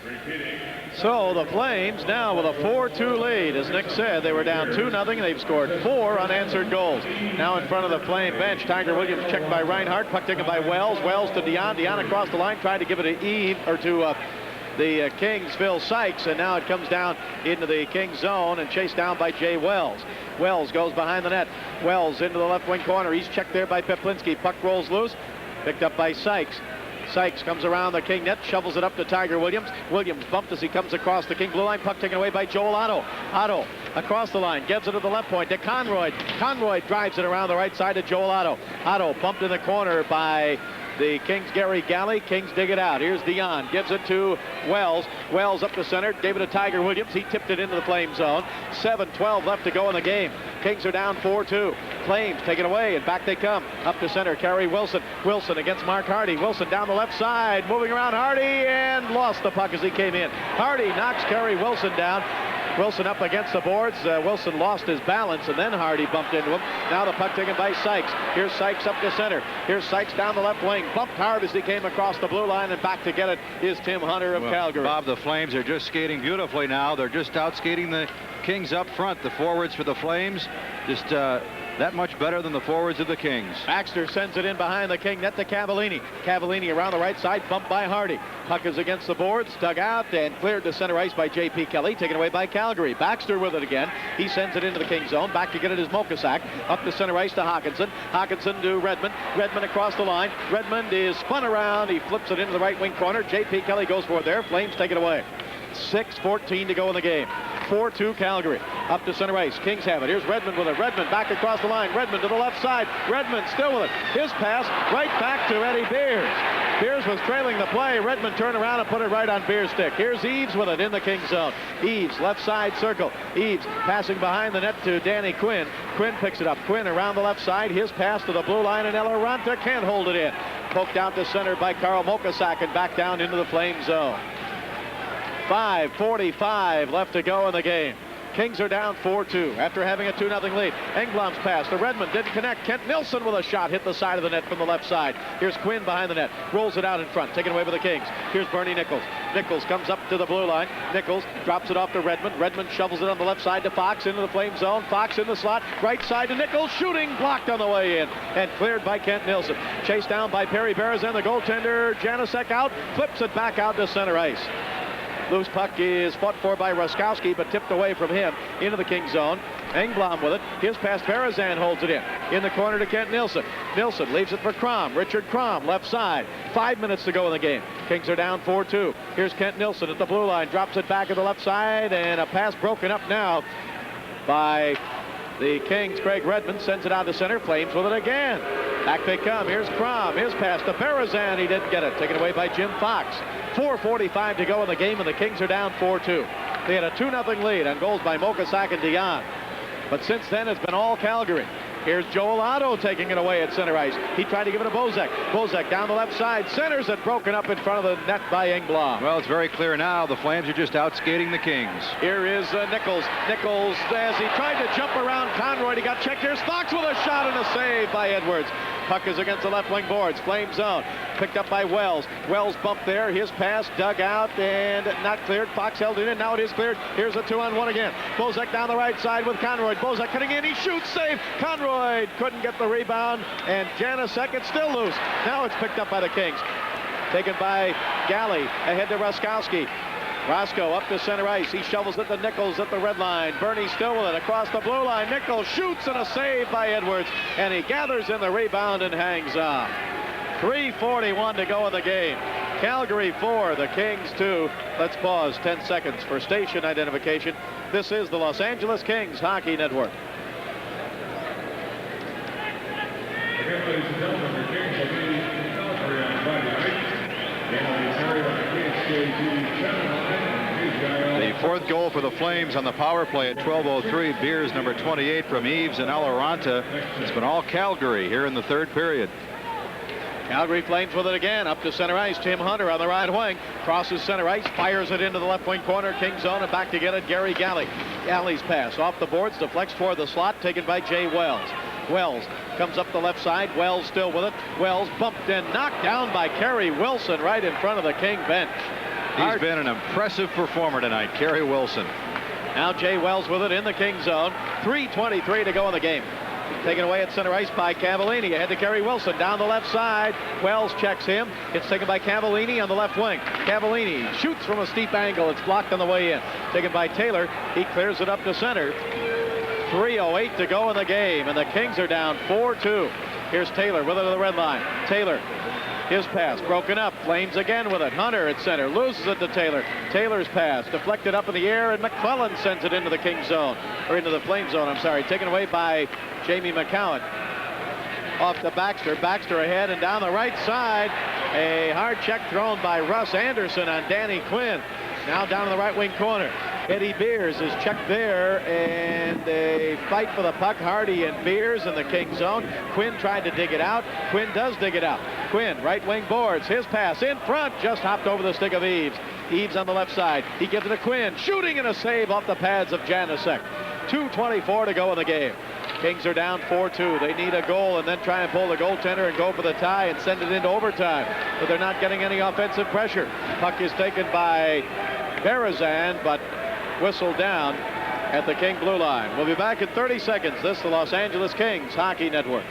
Repeating. So the Flames now with a 4-2 lead. As Nick said, they were down 2-0. They've scored 4 unanswered goals. Now in front of the Flame bench, Tiger Williams checked by Reinhardt. Puck taken by Wells. Wells to Dion. Dion across the line, tried to give it to the Kings, Phil Sykes, and now it comes down into the Kings zone and chased down by Jay Wells. Wells goes behind the net. Wells into the left wing corner. He's checked there by Peplinski. Puck rolls loose. Picked up by Sykes. Sykes comes around the King net, shovels it up to Tiger Williams. Williams bumped as he comes across the King blue line. Puck taken away by Joel Otto. Otto across the line, gives it to the left point to Conroy. Conroy drives it around the right side to Joel Otto. Otto bumped in the corner by the Kings' Gary Galley. Kings dig it out. Here's Dion. Gives it to Wells. Wells up the center. Gave it to Tiger Williams. He tipped it into the Flame zone. 7:12 left to go in the game. Kings are down 4-2. Flames take it away, and back they come. Up to center. Kerry Wilson. Wilson against Mark Hardy. Wilson down the left side. Moving around Hardy, and lost the puck as he came in. Hardy knocks Kerry Wilson down. Wilson up against the boards. Wilson lost his balance, and then Hardy bumped into him. Now the puck taken by Sykes. Here's Sykes up to center. Here's Sykes down the left wing. Bumped hard as he came across the blue line, and back to get it is Tim Hunter of Calgary. Bob, the Flames are just skating beautifully now. They're just out skating the Kings up front. The forwards for the Flames just that much better than the forwards of the Kings. Baxter sends it in behind the King net to Cavallini. Cavallini around the right side, bumped by Hardy. Puck is against the boards, dug out and cleared to center ice by J.P. Kelly, taken away by Calgary. Baxter with it again. He sends it into the King zone. Back to get it is Mokasak. Up the center ice to Hawkinson. Hawkinson to Redmond. Redmond across the line. Redmond is spun around. He flips it into the right wing corner. J.P. Kelly goes for it there. Flames take it away. 6:14 to go in the game. 4-2 Calgary. Up to center ice. Kings have it. Here's Redmond with it. Redmond back across the line. Redmond to the left side. Redmond still with it. His pass right back to Eddie Beers. Beers was trailing the play. Redmond turned around and put it right on Beers' stick. Here's Eaves with it in the Kings zone. Eaves, left side circle. Eaves passing behind the net to Danny Quinn. Quinn picks it up. Quinn around the left side. His pass to the blue line, and Eloranta can't hold it in. Poked out to center by Carl Mokosak and back down into the Flames zone. 5:45 left to go in the game. Kings are down 4-2 after having a 2-0 lead. Engblom's pass to Redmond didn't connect. Kent Nilsson with a shot hit the side of the net from the left side. Here's Quinn behind the net. Rolls it out in front. Taken away by the Kings. Here's Bernie Nichols. Nichols comes up to the blue line. Nichols drops it off to Redmond. Redmond shovels it on the left side to Fox into the Flame zone. Fox in the slot. Right side to Nichols. Shooting blocked on the way in and cleared by Kent Nilsson. Chased down by Perry Berezan. The goaltender Janusek out. Flips it back out to center ice. Loose puck is fought for by Ruskowski, but tipped away from him into the Kings zone. Engblom with it. His pass, Berezan holds it in the corner to Kent Nilsson. Nilsson leaves it for Crom. Richard Crom, left side. 5 minutes to go in the game. Kings are down 4-2. Here's Kent Nilsson at the blue line. Drops it back at the left side, and a pass broken up now by the Kings. Craig Redmond sends it out to center. Flames with it again. Back they come. Here's Crom. His pass to Berezan. He didn't get it. Taken away by Jim Fox. 4:45 to go in the game, and the Kings are down 4-2. They had a 2-0 lead on goals by Mokosak and Dion. But since then, it's been all Calgary. Here's Joel Otto taking it away at center ice. He tried to give it to Bozek. Bozek down the left side. Centers it, broken up in front of the net by Engblom. Well, it's very clear now. The Flames are just out skating the Kings. Here is Nichols. Nichols, as he tried to jump around Conroy, he got checked. Here's Fox with a shot and a save by Edwards. Puck is against the left wing boards. Flame zone. Picked up by Wells. Wells bumped there. His pass dug out and not cleared. Fox held it in. Now it is cleared. Here's a 2-on-1 again. Bozek down the right side with Conroy. Bozek cutting in. He shoots. Save. Conroy couldn't get the rebound. And Janusek, it's still loose. Now it's picked up by the Kings. Taken by Galley. Ahead to Ruskowski. Roscoe up to center ice. He shovels it to Nichols at the red line. Bernie still with it across the blue line. Nichols shoots and a save by Edwards. And he gathers in the rebound and hangs on. 3:41 to go in the game. Calgary 4, the Kings 2. Let's pause 10 seconds for station identification. This is the Los Angeles Kings Hockey Network. Again, ladies and gentlemen, the Kings will be in Calgary on Friday night. Game will be carried on the KHK channel. The fourth goal for the Flames on the power play at 12:03. Beers number 28 from Eaves and Eloranta. It's been all Calgary here in the third period. Calgary Flames with it again. Up to center ice. Tim Hunter on the right wing. Crosses center ice. Fires it into the left wing corner. King zone and back to get it. Gary Galley. Galley's pass off the boards. Deflects toward the slot. Taken by Jay Wells. Wells comes up the left side. Wells still with it. Wells bumped and knocked down by Kerry Wilson right in front of the King bench. He's been an impressive performer tonight, Kerry Wilson. Now Jay Wells with it in the King zone. 3:23 to go in the game. Taken away at center ice by Cavallini. Ahead to Kerry Wilson down the left side. Wells checks him. It's taken by Cavallini on the left wing. Cavallini shoots from a steep angle. It's blocked on the way in. Taken by Taylor. He clears it up to center. 3:08 to go in the game, and the Kings are down 4-2. Here's Taylor with it to the red line. Taylor. His pass broken up. Flames again with it. Hunter at center loses it to Taylor. Taylor's pass deflected up in the air, and McClellan sends it into the King zone, or into the Flame zone, I'm sorry. Taken away by Jamie McCowan. Off to Baxter. Baxter ahead and down the right side. A hard check thrown by Russ Anderson on Danny Quinn. Now down in the right wing corner. Eddie Beers is checked there, and a fight for the puck. Hardy and Beers in the King zone. Quinn tried to dig it out. Quinn does dig it out. Quinn, right wing boards. His pass in front, just hopped over the stick of Eaves. Eaves on the left side. He gives it to Quinn. Shooting and a save off the pads of Janusek. 2:24 to go in the game. Kings are down 4-2. They need a goal and then try and pull the goaltender and go for the tie and send it into overtime. But they're not getting any offensive pressure. Puck is taken by Berezan, but whistled down at the King blue line. We'll be back in 30 seconds. This is the Los Angeles Kings Hockey Network.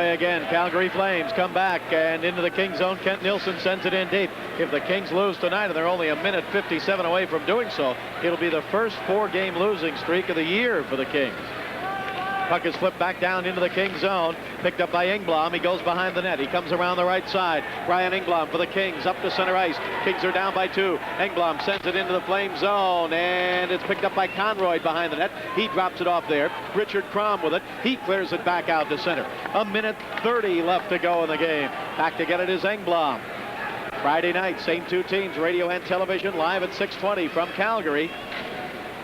away again. Calgary Flames come back and into the Kings zone. Kent Nilsson sends it in deep. If the Kings lose tonight, and they're only a minute 57 away from doing so, it'll be the first 4-game losing streak of the year for the Kings. Puck is flipped back down into the Kings zone. Picked up by Engblom. He goes behind the net. He comes around the right side. Brian Engblom for the Kings up to center ice. Kings are down by 2. Engblom sends it into the Flames zone, and it's picked up by Conroy behind the net. He drops it off there. Richard Crom with it. He clears it back out to center. A minute 30 left to go in the game. Back to get it is Engblom. Friday night, same two teams, radio and television, live at 6:20 from Calgary.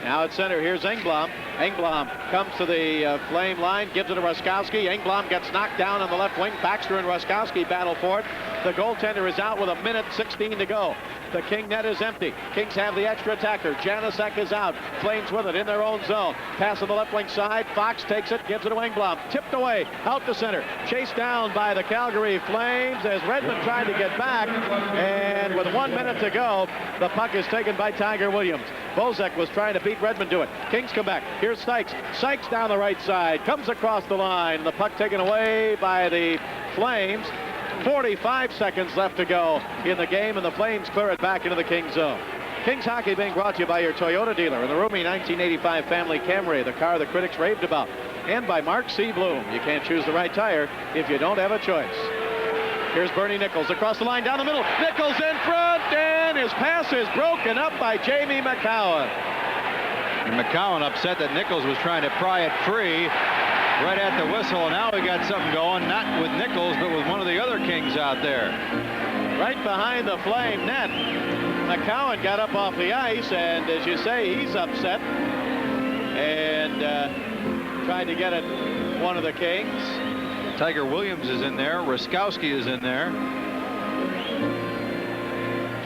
Now at center, here's Engblom. Engblom comes to the Flame line, gives it to Ruskowski. Engblom gets knocked down on the left wing. Baxter and Ruskowski battle for it. The goaltender is out with a minute 16 to go. The King net is empty. Kings have the extra attacker. Janusek is out. Flames with it in their own zone. Pass on the left wing side. Fox takes it, gives it to Engblom. Tipped away, out to center. Chased down by the Calgary Flames as Redmond tried to get back. And with 1 minute to go, the puck is taken by Tiger Williams. Bozek was trying to beat Redmond to it. Kings come back. Here's Sykes. Sykes down the right side. Comes across the line. The puck taken away by the Flames. 45 seconds left to go in the game, and the Flames clear it back into the Kings zone. Kings hockey being brought to you by your Toyota dealer in the roomy 1985 family Camry, the car the critics raved about, and by Mark C. Bloom. You can't choose the right tire if you don't have a choice. Here's Bernie Nichols across the line down the middle. Nichols in front, and his pass is broken up by Jamie McCowan. And McCowan upset that Nichols was trying to pry it free right at the whistle. Now we got something going, not with Nichols, but with one of the other Kings out there. Right behind the Flame net. McCowan got up off the ice, and as you say, he's upset. And tried to get it one of the Kings. Tiger Williams is in there. Ruskowski is in there.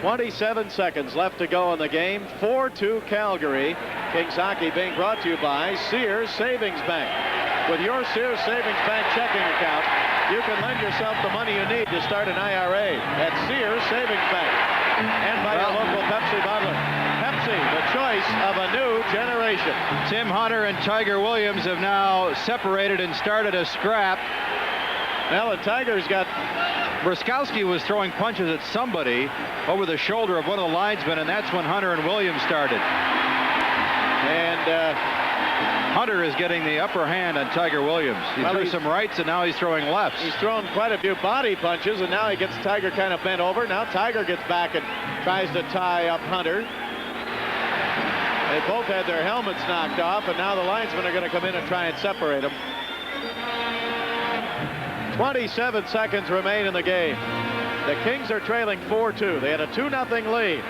27 seconds left to go in the game. 4-2 Calgary. Kings hockey being brought to you by Sears Savings Bank. With your Sears Savings Bank checking account, you can lend yourself the money you need to start an IRA at Sears Savings Bank. And by your local Pepsi bottler. Pepsi, the choice of a new generation. Tim Hunter and Tiger Williams have now separated and started a scrap. Well, the Tigers got... Ruskowski was throwing punches at somebody over the shoulder of one of the linesmen, and that's when Hunter and Williams started. And Hunter is getting the upper hand on Tiger Williams. He threw some rights, and now he's throwing lefts. He's thrown quite a few body punches, and now he gets Tiger kind of bent over. Now Tiger gets back and tries to tie up Hunter. They both had their helmets knocked off, and now the linesmen are going to come in and try and separate them. 27 seconds remain in the game. The Kings are trailing 4-2. They had a 2-0 lead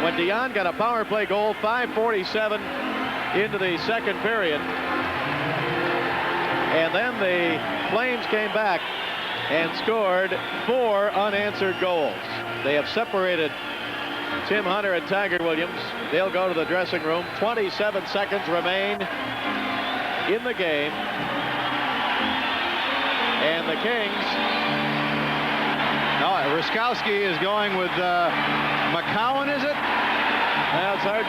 when Dion got a power play goal, 5:47 into the second period. And then the Flames came back and scored 4 unanswered goals. They have separated Tim Hunter and Tiger Williams. They'll go to the dressing room. 27 seconds remain in the game. And the Kings... No, Ruskowski is going with McCowan, is it? Well, it's hard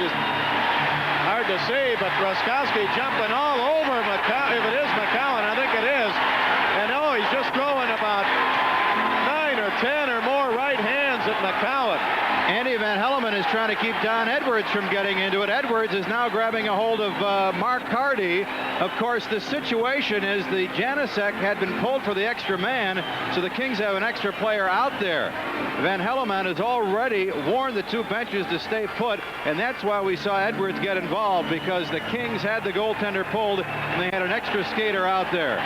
to see, but Ruskowski jumping all over McCowan. If it is McCowan, I think it is. And oh, he's just throwing about 9 or 10 or more right hands at McCowan. Andy Van Hellemond is trying to keep Don Edwards from getting into it. Edwards is now grabbing a hold of Mark Hardy. Of course, the situation is the Janusek had been pulled for the extra man, so the Kings have an extra player out there. Van Hellemond has already warned the two benches to stay put, and that's why we saw Edwards get involved, because the Kings had the goaltender pulled, and they had an extra skater out there.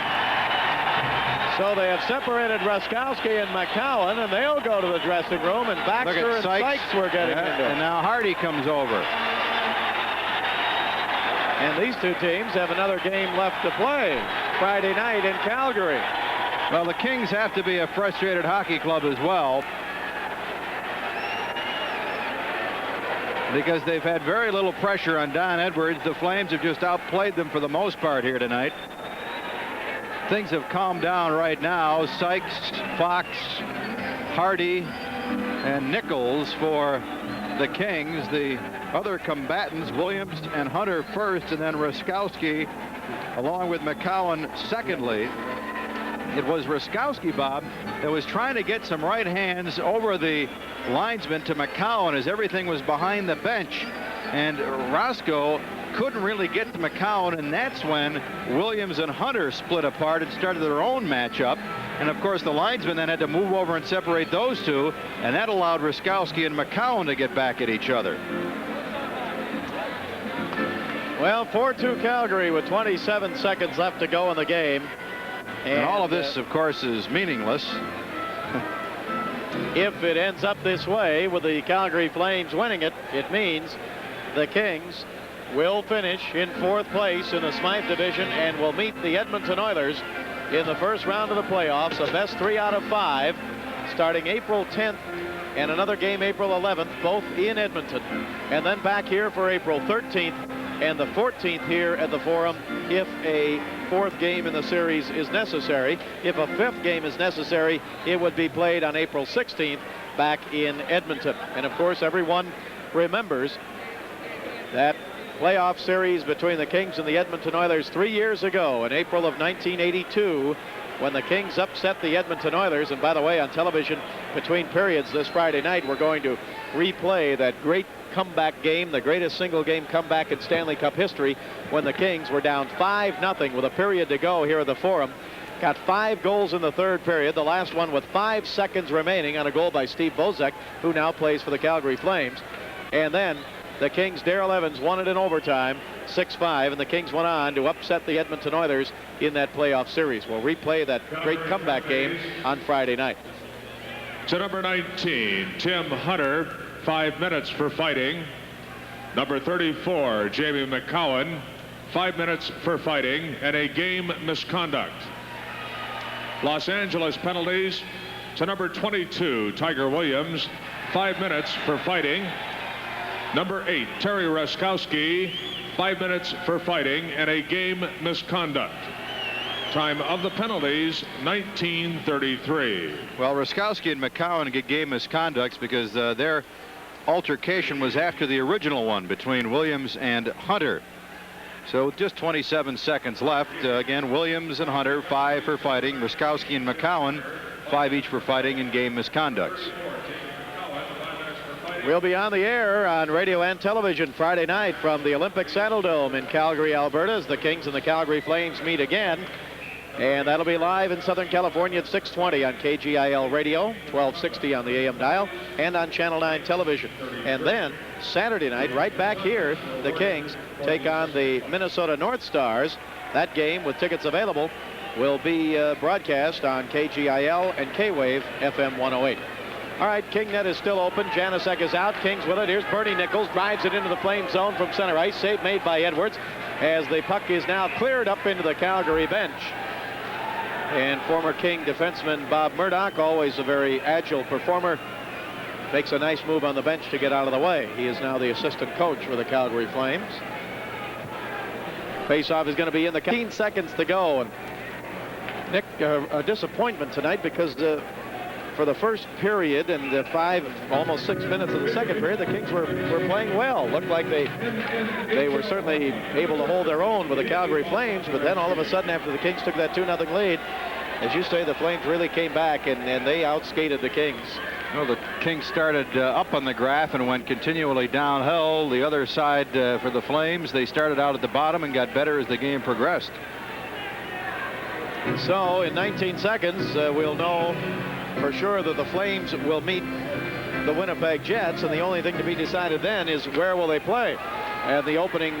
So they have separated Ruskowski and McCowan, and they'll go to the dressing room, and Baxter and Sykes were getting into it. And now Hardy comes over. And these two teams have another game left to play Friday night in Calgary. Well, the Kings have to be a frustrated hockey club as well, because they've had very little pressure on Don Edwards. The Flames have just outplayed them for the most part here tonight. Things have calmed down right now. Sykes, Fox, Hardy, and Nichols for the Kings. The other combatants, Williams and Hunter first, and then Ruskowski, along with McCowan, secondly. it was Ruskowski, Bob, that was trying to get some right hands over the linesman to McCowan as everything was behind the bench. And Roscoe couldn't really get to McCowan, and that's when Williams and Hunter split apart and started their own matchup. And of course the linesman then had to move over and separate those two, and that allowed Ruskowski and McCowan to get back at each other. Well, 4-2 Calgary with 27 seconds left to go in the game. And all of this, of course, is meaningless. If it ends up this way with the Calgary Flames winning it, it means the Kings will finish in 4th place in the Smythe division and will meet the Edmonton Oilers in the first round of the playoffs, a best 3 out of 5, starting April 10th and another game April 11th, both in Edmonton, and then back here for April 13th and the 14th here at the Forum if a 4th game in the series is necessary. If a 5th game is necessary, it would be played on April 16th back in Edmonton. And of course, everyone remembers that playoff series between the Kings and the Edmonton Oilers 3 years ago in April of 1982, when the Kings upset the Edmonton Oilers. And by the way, on television between periods this Friday night, we're going to replay that great comeback game, the greatest single game comeback in Stanley Cup history, when the Kings were down 5-0 with a period to go here at the Forum. Got 5 goals in the 3rd period, the last one with 5 seconds remaining on a goal by Steve Bozek, who now plays for the Calgary Flames. And then the Kings, Darrell Evans, won it in overtime, 6-5, and the Kings went on to upset the Edmonton Oilers in that playoff series. We'll replay that great comeback game on Friday night. To number 19, Tim Hunter, 5 minutes for fighting. Number 34, Jamie McCowan, 5 minutes for fighting and a game misconduct. Los Angeles penalties to number 22, Tiger Williams, 5 minutes for fighting. Number 8, Terry Ruskowski, 5 minutes for fighting and a game misconduct. Time of the penalties, 19:33. Well, Ruskowski and McCowan get game misconducts because their altercation was after the original one between Williams and Hunter. So with just 27 seconds left, again, Williams and Hunter, 5 for fighting. Ruskowski and McCowan, 5 each for fighting and game misconducts. We'll be on the air on radio and television Friday night from the Olympic Saddle Dome in Calgary, Alberta, as the Kings and the Calgary Flames meet again. And that'll be live in Southern California at 6:20 on KGIL radio, 1260 on the AM dial, and on Channel 9 television. And then Saturday night, right back here, the Kings take on the Minnesota North Stars. That game, with tickets available, will be broadcast on KGIL and K-Wave FM 108. All right, King net is still open. Janusek is out. Kings with it. Here's Bernie Nichols. Drives it into the Flame zone from center ice. Save made by Edwards as the puck is now cleared up into the Calgary bench. And former King defenseman Bob Murdoch, always a very agile performer, makes a nice move on the bench to get out of the way. He is now the assistant coach for the Calgary Flames. Faceoff is going to be in the 15 seconds to go. And Nick, a disappointment tonight because for the first period and almost 6 minutes of the second period, the Kings were playing well. Looked like they were certainly able to hold their own with the Calgary Flames, but then all of a sudden, after the Kings took that 2-0 lead, as you say, the Flames really came back and they outskated the Kings. Well, the Kings started up on the graph and went continually downhill. The other side for the Flames, they started out at the bottom and got better as the game progressed. And so in 19 seconds, we'll know for sure that the Flames will meet the Winnipeg Jets, and the only thing to be decided then is where will they play at the opening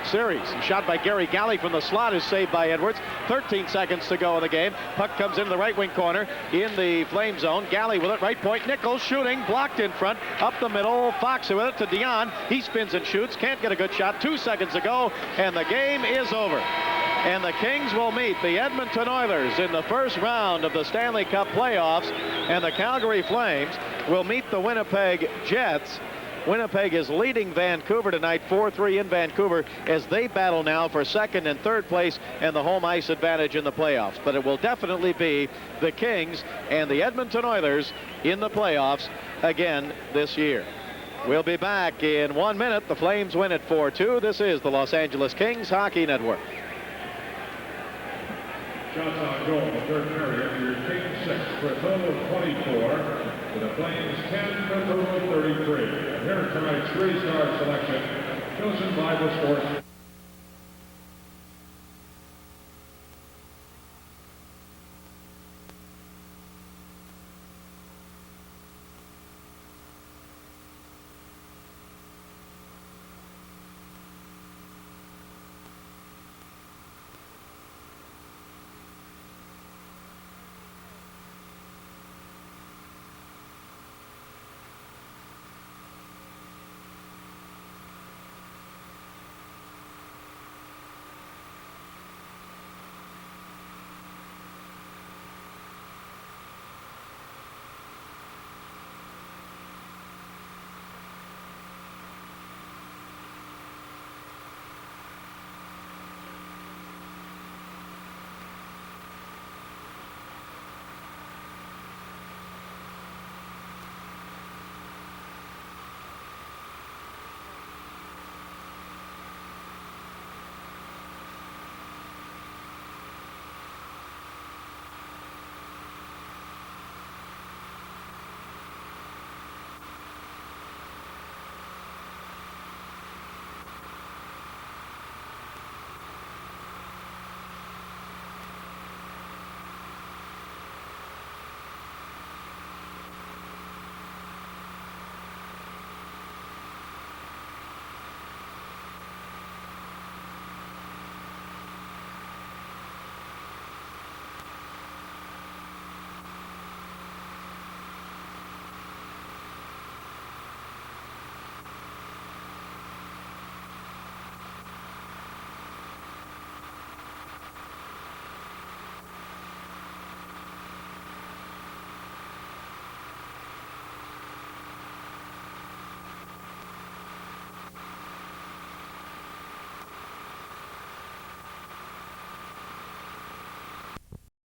series. Shot by Gary Galley from the slot is saved by Edwards. 13 seconds to go in the game. Puck comes into the right wing corner in the Flame zone. Galley with it, right point. Nichols shooting, blocked in front, up the middle. Fox with it to Dion. He spins and shoots, can't get a good shot. 2 seconds to go, and the game is over. And the Kings will meet the Edmonton Oilers in the first round of the Stanley Cup playoffs, and the Calgary Flames will meet the Winnipeg Jets. Winnipeg is leading Vancouver tonight 4-3 in Vancouver as they battle now for second and third place and the home ice advantage in the playoffs. But it will definitely be the Kings and the Edmonton Oilers in the playoffs again this year. We'll be back in 1 minute. The Flames win at 4-2. This is the Los Angeles Kings Hockey Network. Shots on goal in the third period for your Kings 6 for a total of 24. For the Flames 10 for a total of 33. And here tonight's three-star selection chosen by the Sports